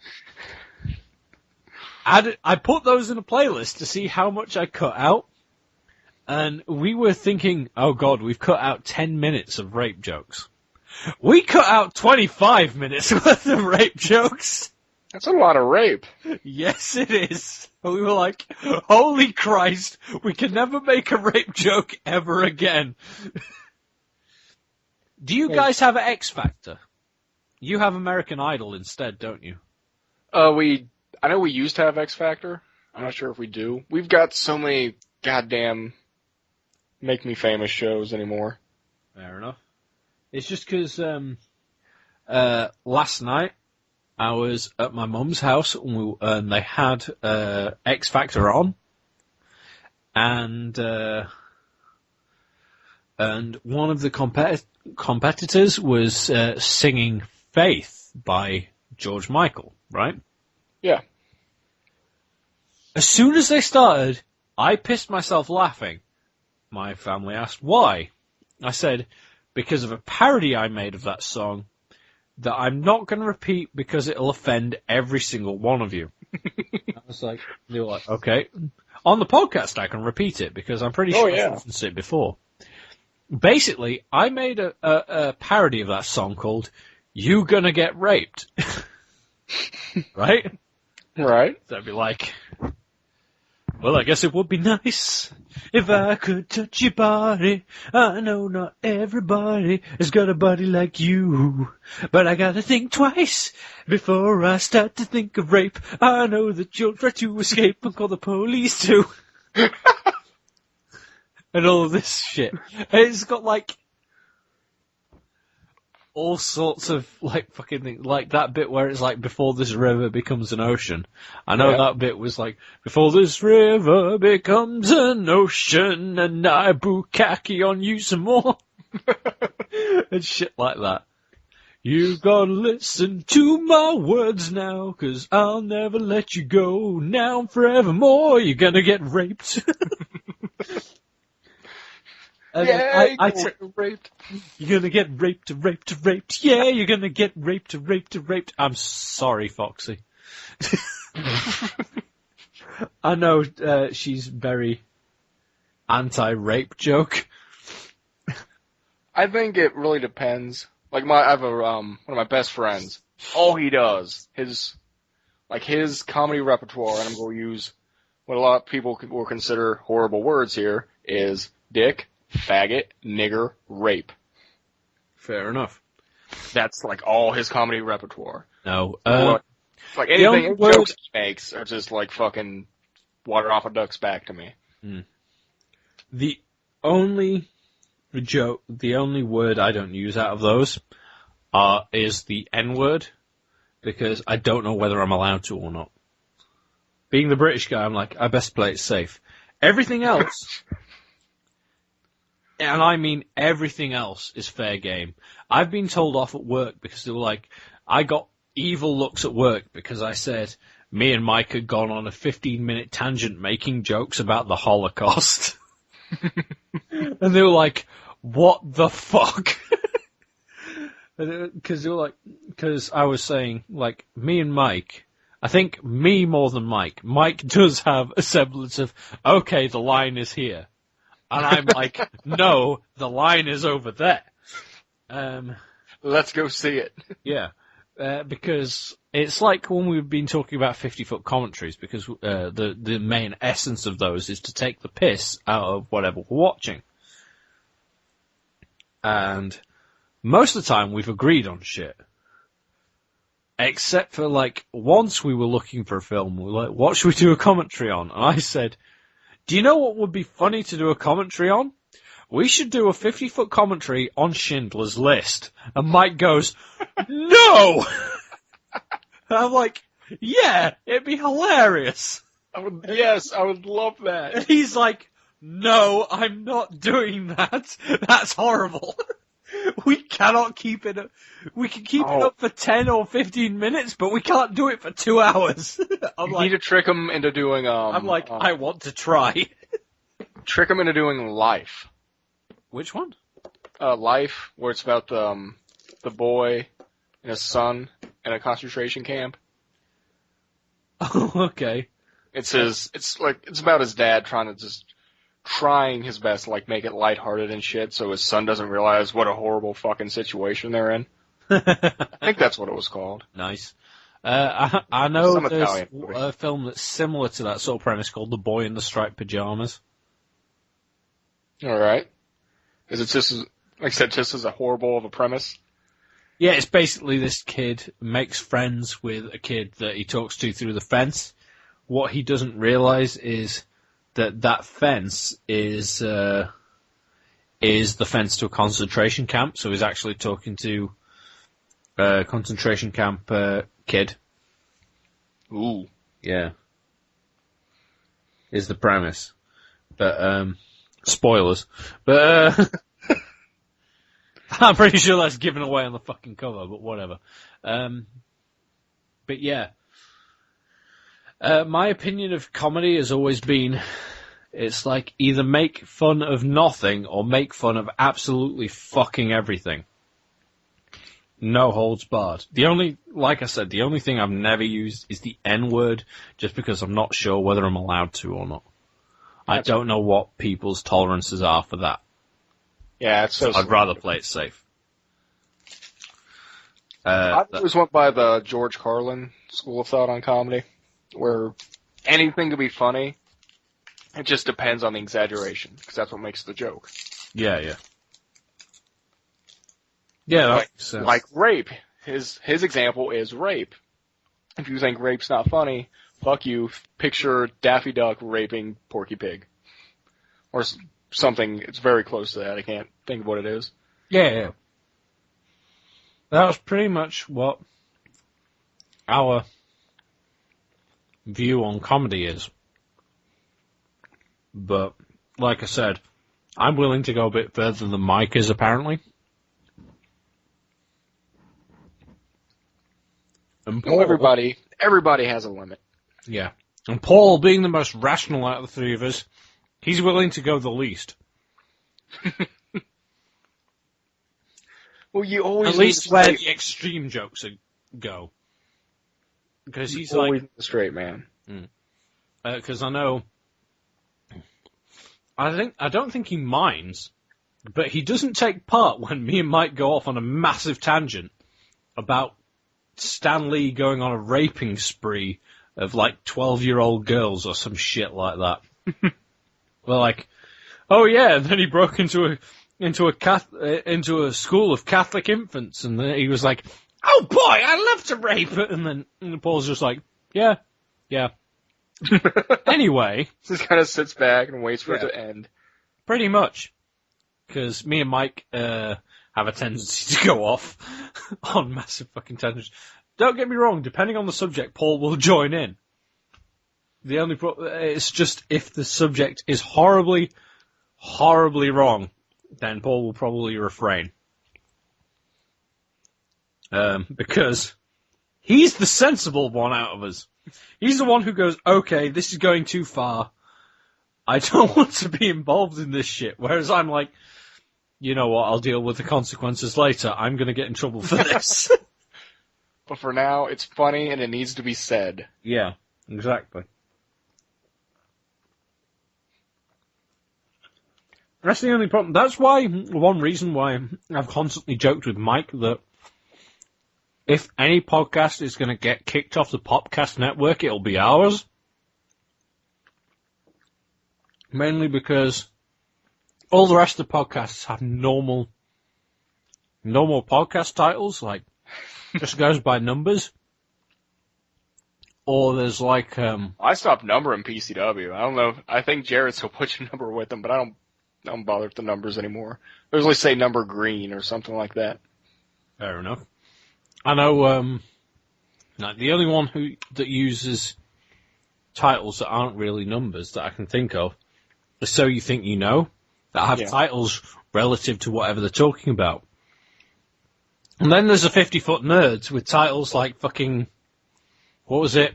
[SPEAKER 9] I put those in a playlist to see how much I cut out. And we were thinking, oh God, we've cut out 10 minutes of rape jokes. We cut out 25 minutes worth of rape jokes.
[SPEAKER 6] That's a lot of rape.
[SPEAKER 9] Yes, it is. We were like, holy Christ, we can never make a rape joke ever again. Do you guys have an X Factor? You have American Idol instead, don't you?
[SPEAKER 6] I know we used to have X Factor. I'm not sure if we do. We've got so many goddamn Make Me Famous shows anymore.
[SPEAKER 9] Fair enough. It's just because last night I was at my mum's house and they had X Factor on, and one of the competitors was singing Faith by George Michael, right?
[SPEAKER 6] Yeah.
[SPEAKER 9] As soon as they started, I pissed myself laughing. My family asked why. I said, because of a parody I made of that song that I'm not going to repeat because it'll offend every single one of you. I was like, they were like, okay. On the podcast, I can repeat it because I'm pretty sure I've referenced it before. Basically, I made a parody of that song called You Gonna Get Raped. Right?
[SPEAKER 6] Right.
[SPEAKER 9] So I'd be like, well, I guess it would be nice if I could touch your body. I know not everybody has got a body like you, but I gotta think twice before I start to think of rape. I know that you'll try to escape and call the police too. And all of this shit. It's got like all sorts of like fucking things, like that bit where it's like before this river becomes an ocean. I know that bit was like before this river becomes an ocean and I bukkake on you some more. And shit like that. You gotta listen to my words now, 'cause I'll never let you go. Now and forevermore, you're gonna get raped.
[SPEAKER 6] Yeah, raped.
[SPEAKER 9] You're gonna get raped. Yeah, you're gonna get raped. I'm sorry, Foxy. I know she's very anti-rape joke.
[SPEAKER 6] I think it really depends. Like I have one of my best friends. All he does, his comedy repertoire, and I'm going to use what a lot of people will consider horrible words here, is dick, faggot, nigger, rape.
[SPEAKER 9] Fair enough.
[SPEAKER 6] That's like all his comedy repertoire.
[SPEAKER 9] No,
[SPEAKER 6] like anything jokes he makes are just like fucking water off a duck's back to me.
[SPEAKER 9] The only word I don't use out of those is the N-word, because I don't know whether I'm allowed to or not. Being the British guy, I'm like, I best play it safe. Everything else, and I mean everything else, is fair game. I've been told off at work because they were like, I got evil looks at work because I said me and Mike had gone on a 15-minute tangent making jokes about the Holocaust. And they were like, what the fuck? Because I was saying, like, me and Mike, I think me more than Mike. Mike does have a semblance of, okay, the line is here. And I'm like, no, the line is over there.
[SPEAKER 6] Let's go see it.
[SPEAKER 9] Yeah. Because it's like when we've been talking about 50-foot commentaries, because the main essence of those is to take the piss out of whatever we're watching. And most of the time we've agreed on shit. Except for, like, once we were looking for a film, we were like, what should we do a commentary on? And I said, do you know what would be funny to do a commentary on? We should do a 50-foot commentary on Schindler's List. And Mike goes, no! And I'm like, yeah, it'd be hilarious.
[SPEAKER 6] I would love that.
[SPEAKER 9] And he's like, no, I'm not doing that. That's horrible. We cannot keep it up. We can keep it up for 10 or 15 minutes, but we can't do it for 2 hours.
[SPEAKER 6] You need to trick him into doing,
[SPEAKER 9] I'm like, I want to try.
[SPEAKER 6] Trick him into doing Life.
[SPEAKER 9] Which one?
[SPEAKER 6] Life, where it's about the boy and his son in a concentration camp.
[SPEAKER 9] Oh, okay.
[SPEAKER 6] It's about his dad trying his best to, like, make it lighthearted and shit, so his son doesn't realize what a horrible fucking situation they're in. I think that's what it was called.
[SPEAKER 9] Nice. I know
[SPEAKER 6] Some
[SPEAKER 9] there's
[SPEAKER 6] Italian movie.
[SPEAKER 9] a film that's similar to that sort of premise called The Boy in the Striped Pajamas.
[SPEAKER 6] Alright. Is it just, like I said, just as a horrible of a premise?
[SPEAKER 9] Yeah, it's basically this kid makes friends with a kid that he talks to through the fence. What he doesn't realize is that fence is the fence to a concentration camp, so he's actually talking to a concentration camp kid.
[SPEAKER 6] Ooh.
[SPEAKER 9] Yeah. Is the premise. But, spoilers. But, I'm pretty sure that's given away on the fucking cover, but whatever. But yeah. My opinion of comedy has always been, it's like either make fun of nothing or make fun of absolutely fucking everything. No holds barred. Like I said, the only thing I've never used is the N-word, just because I'm not sure whether I'm allowed to or not. I don't know what people's tolerances are for that.
[SPEAKER 6] Yeah, it's so
[SPEAKER 9] I'd rather play it safe.
[SPEAKER 6] I always went by the George Carlin school of thought on comedy, where anything can be funny. It just depends on the exaggeration, because that's what makes the joke.
[SPEAKER 9] Yeah, yeah. Yeah, that makes sense.
[SPEAKER 6] Like rape. His example is rape. If you think rape's not funny, fuck you. Picture Daffy Duck raping Porky Pig. Or something, it's very close to that. I can't think of what it is.
[SPEAKER 9] Yeah, yeah. That was pretty much what our view on comedy is. But, like I said, I'm willing to go a bit further than Mike is, apparently. And Paul,
[SPEAKER 6] everybody has a limit.
[SPEAKER 9] Yeah. And Paul, being the most rational out of the three of us, he's willing to go the least.
[SPEAKER 6] Well, you always
[SPEAKER 9] at least where the extreme jokes go. Because he's
[SPEAKER 6] always
[SPEAKER 9] like
[SPEAKER 6] the straight man.
[SPEAKER 9] Because I know, I don't think he minds, but he doesn't take part when me and Mike go off on a massive tangent about Stan Lee going on a raping spree of like 12-year-old girls or some shit like that. We're like, oh yeah, and then he broke into a school of Catholic infants, and then he was like, oh boy, I love to rape, and then Paul's just like, yeah. Anyway,
[SPEAKER 6] just kind of sits back and waits for it to end.
[SPEAKER 9] Pretty much, because me and Mike have a tendency to go off on massive fucking tangents. Don't get me wrong, depending on the subject, Paul will join in. The only it's just if the subject is horribly, horribly wrong, then Paul will probably refrain. Because he's the sensible one out of us. He's the one who goes, okay, this is going too far. I don't want to be involved in this shit. Whereas I'm like, you know what, I'll deal with the consequences later. I'm going to get in trouble for this.
[SPEAKER 6] But for now, it's funny and it needs to be said.
[SPEAKER 9] Yeah, exactly. That's the only problem. That's why, one reason why I've constantly joked with Mike that if any podcast is going to get kicked off the Popcast network, it'll be ours. Mainly because all the rest of the podcasts have normal podcast titles, like, just goes by numbers. Or there's like,
[SPEAKER 6] I stopped numbering PCW. I don't know. I think Jared still puts a number with them, but I don't bother with the numbers anymore. I usually say number green or something like that.
[SPEAKER 9] Fair enough. I know, like the only one that uses titles that aren't really numbers that I can think of is So You Think You Know, that have titles relative to whatever they're talking about. And then there's a 50-foot nerds with titles like fucking, what was it?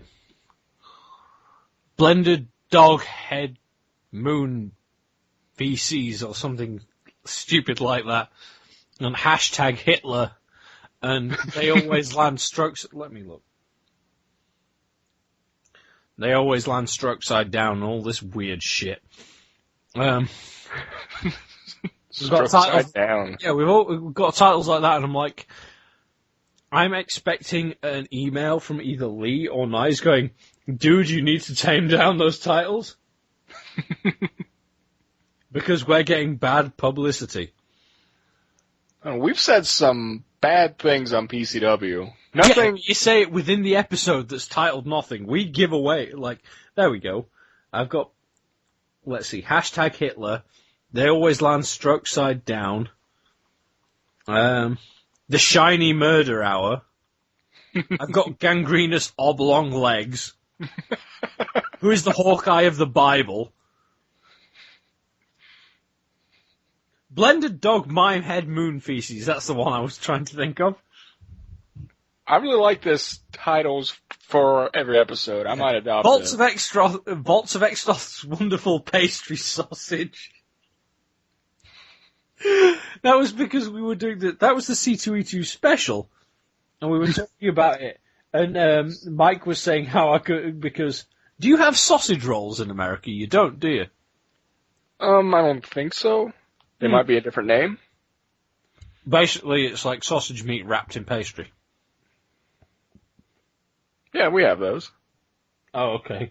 [SPEAKER 9] Blended Dog Head Moon VCs or something stupid like that. And hashtag Hitler. And they always land strokes. Let me look. They always land stroke side down and all this weird shit. We've got titles down. Yeah, we've got titles like that, and I'm like, I'm expecting an email from either Lee or Nyes going, dude, you need to tame down those titles. Because we're getting bad publicity.
[SPEAKER 6] We've said some bad things on PCW. Nothing.
[SPEAKER 9] Yeah, you say it within the episode that's titled nothing. We give away, like, there we go. I've got, let's see, hashtag Hitler. They always land stroke side down. The Shiny Murder Hour. I've got Gangrenous Oblong Legs. Who is the Hawkeye of the Bible? Blended Dog Mime Head Moon Feces. That's the one I was trying to think of.
[SPEAKER 6] I really like this titles for every episode. I might adopt
[SPEAKER 9] Vaults of Extroth's Wonderful Pastry Sausage. That was because we were doing that was the C2E2 special, and we were talking about it. And Mike was saying how I could, because do you have sausage rolls in America? You don't, do you?
[SPEAKER 6] I don't think so. They might be a different name.
[SPEAKER 9] Basically, it's like sausage meat wrapped in pastry.
[SPEAKER 6] Yeah, we have those.
[SPEAKER 9] Oh, okay.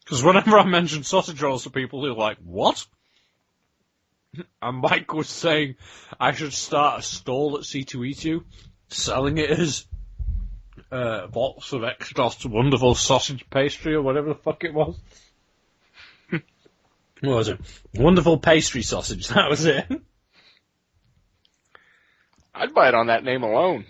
[SPEAKER 9] Because whenever I mention sausage rolls to people, they're like, what? And Mike was saying I should start a stall at C2E2 selling it as Vaults of Extroth's Wonderful Sausage Pastry or whatever the fuck it was. What was it? Wonderful Pastry Sausage, that was it.
[SPEAKER 6] I'd buy it on that name alone.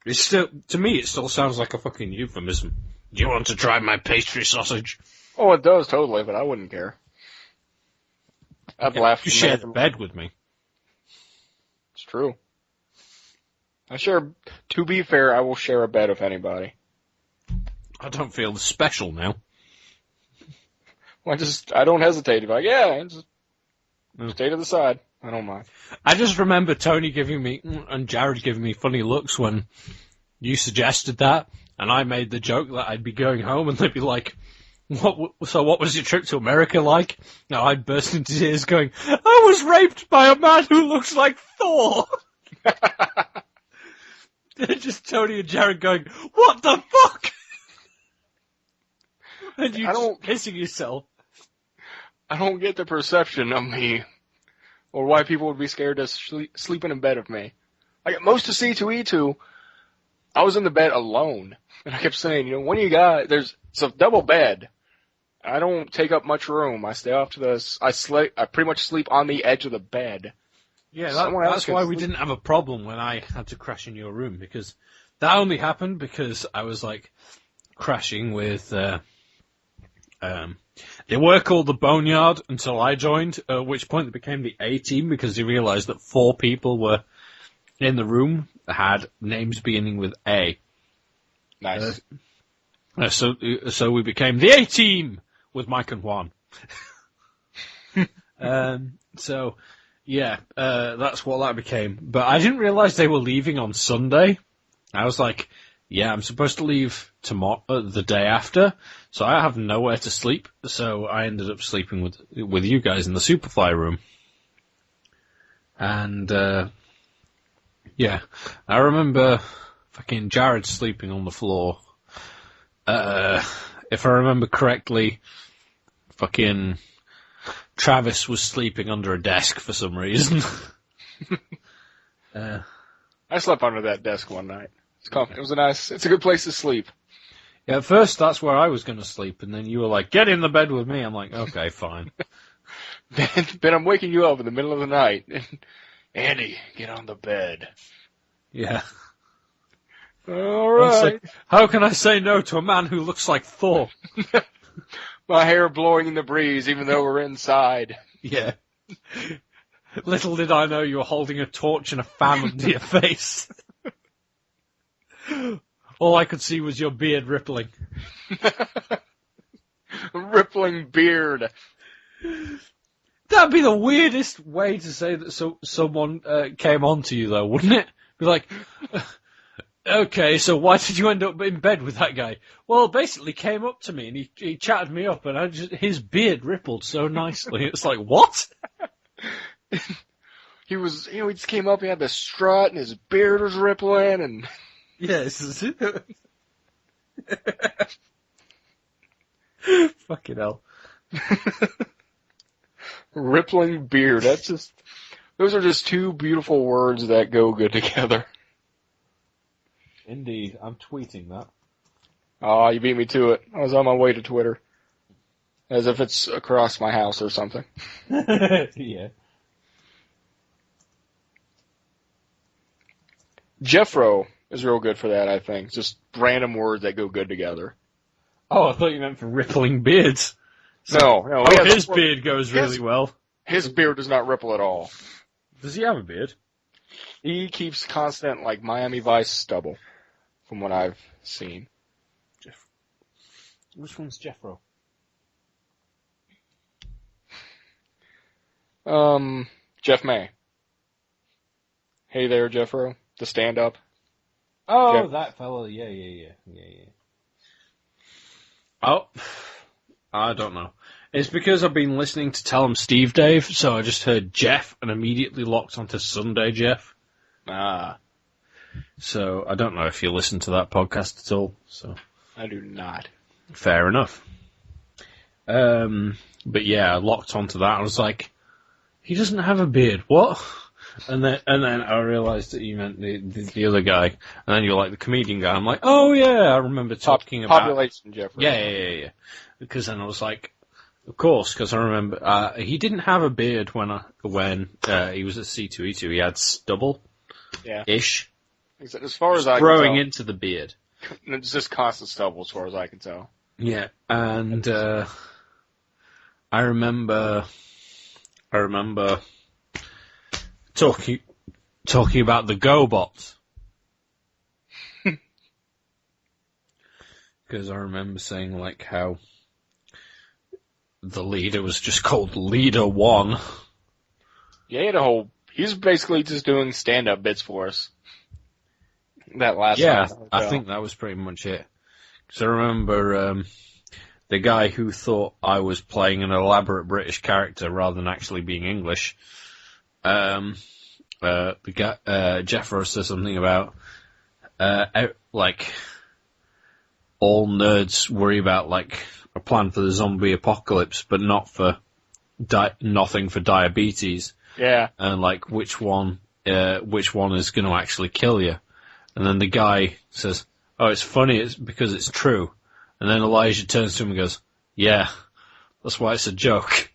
[SPEAKER 9] It's still, to me, it still sounds like a fucking euphemism. Do you want to try my pastry sausage?
[SPEAKER 6] Oh, it does, totally, but I wouldn't care. I'd laugh.
[SPEAKER 9] You share the bed with me.
[SPEAKER 6] It's true. To be fair, I will share a bed with anybody.
[SPEAKER 9] I don't feel special now.
[SPEAKER 6] Well, I don't hesitate to be like, yeah, just stay to the side. I don't mind.
[SPEAKER 9] I just remember Tony giving me, and Jared giving me funny looks when you suggested that, and I made the joke that I'd be going home and they'd be like, what was your trip to America like? No, I'd burst into tears going, I was raped by a man who looks like Thor! Just Tony and Jared going, what the fuck? And you just pissing yourself.
[SPEAKER 6] I don't get the perception of me, or why people would be scared to sleeping in bed with me. Like, most of C2E2, I was in the bed alone. And I kept saying, when you got, it's a double bed. I don't take up much room. I stay off to I pretty much sleep on the edge of the bed.
[SPEAKER 9] Yeah, that's why we didn't have a problem when I had to crash in your room, because that only happened because I was, like, crashing with, they were called the Boneyard until I joined, at which point they became the A-Team because they realised that 4 people were in the room had names beginning with A.
[SPEAKER 6] Nice.
[SPEAKER 9] So we became the A-Team with Mike and Juan. So, yeah, that's what that became. But I didn't realise they were leaving on Sunday. I was like, yeah, I'm supposed to leave tomorrow, the day after, so I have nowhere to sleep. So I ended up sleeping with you guys in the Superfly room. And, yeah, I remember fucking Jared sleeping on the floor. If I remember correctly, fucking Travis was sleeping under a desk for some reason.
[SPEAKER 6] I slept under that desk one night. It's a good place to sleep.
[SPEAKER 9] Yeah, at first that's where I was going to sleep, and then you were like, get in the bed with me. I'm like, okay, fine.
[SPEAKER 6] Ben, I'm waking you up in the middle of the night. Andy, get on the bed.
[SPEAKER 9] Yeah.
[SPEAKER 6] All right.
[SPEAKER 9] Like, how can I say no to a man who looks like Thor?
[SPEAKER 6] My hair blowing in the breeze, even though we're inside.
[SPEAKER 9] Yeah. Little did I know you were holding a torch and a fan under your face. All I could see was your beard rippling.
[SPEAKER 6] Rippling beard.
[SPEAKER 9] That'd be the weirdest way to say that someone came on to you, though, wouldn't it? Be like, okay, so why did you end up in bed with that guy? Well, basically came up to me and he chatted me up and his beard rippled so nicely. It's like, what?
[SPEAKER 6] He just came up, he had the strut and his beard was rippling and...
[SPEAKER 9] Yes. Fucking hell.
[SPEAKER 6] Rippling beard. Those are just two beautiful words that go good together.
[SPEAKER 9] Indeed. I'm tweeting that.
[SPEAKER 6] Oh, you beat me to it. I was on my way to Twitter. As if it's across my house or something.
[SPEAKER 9] Yeah.
[SPEAKER 6] Jeffro is real good for that, I think. Just random words that go good together.
[SPEAKER 9] Oh, I thought you meant for rippling beards.
[SPEAKER 6] No.
[SPEAKER 9] Oh, his beard goes really well.
[SPEAKER 6] His beard does not ripple at all.
[SPEAKER 9] Does he have a beard?
[SPEAKER 6] He keeps constant, like, Miami Vice stubble, from what I've seen.
[SPEAKER 9] Which one's Jeffro?
[SPEAKER 6] Jeff May. Hey there, Jeffro. The stand-up.
[SPEAKER 9] Oh,
[SPEAKER 6] Jeff.
[SPEAKER 9] that fellow. Yeah. Oh, I don't know. It's because I've been listening to Tell 'em Steve Dave, so I just heard Jeff and immediately locked onto Sunday Jeff.
[SPEAKER 6] Ah.
[SPEAKER 9] So I don't know if you listen to that podcast at all. So
[SPEAKER 6] I do not.
[SPEAKER 9] Fair enough. But yeah, I locked onto that. I was like, he doesn't have a beard. What? And then I realised that you meant the other guy. And then you're like the comedian guy. I'm like, oh yeah, I remember talking about
[SPEAKER 6] Population Jeffrey.
[SPEAKER 9] Yeah. Because then I was like, of course, because I remember he didn't have a beard when he was at C2E2. He had stubble, ish.
[SPEAKER 6] As far as I can
[SPEAKER 9] growing
[SPEAKER 6] tell,
[SPEAKER 9] into the beard.
[SPEAKER 6] It's just constant stubble, as far as I can tell.
[SPEAKER 9] Yeah, and I remember talking about the GoBots. Because I remember saying, like, how the leader was just called Leader 1.
[SPEAKER 6] Yeah, he's basically just doing stand-up bits for us. That last
[SPEAKER 9] Yeah,
[SPEAKER 6] time.
[SPEAKER 9] I think that was pretty much it. Because I remember the guy who thought I was playing an elaborate British character rather than actually being English. The guy, Jeffro says something about, like, all nerds worry about, like, a plan for the zombie apocalypse, but nothing for diabetes.
[SPEAKER 6] Yeah.
[SPEAKER 9] And, like, which one is going to actually kill you? And then the guy says, oh, it's funny, it's because it's true. And then Elijah turns to him and goes, yeah, that's why it's a joke.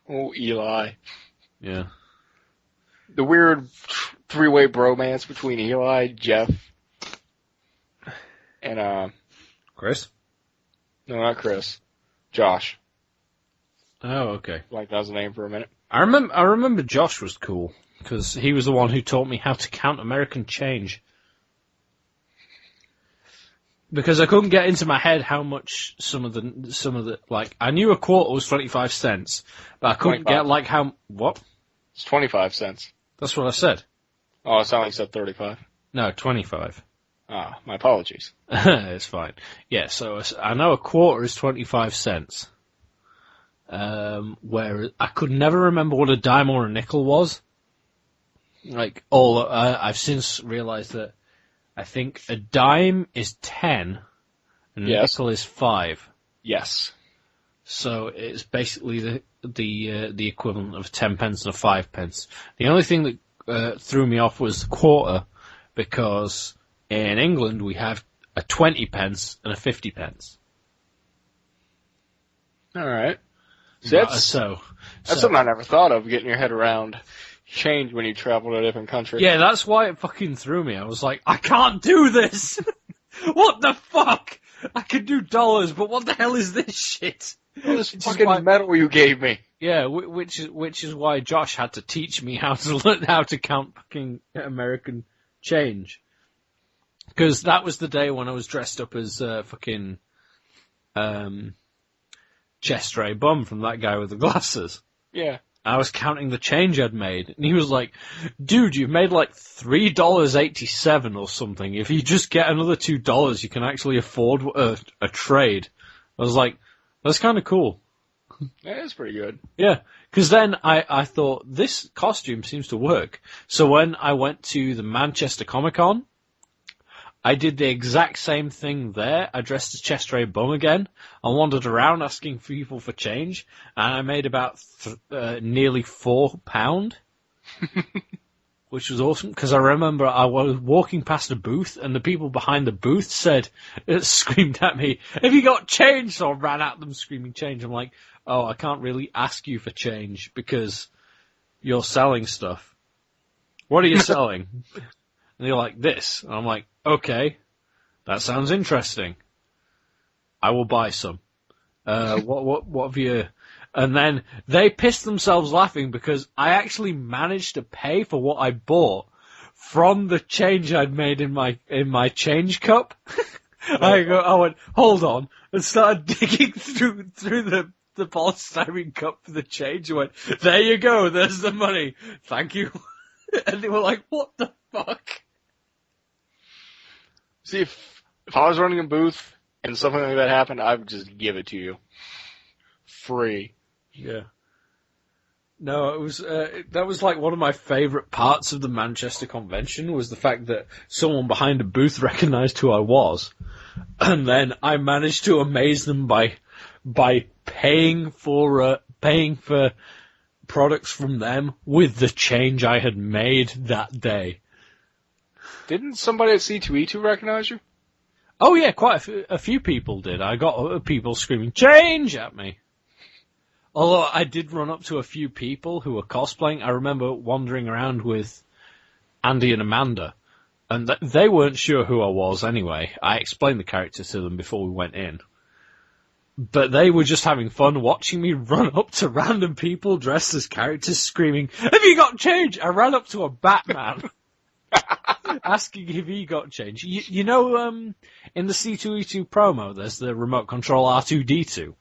[SPEAKER 6] Oh, Eli.
[SPEAKER 9] Yeah.
[SPEAKER 6] The weird three-way bromance between Eli, Jeff, and,
[SPEAKER 9] Chris?
[SPEAKER 6] No, not Chris. Josh.
[SPEAKER 9] Oh, okay.
[SPEAKER 6] Like that was the name for a minute.
[SPEAKER 9] I remember Josh was cool because he was the one who taught me how to count American change. Because I couldn't get into my head how much some of the like I knew a quarter was 25 cents, but I couldn't
[SPEAKER 6] 25.
[SPEAKER 9] get like how what?
[SPEAKER 6] It's 25 cents.
[SPEAKER 9] That's what I said.
[SPEAKER 6] Oh, it sounded like you said 35.
[SPEAKER 9] No, 25.
[SPEAKER 6] Ah, my apologies.
[SPEAKER 9] It's fine. Yeah, so I know a quarter is 25 cents. Where I could never remember what a dime or a nickel was. Like, I've since realised that I think a dime is 10 and a nickel is 5.
[SPEAKER 6] Yes.
[SPEAKER 9] So it's basically the equivalent of 10 pence and a 5 pence. The only thing that threw me off was the quarter, because in England we have a 20 pence and a 50 pence.
[SPEAKER 6] All right. That's something I never thought of, getting your head around change when you travel to a different country.
[SPEAKER 9] Yeah, that's why it fucking threw me. I was like, I can't do this! What the fuck? I can do dollars, but what the hell is this shit?
[SPEAKER 6] All this fucking metal you gave me.
[SPEAKER 9] Yeah, which is why Josh had to teach me how to learn how to count fucking American change. Because that was the day when I was dressed up as fucking Chester Bum from that guy with the glasses.
[SPEAKER 6] Yeah.
[SPEAKER 9] I was counting the change I'd made, and he was like, dude, you've made like $3.87 or something. If you just get another $2, you can actually afford a trade. I was like, that's kind of cool.
[SPEAKER 6] That is pretty good.
[SPEAKER 9] Yeah, because then I thought, this costume seems to work. So when I went to the Manchester Comic-Con, I did the exact same thing there. I dressed as Chester A. Bum again. I wandered around asking people for change, and I made about nearly £4, which was awesome, because I remember I was walking past a booth, and the people behind the booth screamed at me, have you got change? So I ran at them screaming change. I'm like, oh, I can't really ask you for change, because you're selling stuff. What are you selling? And they're like, this. And I'm like, okay, that sounds interesting. I will buy some. What have you... And then they pissed themselves laughing because I actually managed to pay for what I bought from the change I'd made in my change cup. I went, hold on, and started digging through the polystyrene cup for the change. I went, there you go, there's the money. Thank you. And they were like, what the fuck?
[SPEAKER 6] See, if I was running a booth and something like that happened, I would just give it to you. Free.
[SPEAKER 9] Yeah. No, it was that was like one of my favourite parts of the Manchester convention, was the fact that someone behind a booth recognised who I was, and then I managed to amaze them by paying for products from them with the change I had made that day.
[SPEAKER 6] Didn't somebody at C2E2 recognize you?
[SPEAKER 9] Oh yeah, quite a few people did. I got people screaming change at me. Although I did run up to a few people who were cosplaying. I remember wandering around with Andy and Amanda, and they weren't sure who I was anyway. I explained the character to them before we went in. But they were just having fun watching me run up to random people dressed as characters screaming, have you got change? I ran up to a Batman asking if he got change. You know, in the C2E2 promo, there's the remote control R2-D2.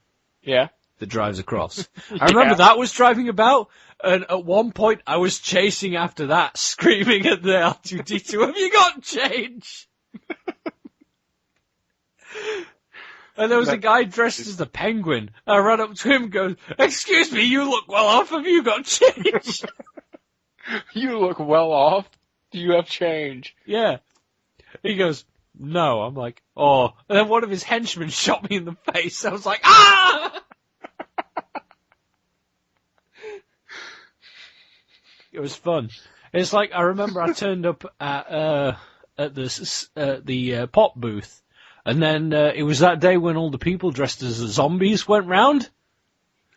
[SPEAKER 6] Yeah.
[SPEAKER 9] That drives across. I remember that was driving about, and at one point I was chasing after that, screaming at the R2-D2, have you got change? And there was a guy dressed as the Penguin. I ran up to him and goes, excuse me, you look well off, have you got change?
[SPEAKER 6] You look well off? Do you have change?
[SPEAKER 9] Yeah. He goes, no. I'm like, oh. And then one of his henchmen shot me in the face. I was like, ah! It was fun. It's like, I remember I turned up at the pop booth, and then it was that day when all the people dressed as the zombies went round.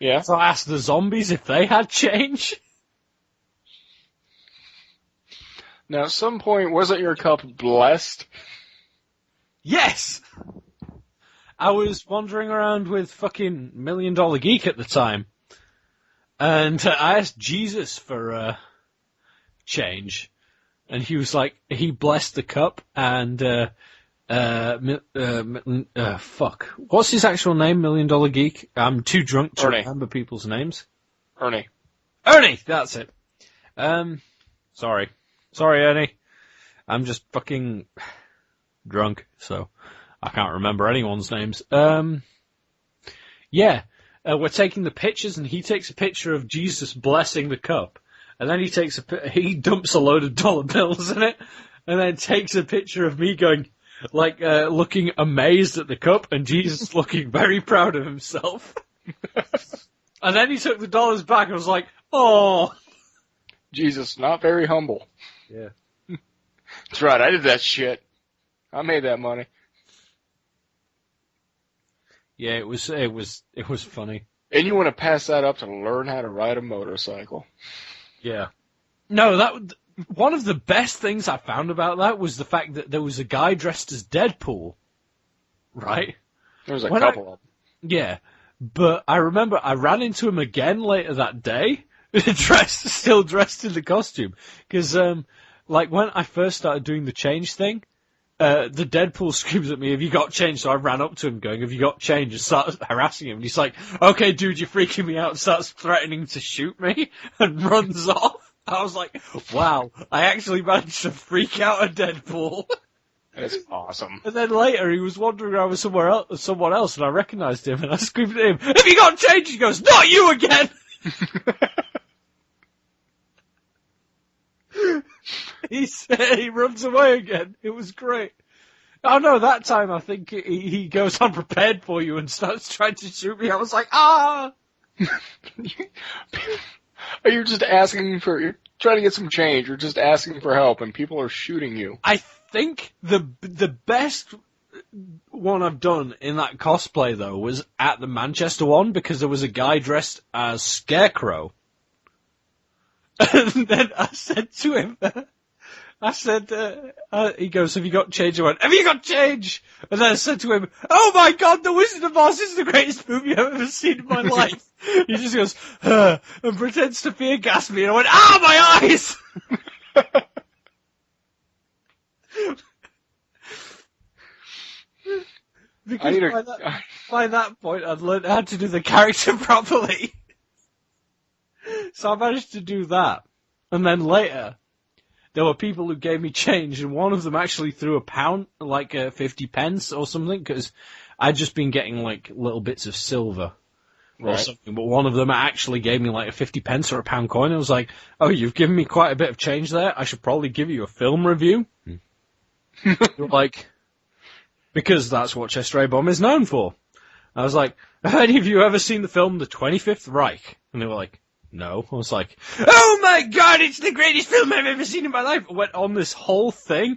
[SPEAKER 6] Yeah.
[SPEAKER 9] So I asked the zombies if they had change.
[SPEAKER 6] Now, at some point, wasn't your cup blessed?
[SPEAKER 9] Yes! I was wandering around with fucking $1 Million Geek at the time. And I asked Jesus for change, and he was like, he blessed the cup, and fuck, what's his actual name? $1 Million Geek. I'm too drunk to remember people's names. Ernie, that's it. Sorry, Ernie. I'm just fucking drunk, so I can't remember anyone's names. Yeah. We're taking the pictures, and he takes a picture of Jesus blessing the cup, and then he dumps a load of dollar bills in it, and then takes a picture of me going, looking amazed at the cup, and Jesus looking very proud of himself. And then he took the dollars back, and was like, "Oh,
[SPEAKER 6] Jesus, not very humble."
[SPEAKER 9] Yeah,
[SPEAKER 6] that's right. I did that shit. I made that money.
[SPEAKER 9] Yeah, it was funny.
[SPEAKER 6] And you want to pass that up to learn how to ride a motorcycle.
[SPEAKER 9] Yeah. No, one of the best things I found about that was the fact that there was a guy dressed as Deadpool. Right?
[SPEAKER 6] There was a couple of them.
[SPEAKER 9] Yeah. But I remember I ran into him again later that day, still dressed in the costume. Because, when I first started doing the change thing, the Deadpool screams at me, "Have you got change?" So I ran up to him going, "Have you got change?" and started harassing him. And he's like, "Okay, dude, you're freaking me out," and starts threatening to shoot me and runs off. I was like, wow, I actually managed to freak out a Deadpool.
[SPEAKER 6] That's awesome.
[SPEAKER 9] And then later he was wandering around with someone else, and I recognised him, and I screamed at him, "Have you got change?" He goes, "Not you again!" He runs away again. It was great. Oh no, that time I think he goes unprepared for you and starts trying to shoot me. I was like, ah!
[SPEAKER 6] You're trying to get some change. You're just asking for help and people are shooting you.
[SPEAKER 9] I think the best one I've done in that cosplay though was at the Manchester one, because there was a guy dressed as Scarecrow. And then I said to him, he goes, "Have you got change?" I went, "Have you got change?" And then I said to him, "Oh my God, The Wizard of Oz is the greatest movie I've ever seen in my life." He just goes, and pretends to fear gas me, and I went, "Ah, my eyes!" Because by that point, I'd learned how to do the character properly. So I managed to do that. And then later, there were people who gave me change, and one of them actually threw £1, 50 pence or something, because I'd just been getting, little bits of silver or something. But one of them actually gave me, a 50 pence or a £1 coin. I was like, "Oh, you've given me quite a bit of change there. I should probably give you a film review." They were like, "Because that's what Chester A. Bomb is known for." I was like, "Have any of you ever seen the film The 25th Reich?" And they were like, "No." I was like, "Oh my God, it's the greatest film I've ever seen in my life." I went on this whole thing.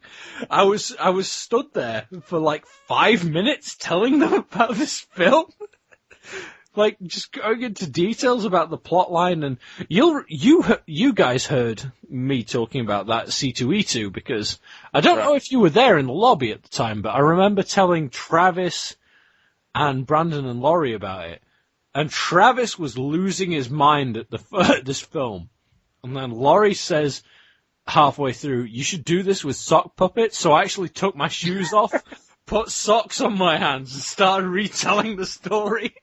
[SPEAKER 9] I was stood there for 5 minutes telling them about this film. Just going into details about the plot line, and you guys heard me talking about that C2E2, because I don't know if you were there in the lobby at the time, but I remember telling Travis and Brandon and Laurie about it. And Travis was losing his mind at this film. And then Laurie says halfway through, "You should do this with sock puppets." So I actually took my shoes off, put socks on my hands, and started retelling the story.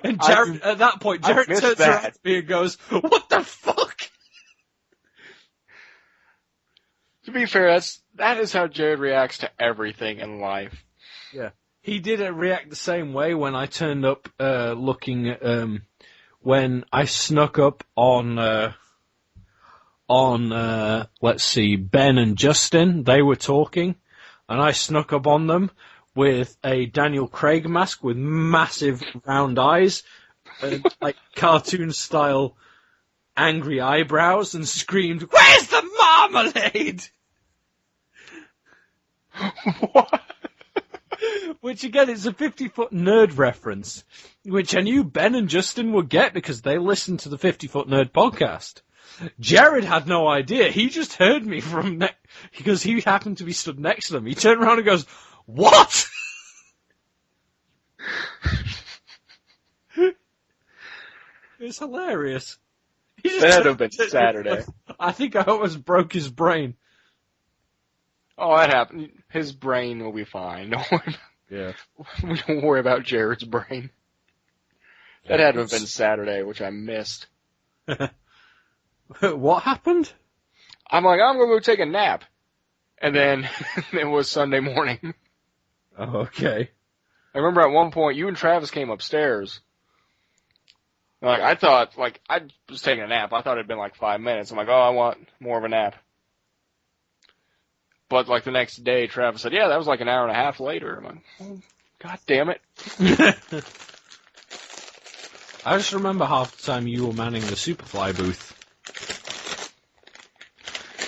[SPEAKER 9] And Jared, at that point, Jared turns around to me and goes, "What the fuck?"
[SPEAKER 6] To be fair, that is how Jared reacts to everything in life.
[SPEAKER 9] Yeah. He didn't react the same way when I turned up when I snuck up on let's see, Ben and Justin. They were talking, and I snuck up on them with a Daniel Craig mask with massive round eyes, cartoon-style angry eyebrows, and screamed, "Where's the marmalade?"
[SPEAKER 6] What?
[SPEAKER 9] Which, again, is a 50-foot nerd reference, which I knew Ben and Justin would get because they listened to the 50-foot nerd podcast. Jared had no idea. He just heard me because he happened to be stood next to them. He turned around and goes, "What?" It's hilarious. He just
[SPEAKER 6] That had to have been Saturday.
[SPEAKER 9] I think I almost broke his brain.
[SPEAKER 6] Oh, that happened. His brain will be fine.
[SPEAKER 9] Yeah.
[SPEAKER 6] We don't worry about Jared's brain. That had to have been Saturday, which I missed.
[SPEAKER 9] What happened?
[SPEAKER 6] I'm like, I'm going to go take a nap. And then it was Sunday morning.
[SPEAKER 9] Oh, okay.
[SPEAKER 6] I remember at one point, you and Travis came upstairs. Like, I thought, like, I was taking a nap. I thought it had been like 5 minutes. I'm like, oh, I want more of a nap. But, like, the next day, Travis said, yeah, that was like an hour and a half later. I'm like, oh, God damn it.
[SPEAKER 9] I just remember half the time you were manning the Superfly booth.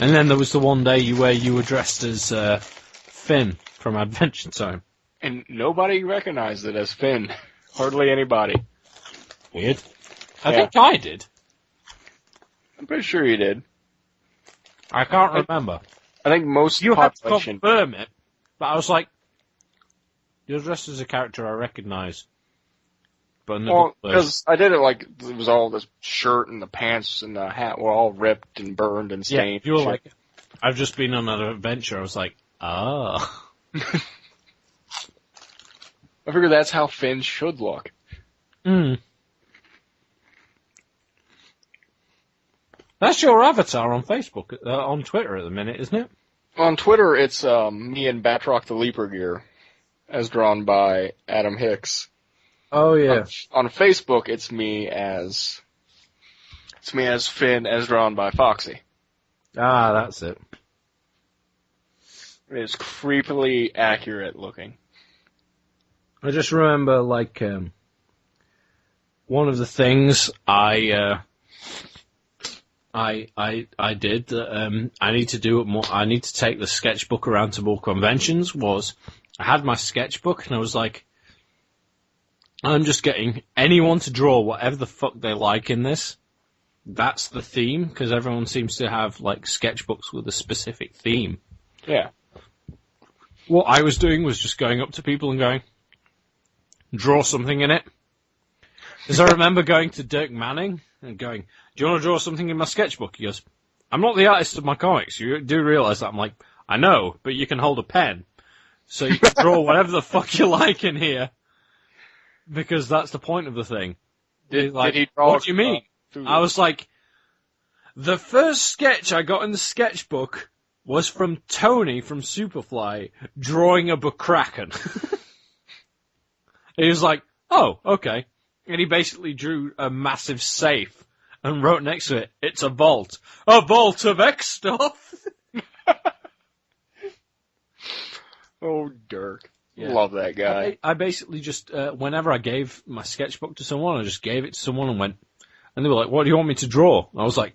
[SPEAKER 9] And then there was the one day where you were dressed as Finn from Adventure Time.
[SPEAKER 6] And nobody recognized it as Finn. Hardly anybody.
[SPEAKER 9] Weird. I think I did.
[SPEAKER 6] I'm pretty sure you did.
[SPEAKER 9] I can't remember.
[SPEAKER 6] I think most
[SPEAKER 9] You had to
[SPEAKER 6] population...
[SPEAKER 9] confirm it, but I was like, you're dressed as a character I recognise. But
[SPEAKER 6] Well, because I did it like, it was all the shirt and the pants and the hat were all ripped and burned and stained.
[SPEAKER 9] Yeah, you were like, I've just been on an adventure. I was like, ah.
[SPEAKER 6] I figure that's how Finn should look.
[SPEAKER 9] Hmm. That's your avatar on Facebook, on Twitter at the minute, isn't it?
[SPEAKER 6] On Twitter, it's me and Batroc the Leaper Gear, as drawn by Adam Hicks.
[SPEAKER 9] Oh yeah.
[SPEAKER 6] On Facebook, it's me as Finn, as drawn by Foxy.
[SPEAKER 9] Ah, that's it.
[SPEAKER 6] It is creepily accurate looking.
[SPEAKER 9] I just remember, like, one of the things I did that I need to do it more. I need to take the sketchbook around to more conventions. Was I had my sketchbook and I was like, I'm just getting anyone to draw whatever the fuck they like in this. That's the theme, because everyone seems to have like sketchbooks with a specific theme.
[SPEAKER 6] Yeah.
[SPEAKER 9] What I was doing was just going up to people and going, draw something in it. Because I remember going to Dirk Manning and going, do you want to draw something in my sketchbook? He goes, I'm not the artist of my comics. You do realise that? I'm like, I know, but you can hold a pen. So you can draw whatever the fuck you like in here. Because that's the point of the thing.
[SPEAKER 6] Did he draw?
[SPEAKER 9] What do you mean? I was like, the first sketch I got in the sketchbook was from Tony from Superfly drawing a Bakraken. He was like, oh, okay. And he basically drew a massive safe and wrote next to it, it's a vault. A vault of X stuff!
[SPEAKER 6] Oh, Dirk.
[SPEAKER 9] Yeah.
[SPEAKER 6] Love that guy.
[SPEAKER 9] I basically just, whenever I gave my sketchbook to someone, I just gave it to someone and went, and they were like, what do you want me to draw? And I was like,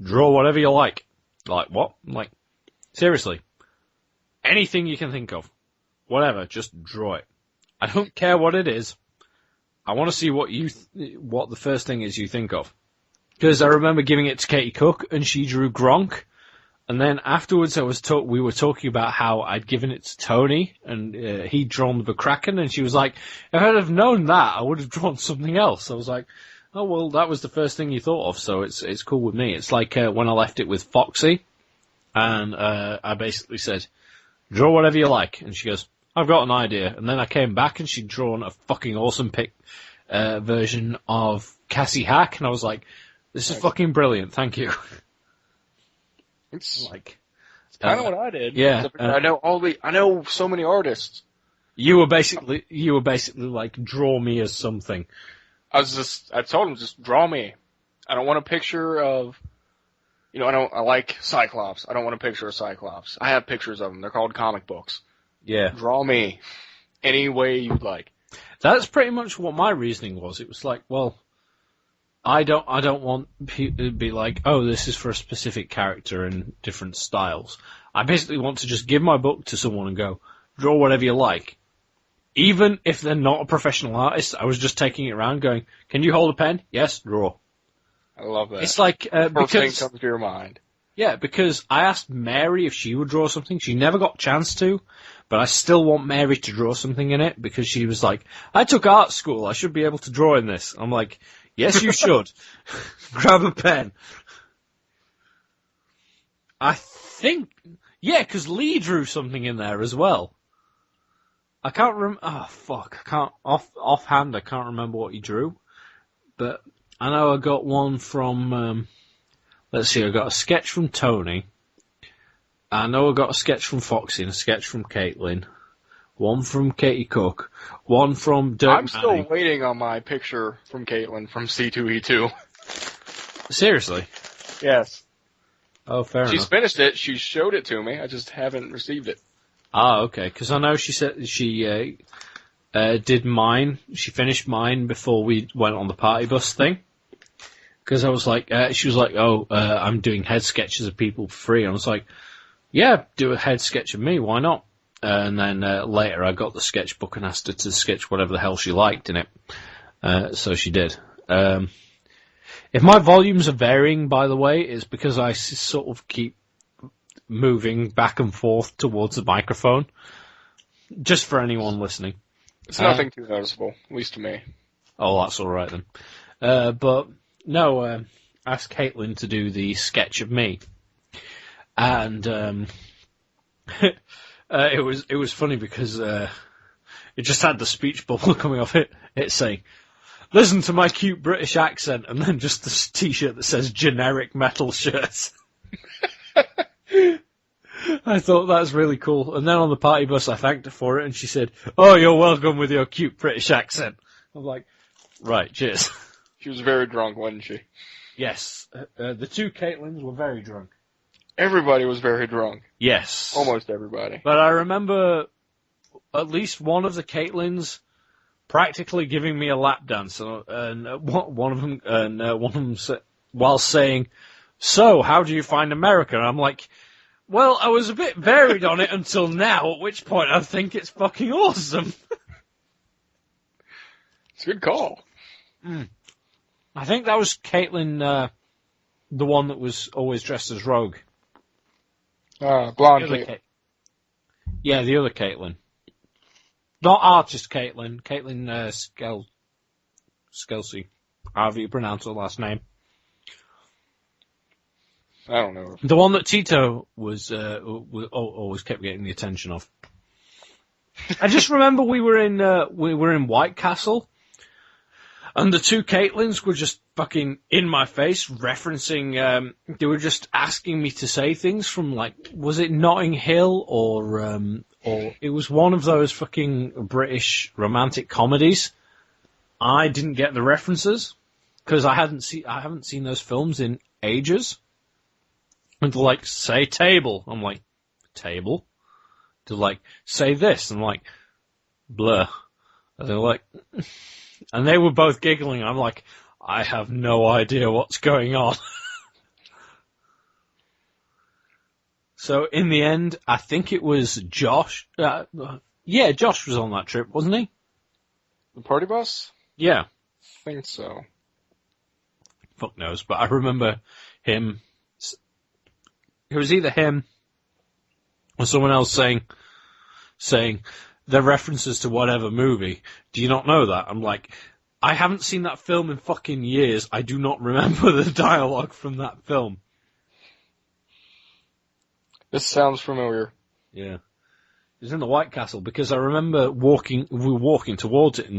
[SPEAKER 9] draw whatever you like. Like, what? I'm like, seriously. Anything you can think of. Whatever, just draw it. I don't care what it is. I want to see what what the first thing is you think of. Because I remember giving it to Katie Cook, and she drew Gronk. And then afterwards, we were talking about how I'd given it to Tony, and he'd drawn the Bakraken, and she was like, if I'd have known that, I would have drawn something else. I was like, oh, well, that was the first thing you thought of, so it's cool with me. It's like when I left it with Foxy, and I basically said, draw whatever you like. And she goes, I've got an idea. And then I came back, and she'd drawn a fucking awesome version of Cassie Hack, and I was like, this is fucking brilliant, thank you.
[SPEAKER 6] It's
[SPEAKER 9] like,
[SPEAKER 6] kind of what I did.
[SPEAKER 9] Yeah.
[SPEAKER 6] I know so many artists.
[SPEAKER 9] You were basically like, draw me as something.
[SPEAKER 6] I told him, just draw me. I don't want a picture of, I like Cyclops. I don't want a picture of Cyclops. I have pictures of them. They're called comic books.
[SPEAKER 9] Yeah.
[SPEAKER 6] Draw me any way you'd like.
[SPEAKER 9] That's pretty much what my reasoning was. It was like, well, I don't want people to be like, oh, this is for a specific character in different styles. I basically want to just give my book to someone and go, draw whatever you like. Even if they're not a professional artist, I was just taking it around going, can you hold a pen? Yes, draw.
[SPEAKER 6] I love that.
[SPEAKER 9] It's like,
[SPEAKER 6] First thing comes to your mind.
[SPEAKER 9] Yeah, because I asked Mary if she would draw something. She never got a chance to, but I still want Mary to draw something in it because she was like, I took art school. I should be able to draw in this. I'm like, Yes, you should. Grab a pen. I think... Yeah, because Lee drew something in there as well. I can't remember... Oh, fuck. I can't... Offhand, I can't remember what he drew. But I know I got one from... let's see, I got a sketch from Tony. I know I got a sketch from Foxy and a sketch from Caitlin. One from Katie Cook. One from Dirk
[SPEAKER 6] I'm still
[SPEAKER 9] Manning.
[SPEAKER 6] waiting on my picture from Caitlin from C2E2.
[SPEAKER 9] Seriously?
[SPEAKER 6] Yes.
[SPEAKER 9] Oh, fair
[SPEAKER 6] She's
[SPEAKER 9] enough.
[SPEAKER 6] finished it. She showed it to me. I just haven't received it.
[SPEAKER 9] Ah, okay. Because I know she said she did mine. She finished mine before we went on the party bus thing. Because I was like, she was like, I'm doing head sketches of people for free. And I was like, yeah, do a head sketch of me. Why not? And then later I got the sketchbook and asked her to sketch whatever the hell she liked in it. So she did. If my volumes are varying, by the way, it's because I sort of keep moving back and forth towards the microphone. Just for anyone listening.
[SPEAKER 6] It's nothing too noticeable, at least to me.
[SPEAKER 9] Oh, that's all right then. But no, asked Caitlin to do the sketch of me, and it was funny because it just had the speech bubble coming off it. It's saying, "Listen to my cute British accent," and then just this T-shirt that says "generic metal shirts." I thought that's really cool. And then on the party bus, I thanked her for it, and she said, "Oh, you're welcome with your cute British accent." I'm like, right, cheers.
[SPEAKER 6] She was very drunk, wasn't she?
[SPEAKER 9] Yes, the two Caitlins were very drunk.
[SPEAKER 6] Everybody was very drunk.
[SPEAKER 9] Yes.
[SPEAKER 6] Almost everybody.
[SPEAKER 9] But I remember at least one of the Caitlins practically giving me a lap dance, and one of them while saying, "So, how do you find America?" And I'm like, well, I was a bit varied on it until now, at which point I think it's fucking awesome.
[SPEAKER 6] It's a good call.
[SPEAKER 9] I think that was Caitlin, the one that was always dressed as Rogue.
[SPEAKER 6] Blonde Caitlin.
[SPEAKER 9] Yeah, the other Caitlin. Not artist Caitlin. Caitlin Skelsey. However you pronounce her last name.
[SPEAKER 6] I don't know.
[SPEAKER 9] The one that Tito was always kept getting the attention of. I just remember we were in White Castle, and the two Caitlins were just fucking in my face, referencing. They were just asking me to say things from, like, was it Notting Hill or it was one of those fucking British romantic comedies. I didn't get the references because I haven't seen those films in ages. And they're like, say table. I'm like, table? They're like, say this. I'm like, blur. And they're like, and they were both giggling. I'm like, I have no idea what's going on. So in the end, I think it was Josh. Yeah, Josh was on that trip, wasn't he?
[SPEAKER 6] The party bus?
[SPEAKER 9] Yeah.
[SPEAKER 6] I think so.
[SPEAKER 9] Fuck knows, but I remember him. It was either him or someone else saying the references to whatever movie. Do you not know that? I'm like, I haven't seen that film in fucking years. I do not remember the dialogue from that film.
[SPEAKER 6] This sounds familiar.
[SPEAKER 9] Yeah. It was in the White Castle because I remember we were walking towards it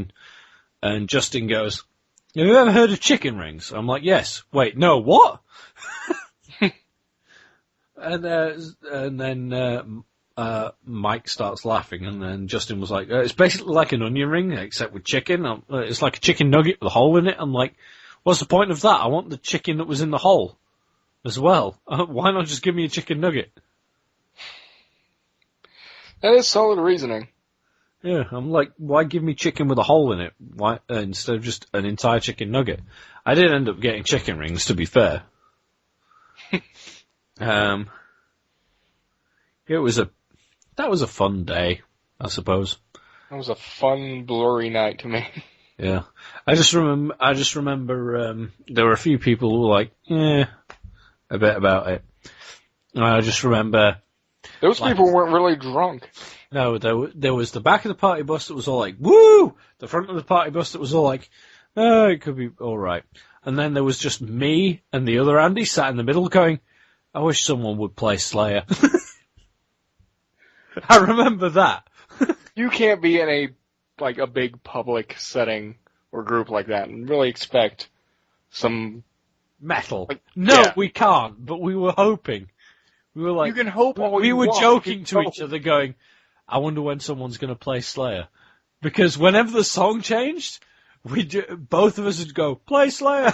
[SPEAKER 9] and Justin goes, have you ever heard of chicken rings? I'm like, yes. Wait, no, what? And then Mike starts laughing, and then Justin was like, it's basically like an onion ring, except with chicken. It's like a chicken nugget with a hole in it. I'm like, what's the point of that? I want the chicken that was in the hole as well. Why not just give me a chicken nugget?
[SPEAKER 6] That is solid reasoning.
[SPEAKER 9] Yeah, I'm like, why give me chicken with a hole in it? Why instead of just an entire chicken nugget? I did end up getting chicken rings, to be fair. That was a fun day, I suppose.
[SPEAKER 6] That was a fun, blurry night to me.
[SPEAKER 9] Yeah, I just remember there were a few people who were like, a bit about it. And I just remember
[SPEAKER 6] those people weren't really drunk.
[SPEAKER 9] No, there was the back of the party bus that was all like, woo! The front of the party bus that was all like, Oh, it could be all right. And then there was just me and the other Andy sat in the middle going, I wish someone would play Slayer. I remember that.
[SPEAKER 6] You can't be in a big public setting or group like that and really expect some
[SPEAKER 9] Metal.
[SPEAKER 6] Like,
[SPEAKER 9] No,
[SPEAKER 6] yeah.
[SPEAKER 9] we can't, but we were hoping. We were like,
[SPEAKER 6] You can hope all
[SPEAKER 9] we
[SPEAKER 6] you
[SPEAKER 9] were
[SPEAKER 6] want.
[SPEAKER 9] joking to each other going, I wonder when someone's going to play Slayer. Because whenever the song changed, both of us would go, play Slayer!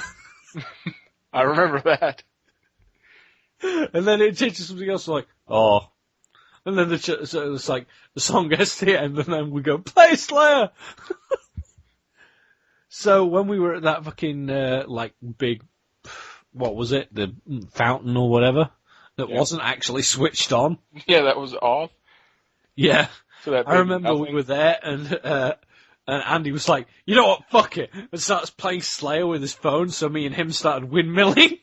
[SPEAKER 6] I remember that.
[SPEAKER 9] And then it changed to something else, like, oh. And then so it's like, the song gets to the end, and then we go, play Slayer! So when we were at that fucking, big, what was it, the fountain or whatever, that wasn't actually switched on.
[SPEAKER 6] Yeah, that was off.
[SPEAKER 9] Yeah.
[SPEAKER 6] So that
[SPEAKER 9] I remember we were there, and Andy was like, you know what, fuck it, and starts playing Slayer with his phone, so me and him started windmilling.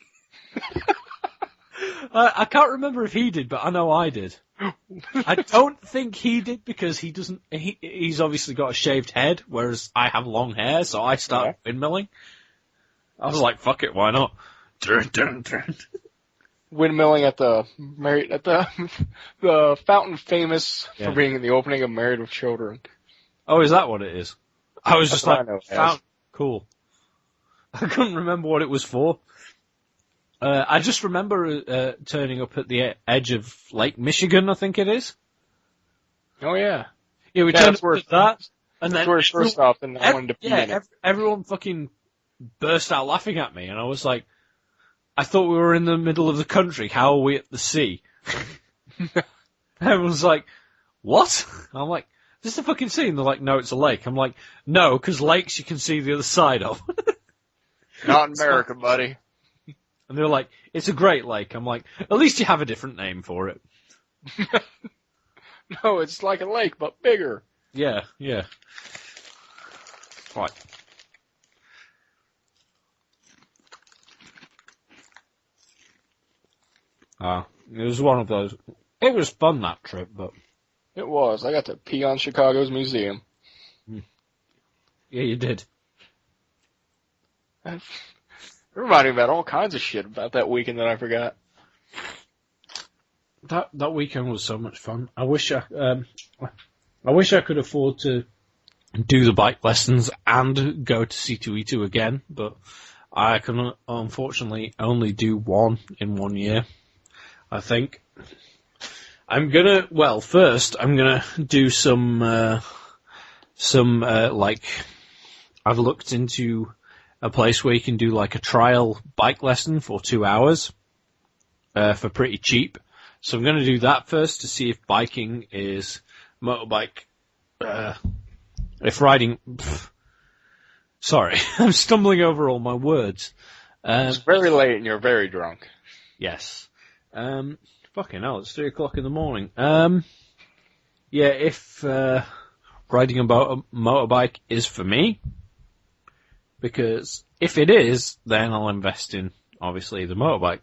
[SPEAKER 9] I can't remember if he did, but I know I did. I don't think he did because he's obviously got a shaved head, whereas I have long hair, so I started windmilling. I was like, fuck it, why not?
[SPEAKER 6] Windmilling at the fountain famous for being in the opening of Married with Children.
[SPEAKER 9] Oh, is that what it is? I was
[SPEAKER 6] That's
[SPEAKER 9] just
[SPEAKER 6] what
[SPEAKER 9] like,
[SPEAKER 6] I know it as.
[SPEAKER 9] fountain, cool. I couldn't remember what it was for. I just remember turning up at the edge of Lake Michigan, I think it is.
[SPEAKER 6] Oh yeah.
[SPEAKER 9] Yeah, we
[SPEAKER 6] Yeah,
[SPEAKER 9] turned
[SPEAKER 6] that's
[SPEAKER 9] up
[SPEAKER 6] where-
[SPEAKER 9] at that, and then
[SPEAKER 6] That's where it first stopped, and I wanted to pee in it.
[SPEAKER 9] everyone fucking burst out laughing at me, and I was like, I thought we were in the middle of the country. How are we at the sea? Everyone's like, what? And I'm like, this is a fucking sea. And they're like, no, it's a lake. I'm like, no, because lakes you can see the other side of.
[SPEAKER 6] Not in America, buddy.
[SPEAKER 9] And they're like, it's a Great Lake. I'm like, at least you have a different name for it.
[SPEAKER 6] No, it's like a lake, but bigger.
[SPEAKER 9] Yeah, yeah. Right. It was one of those. It was fun, that trip, but
[SPEAKER 6] It was. I got to pee on Chicago's museum.
[SPEAKER 9] yeah, you did.
[SPEAKER 6] It reminded me about all kinds of shit about that weekend that I forgot.
[SPEAKER 9] That weekend was so much fun. I wish I could afford to do the bike lessons and go to C2E2 again, but I can unfortunately only do one in 1 year. I think first I'm gonna do some I've looked into a place where you can do like a trial bike lesson for 2 hours for pretty cheap. So I'm going to do that first to see if biking is motorbike. If riding. Sorry, I'm stumbling over all my words.
[SPEAKER 6] It's very late and you're very drunk.
[SPEAKER 9] Yes. Fucking hell, it's 3 o'clock in the morning. Yeah, if riding a motorbike is for me, because if it is, then I'll invest in, obviously, the motorbike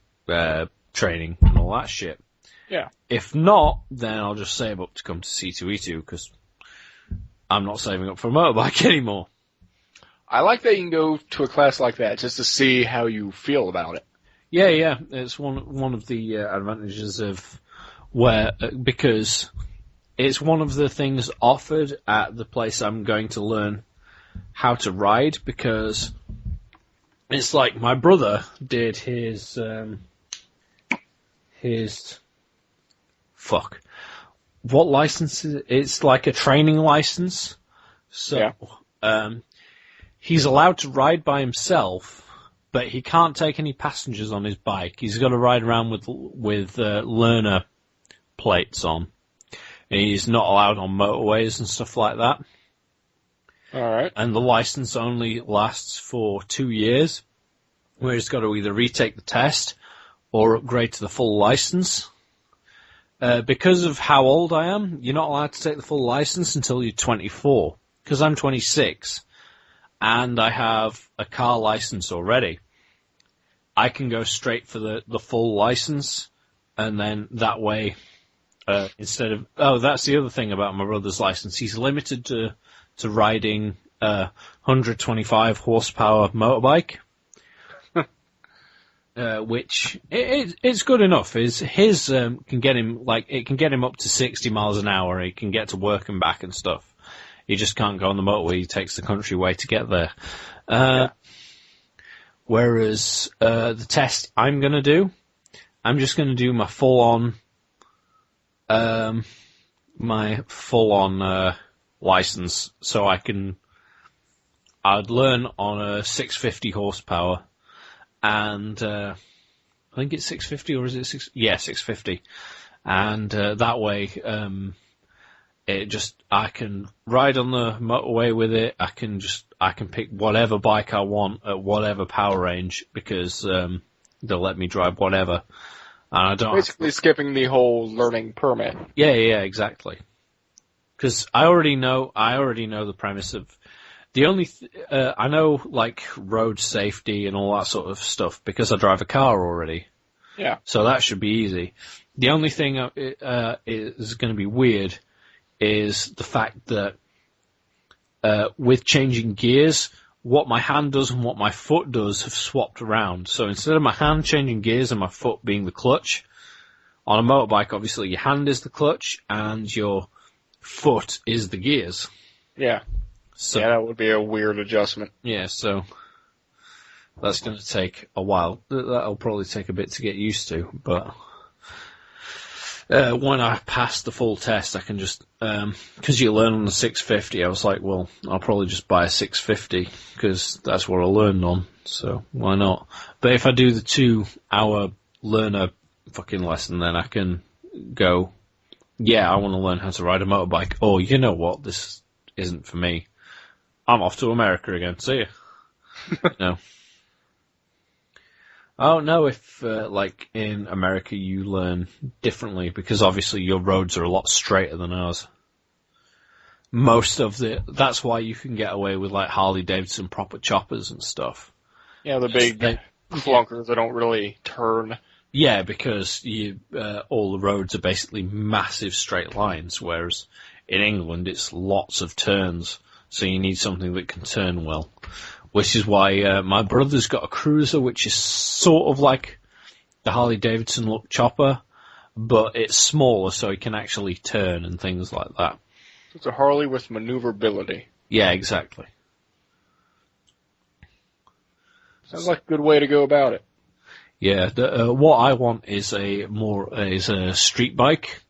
[SPEAKER 9] training and all that shit.
[SPEAKER 6] Yeah.
[SPEAKER 9] If not, then I'll just save up to come to C2E2, because I'm not saving up for a motorbike anymore.
[SPEAKER 6] I like that you can go to a class like that just to see how you feel about it.
[SPEAKER 9] Yeah, it's one of the advantages of because it's one of the things offered at the place I'm going to learn how to ride, because it's like my brother did his what license is it? It's like a training license. So he's allowed to ride by himself, but he can't take any passengers on his bike. He's got to ride around with learner plates on. And he's not allowed on motorways and stuff like that.
[SPEAKER 6] All right.
[SPEAKER 9] And the license only lasts for 2 years, where he's got to either retake the test or upgrade to the full license. Because of how old I am, you're not allowed to take the full license until you're 24. Because I'm 26, and I have a car license already. I can go straight for the full license, and then that way, instead of... Oh, that's the other thing about my brother's license. He's limited to riding 125 horsepower motorbike. Which it's good enough. His can get him up to 60 miles an hour. He can get to work and back and stuff. He just can't go on the motorway. He takes the country way to get there. Whereas the test I'm going to do, I'm just going to do my full on license, so I'd learn on a 650 horsepower. And I think it's 650, or is it 650. And that way, I can ride on the motorway with it. I can pick whatever bike I want at whatever power range, because they'll let me drive whatever. And I don't
[SPEAKER 6] basically skipping the whole learning permit.
[SPEAKER 9] Yeah, exactly. Because I already know the premise of. The only I know, like, road safety and all that sort of stuff, because I drive a car already.
[SPEAKER 6] Yeah.
[SPEAKER 9] So that should be easy. The only thing is going to be weird is the fact that with changing gears, what my hand does and what my foot does have swapped around. So instead of my hand changing gears and my foot being the clutch, on a motorbike, obviously your hand is the clutch and your foot is the gears.
[SPEAKER 6] Yeah.
[SPEAKER 9] So,
[SPEAKER 6] yeah, that would be a weird adjustment.
[SPEAKER 9] Yeah, so that's going to take a while. That'll probably take a bit to get used to, but when I pass the full test, I can just, because you learn on the 650, I was like, well, I'll probably just buy a 650, because that's what I learned on, so why not? But if I do the 2-hour learner fucking lesson, then I can go, yeah, I want to learn how to ride a motorbike, or you know what, this isn't for me. I'm off to America again. See ya. No. I don't know if, like, in America you learn differently, because obviously your roads are a lot straighter than ours. That's why you can get away with, like, Harley Davidson proper choppers and stuff.
[SPEAKER 6] Yeah, the big clunkers that don't really turn.
[SPEAKER 9] Yeah, because all the roads are basically massive straight lines, whereas in England it's lots of turns. So you need something that can turn well, which is why my brother's got a cruiser, which is sort of like the Harley Davidson look chopper, but it's smaller, so it can actually turn and things like that.
[SPEAKER 6] It's a Harley with maneuverability.
[SPEAKER 9] Yeah, exactly.
[SPEAKER 6] Sounds like a good way to go about it.
[SPEAKER 9] Yeah, what I want is a street bike.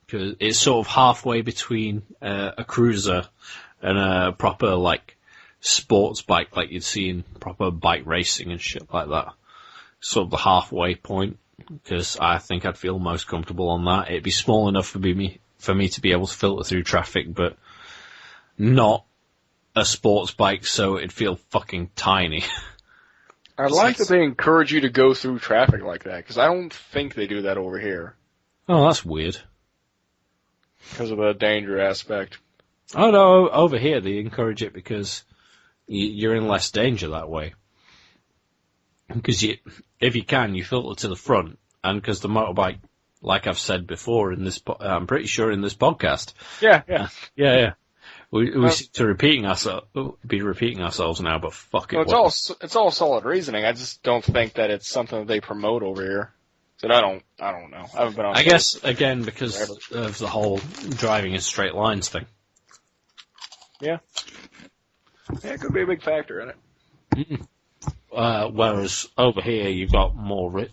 [SPEAKER 9] Cause it's sort of halfway between a cruiser and a proper, like, sports bike, like you'd see in proper bike racing and shit like that. Sort of the halfway point, because I think I'd feel most comfortable on that. It'd be small enough for me to be able to filter through traffic, but not a sports bike, so it'd feel fucking tiny.
[SPEAKER 6] I like that they encourage you to go through traffic like that, because I don't think they do that over here.
[SPEAKER 9] Oh, that's weird.
[SPEAKER 6] Because of the danger aspect.
[SPEAKER 9] Oh no, over here they encourage it because you're in less danger that way. Because if you can, you filter to the front, and because the motorbike, like I've said before in this, I'm pretty sure in this podcast.
[SPEAKER 6] Yeah.
[SPEAKER 9] We seem to be repeating ourselves now, but fuck it.
[SPEAKER 6] No, it's all solid reasoning. I just don't think that it's something that they promote over here. So I don't know. I haven't been on.
[SPEAKER 9] I guess again because of the whole driving in straight lines thing.
[SPEAKER 6] Yeah, it could be a big factor in it.
[SPEAKER 9] Whereas over here you've got more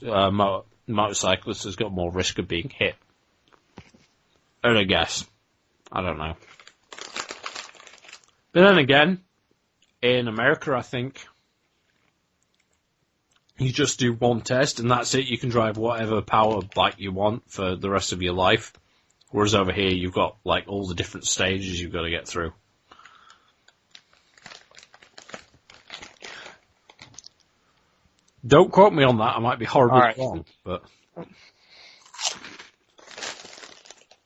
[SPEAKER 9] motorcyclists has got more risk of being hit. I guess. I don't know. But then again, in America, I think you just do one test and that's it. You can drive whatever power bike you want for the rest of your life. Whereas over here, you've got like all the different stages you've got to get through. Don't quote me on that. I might be horribly wrong, but.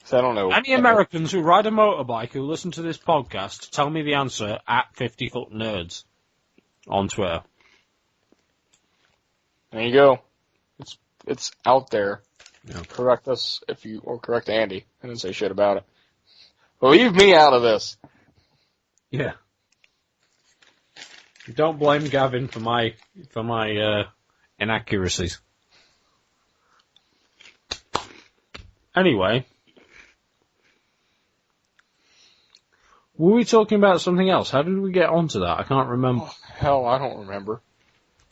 [SPEAKER 6] So I don't know.
[SPEAKER 9] Any Americans who ride a motorbike who listen to this podcast, tell me the answer at 50-foot nerds on Twitter.
[SPEAKER 6] There you go. It's out there.
[SPEAKER 9] Yeah.
[SPEAKER 6] Correct us or correct Andy. I didn't say shit about it. But leave me out of this.
[SPEAKER 9] Yeah. Don't blame Gavin for my inaccuracies. Anyway, were we talking about something else? How did we get onto that? I can't remember.
[SPEAKER 6] Oh, hell, I don't remember.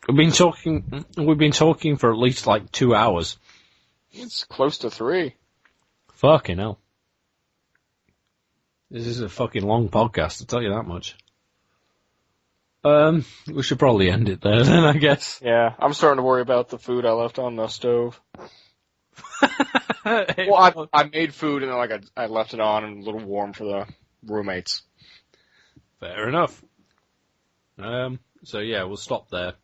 [SPEAKER 9] We've been talking for at least like 2 hours.
[SPEAKER 6] It's close to 3.
[SPEAKER 9] Fucking hell. This is a fucking long podcast, I'll tell you that much. We should probably end it there then, I guess.
[SPEAKER 6] Yeah, I'm starting to worry about the food I left on the stove. Well, I made food and then I left it on and a little warm for the roommates.
[SPEAKER 9] Fair enough. So yeah, we'll stop there.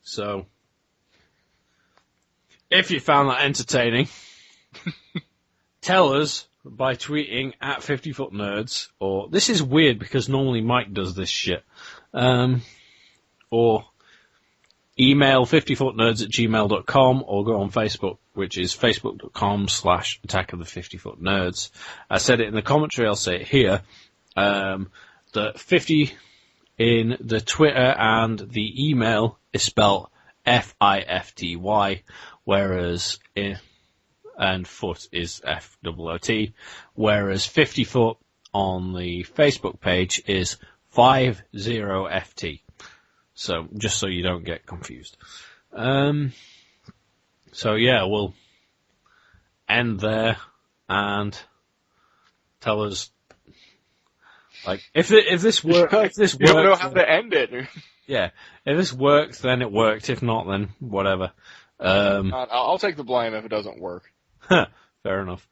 [SPEAKER 9] So, if you found that entertaining, tell us by tweeting at 50footnerds, or this is weird because normally Mike does this shit, or email 50footnerds@gmail.com, or go on Facebook, which is facebook.com/Attack of the 50footnerds. I said it in the commentary, I'll say it here. The 50 in the Twitter and the email is spelled FIFTY, whereas and foot is FOOT, whereas 50 foot on the Facebook page is 50FT. So, just so you don't get confused. So yeah, we'll end there and tell us, like, if this works,
[SPEAKER 6] you don't know how to end it.
[SPEAKER 9] Yeah, if this works, then it worked. If not, then whatever.
[SPEAKER 6] I'll take the blame if it doesn't work.
[SPEAKER 9] Fair enough.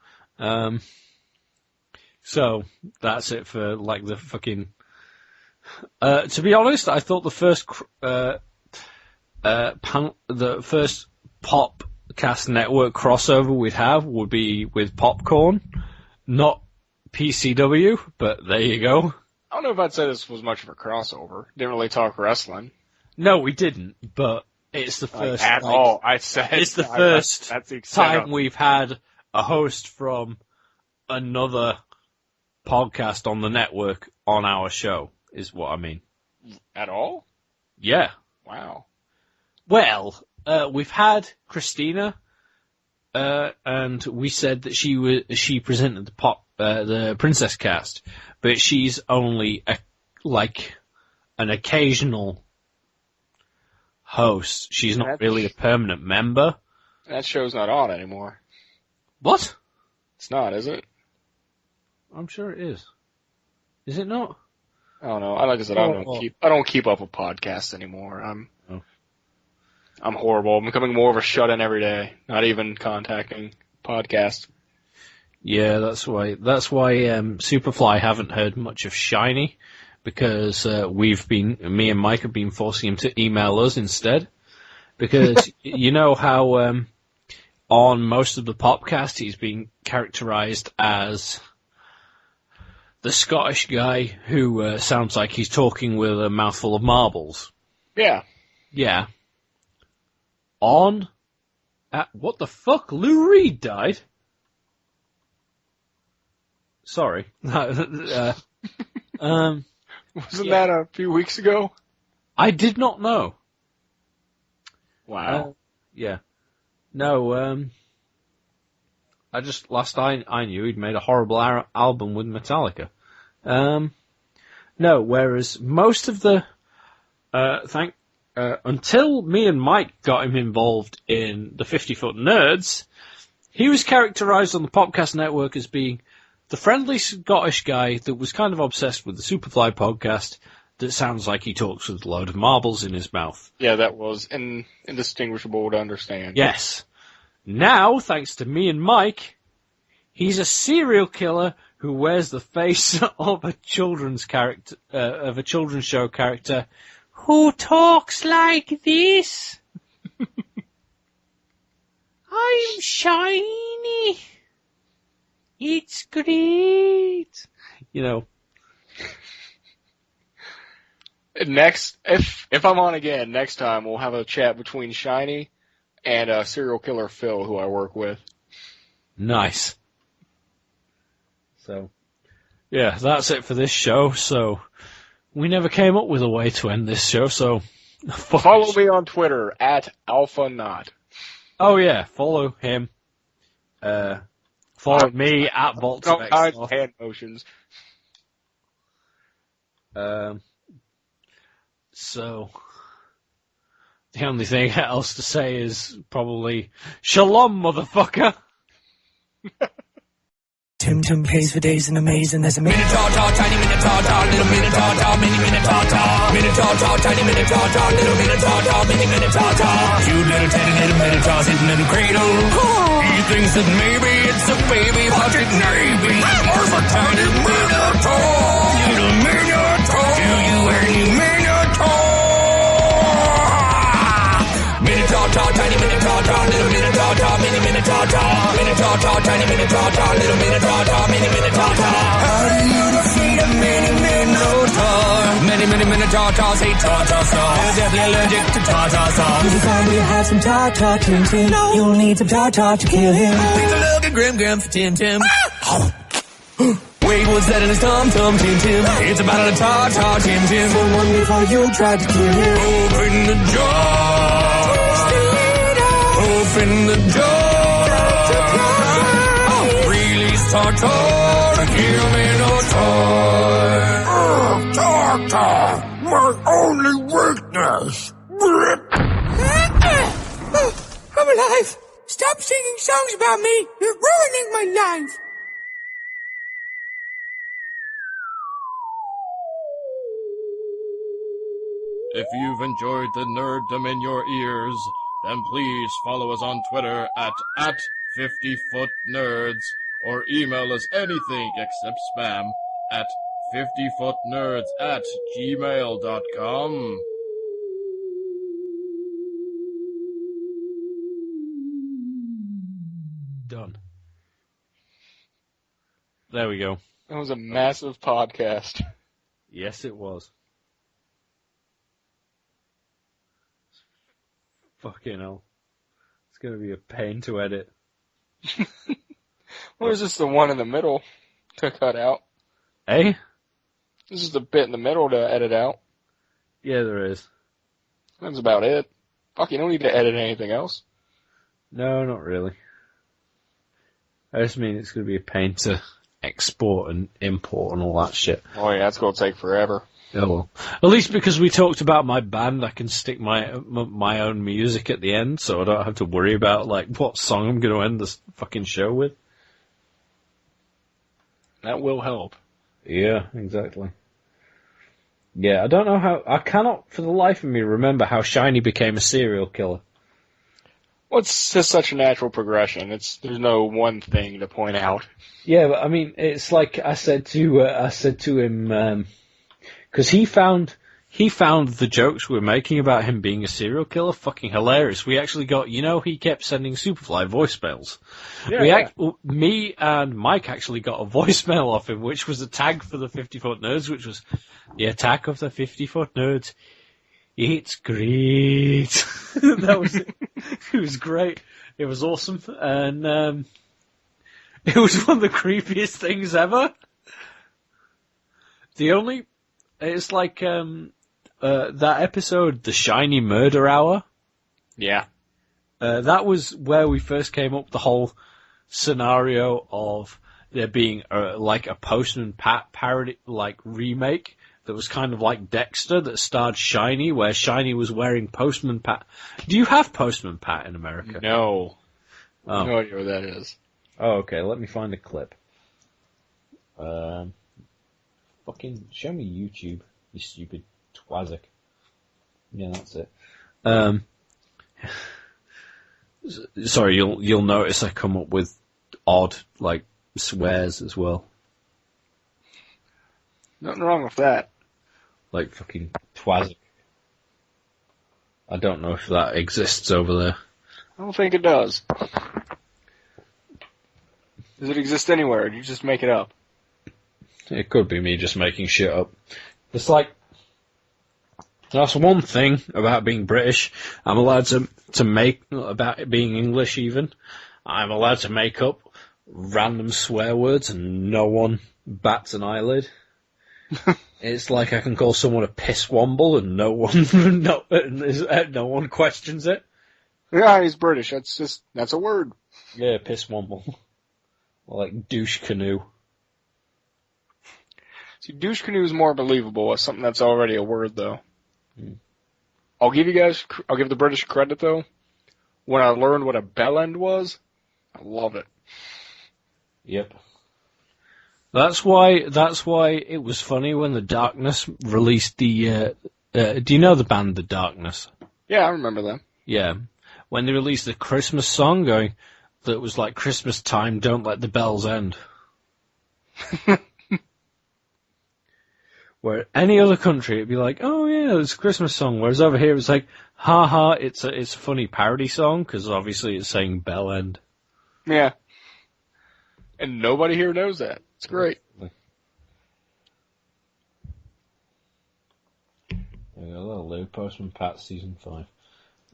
[SPEAKER 9] So that's it for like the fucking. To be honest, I thought the first Popcast Network crossover we'd have would be with Popcorn, not PCW. But there you go.
[SPEAKER 6] I don't know if I'd say this was much of a crossover. Didn't really talk wrestling.
[SPEAKER 9] No, we didn't. But it's the first
[SPEAKER 6] at all. I said
[SPEAKER 9] it's the first
[SPEAKER 6] that's the
[SPEAKER 9] time we've had a host from another podcast on the network on our show. Is what I mean.
[SPEAKER 6] At all?
[SPEAKER 9] Yeah.
[SPEAKER 6] Wow.
[SPEAKER 9] Well, we've had Christina, and we said that she presented the Princess Cast, but she's only an occasional host. She's not really a permanent member.
[SPEAKER 6] That show's not on anymore.
[SPEAKER 9] What?
[SPEAKER 6] It's not, is it?
[SPEAKER 9] I'm sure it is. Is it not?
[SPEAKER 6] I don't know. Like I said, I don't keep up with podcasts anymore. I'm horrible. I'm becoming more of a shut-in every day. Not even contacting podcasts.
[SPEAKER 9] Yeah, that's why Superfly haven't heard much of Shiny, because me and Mike have been forcing him to email us instead. Because you know how on most of the Popcast he's been characterized as the Scottish guy who sounds like he's talking with a mouthful of marbles.
[SPEAKER 6] Yeah.
[SPEAKER 9] Yeah. What the fuck? Lou Reed died? Sorry.
[SPEAKER 6] Wasn't that a few weeks ago?
[SPEAKER 9] I did not know.
[SPEAKER 6] Wow.
[SPEAKER 9] Yeah. No, last I knew he'd made a horrible album with Metallica. No, whereas most of the, until me and Mike got him involved in the 50-Foot Nerds, he was characterized on the Popcast Network as being the friendly Scottish guy that was kind of obsessed with the Superfly podcast that sounds like he talks with a load of marbles in his mouth.
[SPEAKER 6] Yeah, that was indistinguishable to understand.
[SPEAKER 9] Yes. Now, thanks to me and Mike, he's a serial killer who wears the face of a children's character, of a children's show character, who talks like this. I'm shiny. It's great. You know.
[SPEAKER 6] Next, if I'm on again, next time we'll have a chat between Shiny and serial killer Phil, who I work with.
[SPEAKER 9] Nice. So, yeah, that's it for this show. So, we never came up with a way to end this show, so
[SPEAKER 6] Follow me on Twitter at AlphaNot.
[SPEAKER 9] Oh yeah, follow him. Follow me at Volts of X.
[SPEAKER 6] Hand motions.
[SPEAKER 9] So the only thing else to say is probably Shalom, motherfucker.
[SPEAKER 10] Tim pays for days and amazing. There's a minotaur, tiny minotaur, little minotaur, mini minotaur, tiny minotaur, little minotaur, mini minotaur. Cute little teddy little minotaur sitting in the cradle. He thinks that maybe it's a baby, but it may be more for tiny minotaur. Little minotaur, do you any minotaur? Minotaur, tiny minotaur, little minotaur, mini minotaur, tiny minotaur, little minotaur, mini minotaur. How do you defeat a mini minotaur? Many minotaurs hate tartar sauce. They're deadly allergic to tartar sauce. If you find you have some tartar Tim, you'll need some tartar to kill him. Take a look at Grim for Tim. Wait, what's that in his tom, Tim? It's about a tartar Tim. Someone before you tried to kill him. Open the door. Open the door. Release Tartar to kill Minotaur. Oh, Tartar, my only weakness. I'm alive. Stop singing songs about me. You're ruining my life.
[SPEAKER 8] If you've enjoyed the nerddom in your ears, then please follow us on Twitter at 50footnerds, or email us anything except spam at 50footnerds@gmail.com.
[SPEAKER 9] Done. There we go.
[SPEAKER 6] That was a massive podcast.
[SPEAKER 9] Yes, it was. Fucking hell. It's going to be a pain to edit.
[SPEAKER 6] Or is this the one in the middle to cut out?
[SPEAKER 9] Eh?
[SPEAKER 6] This is the bit in the middle to edit out.
[SPEAKER 9] Yeah, there is.
[SPEAKER 6] That's about it. Fuck, you don't need to edit anything else.
[SPEAKER 9] No, not really. I just mean it's going to be a pain to export and import and all that shit.
[SPEAKER 6] Oh yeah, that's going to take forever.
[SPEAKER 9] Oh well. At least because we talked about my band, I can stick my own music at the end, so I don't have to worry about like what song I'm going to end this fucking show with.
[SPEAKER 6] That will help.
[SPEAKER 9] Yeah, exactly. Yeah, I don't know how. I cannot, for the life of me, remember how Shiny became a serial killer.
[SPEAKER 6] Well, it's just such a natural progression. There's no one thing to point out.
[SPEAKER 9] Yeah, but I mean, it's like I said to him. Because he found the jokes we were making about him being a serial killer fucking hilarious. We actually got, he kept sending Superfly voicemails.
[SPEAKER 6] Yeah,
[SPEAKER 9] Me and Mike actually got a voicemail off him, which was a tag for the 50-foot nerds, which was the attack of the 50-foot nerds. It's great. That was it. It was great. It was awesome, and it was one of the creepiest things ever. It's like that episode, The Shiny Murder Hour.
[SPEAKER 6] Yeah.
[SPEAKER 9] That was where we first came up with the whole scenario of there being like a Postman Pat parody, like remake that was kind of like Dexter that starred Shiny, where Shiny was wearing Postman Pat. Do you have Postman Pat in America?
[SPEAKER 6] No.
[SPEAKER 9] Oh.
[SPEAKER 6] No idea what that is.
[SPEAKER 9] Oh, okay. Let me find a clip. Fucking show me YouTube, you stupid twazzic. Yeah, that's it. Sorry, you'll notice I come up with odd like swears as well.
[SPEAKER 6] Nothing wrong with that.
[SPEAKER 9] Like fucking twazzic. I don't know if that exists over there.
[SPEAKER 6] I don't think it does. Does it exist anywhere? Or do you just make it up?
[SPEAKER 9] It could be me just making shit up. It's like, that's one thing about being British. I'm allowed to make, about it being English even, I'm allowed to make up random swear words and no one bats an eyelid. It's like I can call someone a pisswomble and no one questions it.
[SPEAKER 6] Yeah, he's British. That's a word.
[SPEAKER 9] Yeah, pisswomble. Or like douche canoe.
[SPEAKER 6] See, douche canoe is more believable as something that's already a word, though. I'll give the British credit, though. When I learned what a bellend was, I love it.
[SPEAKER 9] Yep. That's why it was funny when The Darkness released the, do you know the band The Darkness?
[SPEAKER 6] Yeah, I remember them.
[SPEAKER 9] Yeah. When they released the Christmas song that was like Christmas time, don't let the bells end. Where any other country, it'd be like, oh yeah, it's a Christmas song. Whereas over here, it's like, haha, it's a funny parody song, because obviously it's saying bell end.
[SPEAKER 6] Yeah. And nobody here knows that. It's great.
[SPEAKER 9] There we go, little Lou, Postman Pat, Season 5.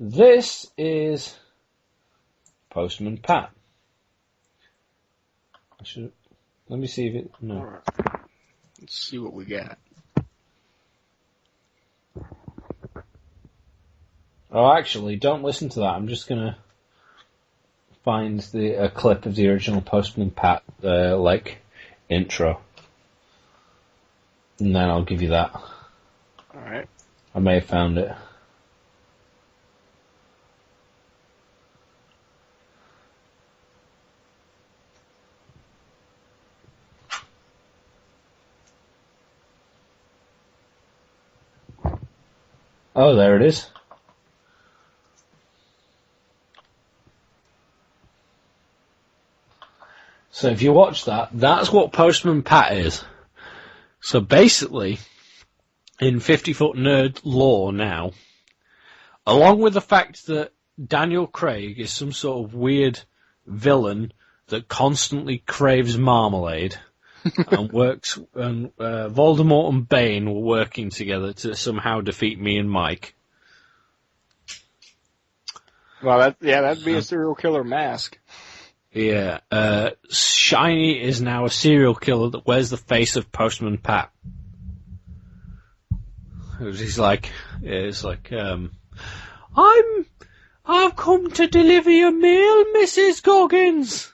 [SPEAKER 9] This is Postman Pat. Let me see if it... No.
[SPEAKER 6] All right. Let's see what we got.
[SPEAKER 9] Oh, actually, don't listen to that. I'm just going to find a clip of the original Postman Pat, intro. And then I'll give you that.
[SPEAKER 6] Alright.
[SPEAKER 9] I may have found it. Oh, there it is. So if you watch that, that's what Postman Pat is. So basically, in 50-Foot Nerd lore now, along with the fact that Daniel Craig is some sort of weird villain that constantly craves marmalade, and Voldemort and Bane were working together to somehow defeat me and Mike.
[SPEAKER 6] Well, that'd be a serial killer mask.
[SPEAKER 9] Yeah, Shiny is now a serial killer that wears the face of Postman Pat. He's like, I've come to deliver your mail, Mrs. Goggins.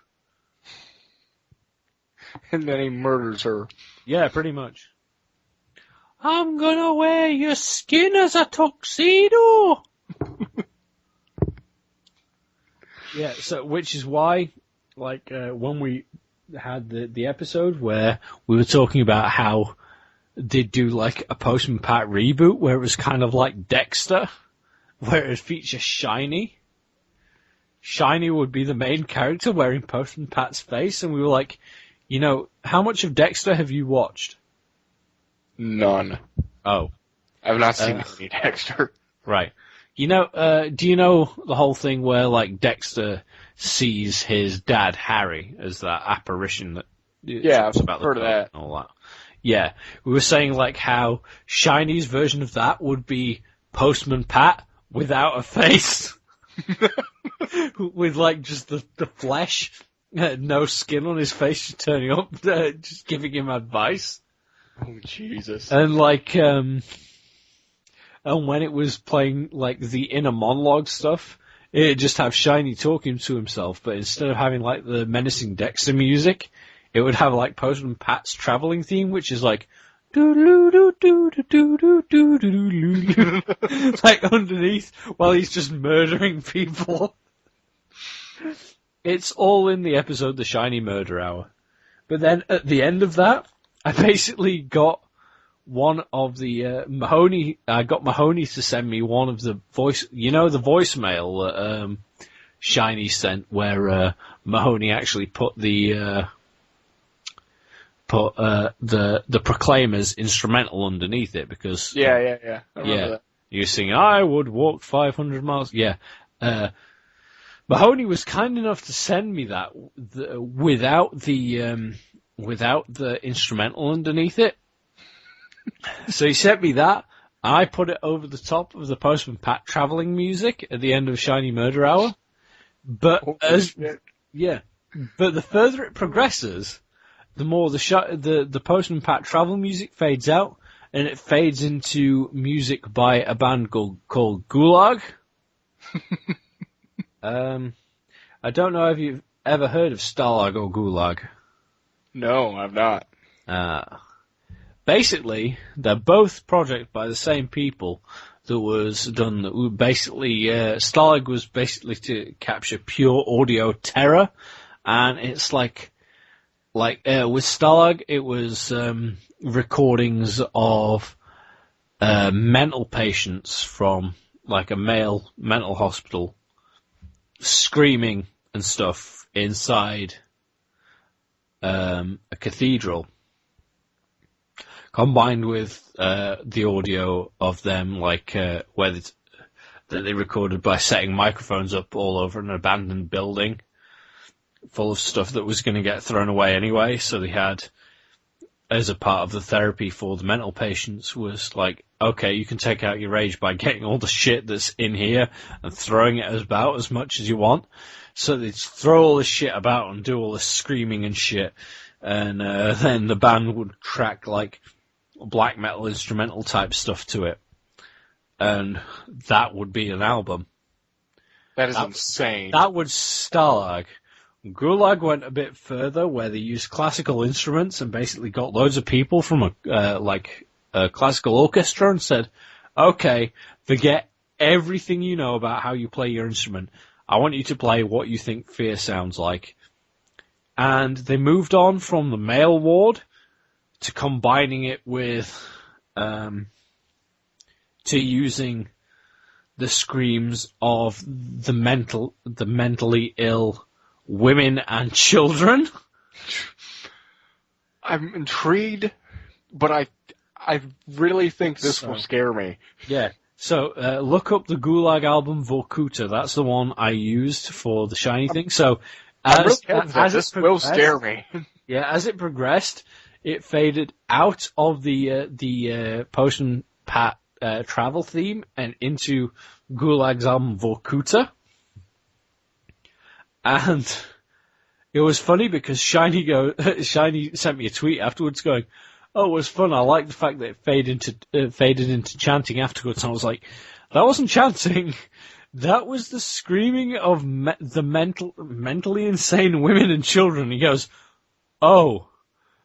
[SPEAKER 6] And then he murders her.
[SPEAKER 9] Yeah, pretty much. I'm gonna wear your skin as a tuxedo. Yeah, so which is why, when we had the episode where we were talking about how they'd do a Postman Pat reboot where it was kind of like Dexter, where it would feature Shiny. Shiny would be the main character wearing Postman Pat's face, and we were like, how much of Dexter have you watched?
[SPEAKER 6] None.
[SPEAKER 9] Oh.
[SPEAKER 6] I've not seen any Dexter.
[SPEAKER 9] Right. Do you know the whole thing where, Dexter sees his dad, Harry, as that apparition that...
[SPEAKER 6] Yeah, I've
[SPEAKER 9] about
[SPEAKER 6] heard of that.
[SPEAKER 9] And all that. Yeah. We were saying, how Shiny's version of that would be Postman Pat without a face. With, just the flesh, no skin on his face, just turning up, just giving him advice.
[SPEAKER 6] Oh, Jesus.
[SPEAKER 9] And, and when it was playing, the inner monologue stuff, it'd just have Shiny talking to himself, but instead of having, the menacing Dexter music, it would have, Postman Pat's traveling theme, which is, underneath, while he's just murdering people. It's all in the episode The Shiny Murder Hour. But then, at the end of that, I basically got one of the Mahoney. I got Mahoney to send me one of the the voicemail that Shiny sent, where Mahoney actually put the Proclaimers instrumental underneath it because
[SPEAKER 6] Yeah. I remember that.
[SPEAKER 9] You sing "I would walk 500 miles." Yeah. Mahoney was kind enough to send me that without the instrumental underneath it. So he sent me that. I put it over the top of the Postman Pat traveling music at the end of Shiny Murder Hour. But but the further it progresses, the more the Postman Pat travel music fades out, and it fades into music by a band called Gulag. I don't know if you've ever heard of Stalag or Gulag.
[SPEAKER 6] No, I've not.
[SPEAKER 9] Basically, they're both projects by the same people that was done. Basically, Stalag was basically to capture pure audio terror, and it's like with Stalag, it was recordings of mental patients from like a male mental hospital screaming and stuff inside a cathedral, combined with the audio of them, like that they recorded by setting microphones up all over an abandoned building full of stuff that was going to get thrown away anyway. So they had, as a part of the therapy for the mental patients, was like, okay, you can take out your rage by getting all the shit that's in here and throwing it about as much as you want. So they'd throw all this shit about and do all this screaming and shit, and then the band would track like black metal instrumental type stuff to it, and that would be an album.
[SPEAKER 6] That is insane.
[SPEAKER 9] That would Stalag. Gulag went a bit further, where they used classical instruments and basically got loads of people from a classical orchestra and said, okay, forget everything you know about how you play your instrument. I want you to play what you think fear sounds like. And they moved on from the male ward to combining it with, to using the screams of the mentally ill women and children.
[SPEAKER 6] I'm intrigued, but I really think this will scare me.
[SPEAKER 9] Yeah. So look up the Gulag album Vorkuta. That's the one I used for the shiny thing. So as
[SPEAKER 6] this will scare me.
[SPEAKER 9] Yeah, as it progressed, it faded out of the Potion Pat travel theme and into Gulag's album Vorkuta. And it was funny because Shiny sent me a tweet afterwards going, "Oh, it was fun. I like the fact that it faded into chanting afterwards." And I was like, "That wasn't chanting. That was the screaming of the mentally insane women and children." He goes, "Oh,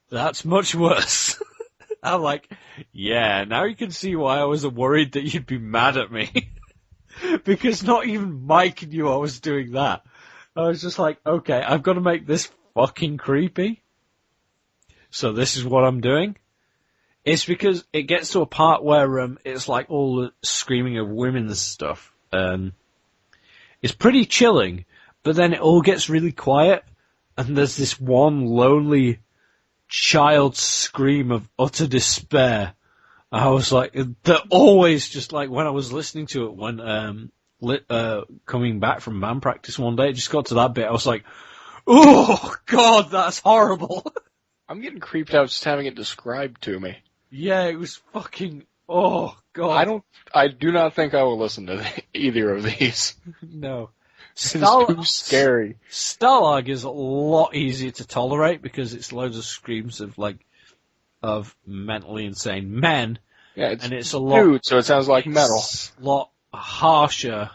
[SPEAKER 9] that's much worse." I'm like, "Yeah, now you can see why I was worried that you'd be mad at me." Because not even Mike knew I was doing that. I was just like, okay, I've got to make this fucking creepy. So this is what I'm doing. It's because it gets to a part where it's like all the screaming of women's stuff. It's pretty chilling, but then it all gets really quiet, and there's this one lonely child scream of utter despair. I was like, they're always just like, when I was listening to it when coming back from band practice one day, it just got to that bit, I was like, oh god, that's horrible.
[SPEAKER 6] I'm getting creeped out just having it described to me.
[SPEAKER 9] Yeah, it was fucking, oh god.
[SPEAKER 6] I do not think I will listen to either of these.
[SPEAKER 9] No.
[SPEAKER 6] It's too scary.
[SPEAKER 9] Stalag is a lot easier to tolerate because it's loads of screams of mentally insane men.
[SPEAKER 6] Yeah,
[SPEAKER 9] it's a lot,
[SPEAKER 6] dude, so it sounds like metal.
[SPEAKER 9] It's a lot harsher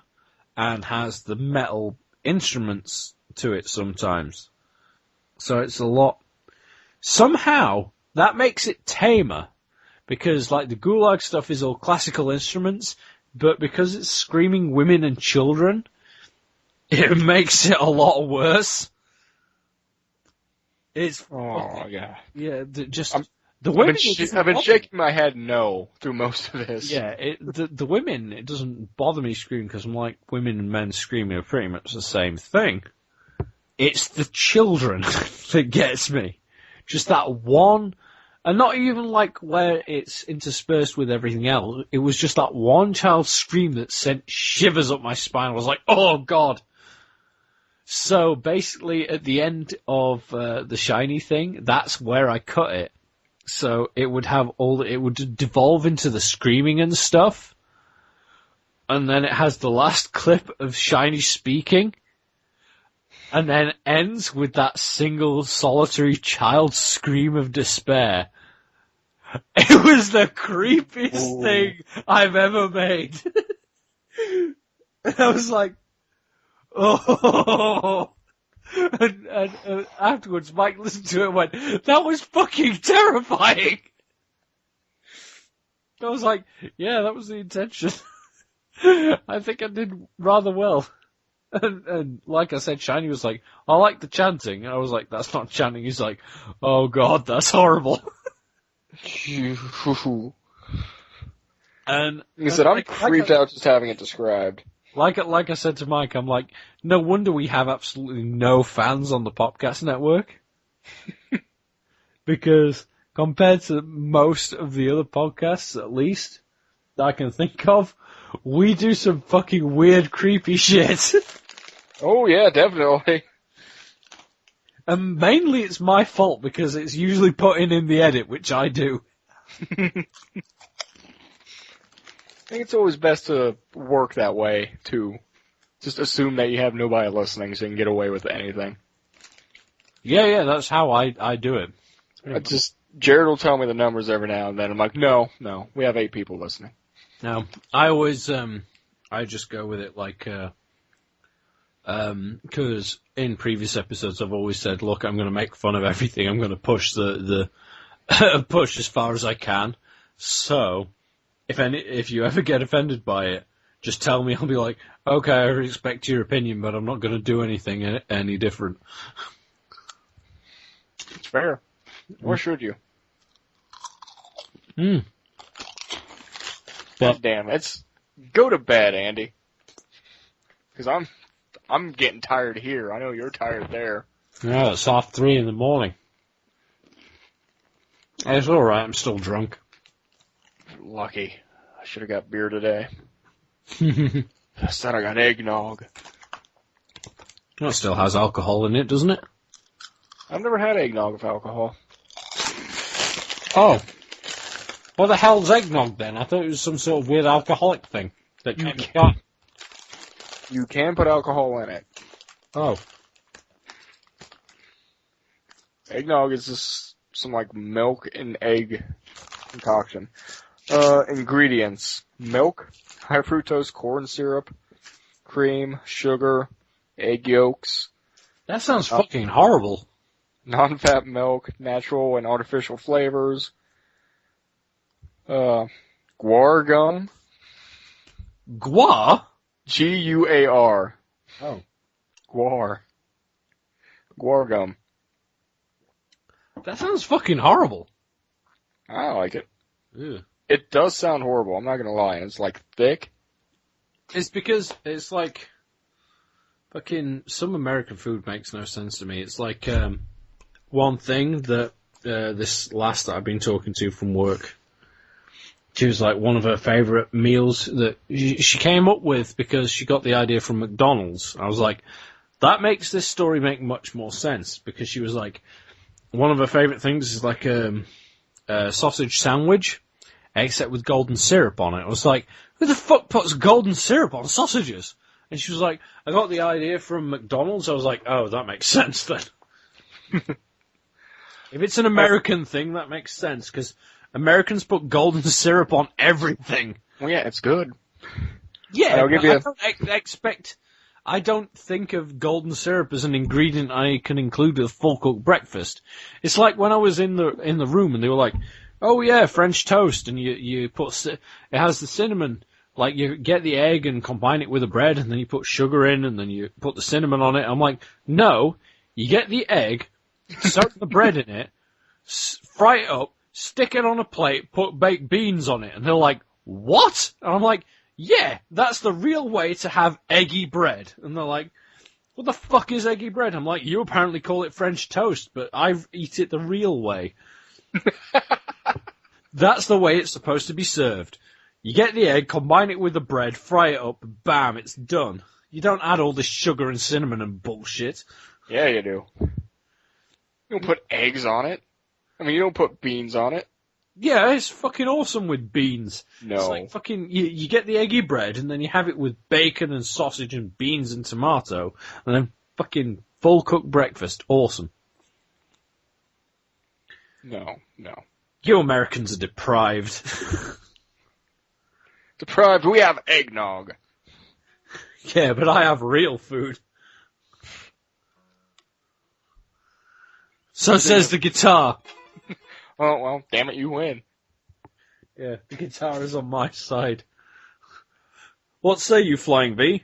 [SPEAKER 9] and has the metal instruments to it sometimes. So it's a lot. Somehow that makes it tamer because like the Gulag stuff is all classical instruments, but because it's screaming women and children, it makes it a lot worse. It's
[SPEAKER 6] yeah.
[SPEAKER 9] The women.
[SPEAKER 6] I've been shaking my head no through most of this.
[SPEAKER 9] Yeah, the women, it doesn't bother me screaming because I'm like, women and men screaming are pretty much the same thing. It's the children that gets me. Just that one, and not even like where it's interspersed with everything else. It was just that one child's scream that sent shivers up my spine. I was like, oh god. So basically, at the end of the shiny thing, that's where I cut it. So it would have it would devolve into the screaming and stuff. And then it has the last clip of Shiny speaking. And then ends with that single solitary child scream of despair. It was the creepiest thing I've ever made. And I was like, oh. And afterwards, Mike listened to it and went, that was fucking terrifying. I was like, yeah, that was the intention. I think I did rather well. And like I said, Shiny was like, I like the chanting. And I was like, that's not chanting. He's like, oh god, that's horrible. And
[SPEAKER 6] he said, I'm creeped out just having it described.
[SPEAKER 9] Like I said to Mike, I'm like, no wonder we have absolutely no fans on the Popcast Network. Because compared to most of the other podcasts, at least, that I can think of, we do some fucking weird, creepy shit.
[SPEAKER 6] Oh yeah, definitely.
[SPEAKER 9] And mainly it's my fault because it's usually put in the edit, which I do.
[SPEAKER 6] I think it's always best to work that way, too. Just assume that you have nobody listening so you can get away with anything.
[SPEAKER 9] Yeah, that's how I do it.
[SPEAKER 6] Jared will tell me the numbers every now and then. I'm like, no, we have 8 people listening.
[SPEAKER 9] No, I always, I just go with it like, because in previous episodes I've always said, look, I'm going to make fun of everything. I'm going to push the push as far as I can. So, if you ever get offended by it, just tell me. I'll be like, okay, I respect your opinion, but I'm not going to do anything any different.
[SPEAKER 6] It's fair. Or should you? God damn, go to bed, Andy. Because I'm getting tired here. I know you're tired there.
[SPEAKER 9] Yeah, it's 3:30 in the morning. It's alright, I'm still drunk.
[SPEAKER 6] Lucky. I should have got beer today. Instead I got eggnog.
[SPEAKER 9] That still has alcohol in it, doesn't it?
[SPEAKER 6] I've never had eggnog with alcohol.
[SPEAKER 9] Oh. What the hell's eggnog then? I thought it was some sort of weird alcoholic thing. That
[SPEAKER 6] You can put alcohol in it.
[SPEAKER 9] Oh.
[SPEAKER 6] Eggnog is just some like milk and egg concoction. Ingredients. Milk, high fructose corn syrup, cream, sugar, egg yolks.
[SPEAKER 9] That sounds fucking horrible.
[SPEAKER 6] Non-fat milk, natural and artificial flavors. Guar gum.
[SPEAKER 9] Guar?
[SPEAKER 6] Guar.
[SPEAKER 9] Oh.
[SPEAKER 6] Guar. Guar gum.
[SPEAKER 9] That sounds fucking horrible.
[SPEAKER 6] I like it.
[SPEAKER 9] Ew.
[SPEAKER 6] It does sound horrible, I'm not gonna lie. It's like thick.
[SPEAKER 9] It's because it's like fucking some American food makes no sense to me. It's like one thing that this last that I've been talking to from work, she was like one of her favourite meals that she came up with because she got the idea from McDonald's. I was like, that makes this story make much more sense because she was like, one of her favourite things is like a sausage sandwich, except with golden syrup on it. I was like, who the fuck puts golden syrup on sausages? And she was like, I got the idea from McDonald's. I was like, oh, that makes sense then. If it's an American thing, that makes sense, because Americans put golden syrup on everything.
[SPEAKER 6] Well, yeah, it's good.
[SPEAKER 9] Yeah, I don't think of golden syrup as an ingredient I can include with a full-cooked breakfast. It's like when I was in the room and they were like, oh yeah, French toast, and you put, it has the cinnamon, like you get the egg and combine it with the bread, and then you put sugar in, and then you put the cinnamon on it. I'm like, no, you get the egg, soak the bread in it, fry it up, stick it on a plate, put baked beans on it, and they're like, what? And I'm like, yeah, that's the real way to have eggy bread. And they're like, what the fuck is eggy bread? I'm like, you apparently call it French toast, but I eat it the real way. That's the way it's supposed to be served. You get the egg, combine it with the bread, fry it up, bam, it's done. You don't add all this sugar and cinnamon and bullshit.
[SPEAKER 6] Yeah, you do. You don't put eggs on it. I mean, you don't put beans on it.
[SPEAKER 9] Yeah, it's fucking awesome with beans.
[SPEAKER 6] No.
[SPEAKER 9] It's like fucking, you get the eggy bread, and then you have it with bacon and sausage and beans and tomato, and then fucking full-cooked breakfast. Awesome.
[SPEAKER 6] No.
[SPEAKER 9] You Americans are deprived.
[SPEAKER 6] Deprived, we have eggnog.
[SPEAKER 9] Yeah, but I have real food. So says the guitar.
[SPEAKER 6] Oh, well, damn it, you win.
[SPEAKER 9] Yeah, the guitar is on my side. What say you, Flying V?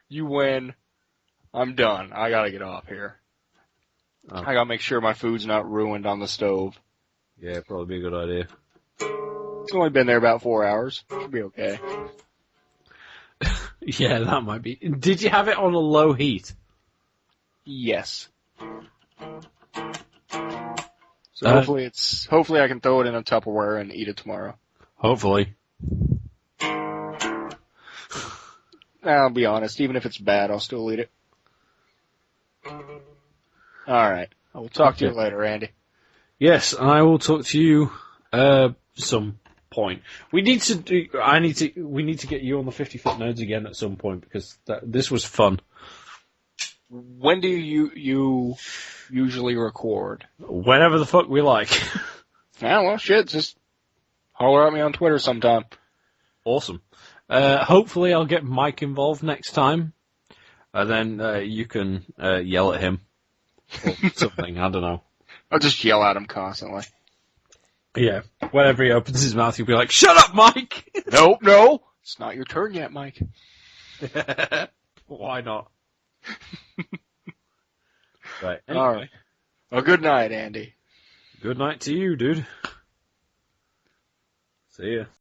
[SPEAKER 6] You win. I'm done. I gotta get off here.
[SPEAKER 9] Oh.
[SPEAKER 6] I gotta make sure my food's not ruined on the stove.
[SPEAKER 9] Yeah, probably be a good idea.
[SPEAKER 6] It's only been there about 4 hours. Should be okay.
[SPEAKER 9] Yeah, that might be. Did you have it on a low heat?
[SPEAKER 6] Yes. So hopefully I can throw it in a Tupperware and eat it tomorrow.
[SPEAKER 9] Hopefully.
[SPEAKER 6] I'll be honest, even if it's bad, I'll still eat it. Alright. I will talk to you later, Andy.
[SPEAKER 9] Yes, and I will talk to you some point. We need to get you on the 50-foot nerds again at some point because this was fun.
[SPEAKER 6] When do you usually record?
[SPEAKER 9] Whenever the fuck we like.
[SPEAKER 6] Yeah, well, shit, just holler at me on Twitter sometime.
[SPEAKER 9] Awesome. Hopefully I'll get Mike involved next time. And then you can yell at him. Or something, I don't know.
[SPEAKER 6] I'll just yell at him constantly.
[SPEAKER 9] Yeah. Whenever he opens his mouth, you'll be like, "Shut up, Mike!"
[SPEAKER 6] Nope, no! It's not your turn yet, Mike.
[SPEAKER 9] Why not? Right. Anyway.
[SPEAKER 6] Alright. Well, good night, Andy.
[SPEAKER 9] Good night to you, dude. See ya.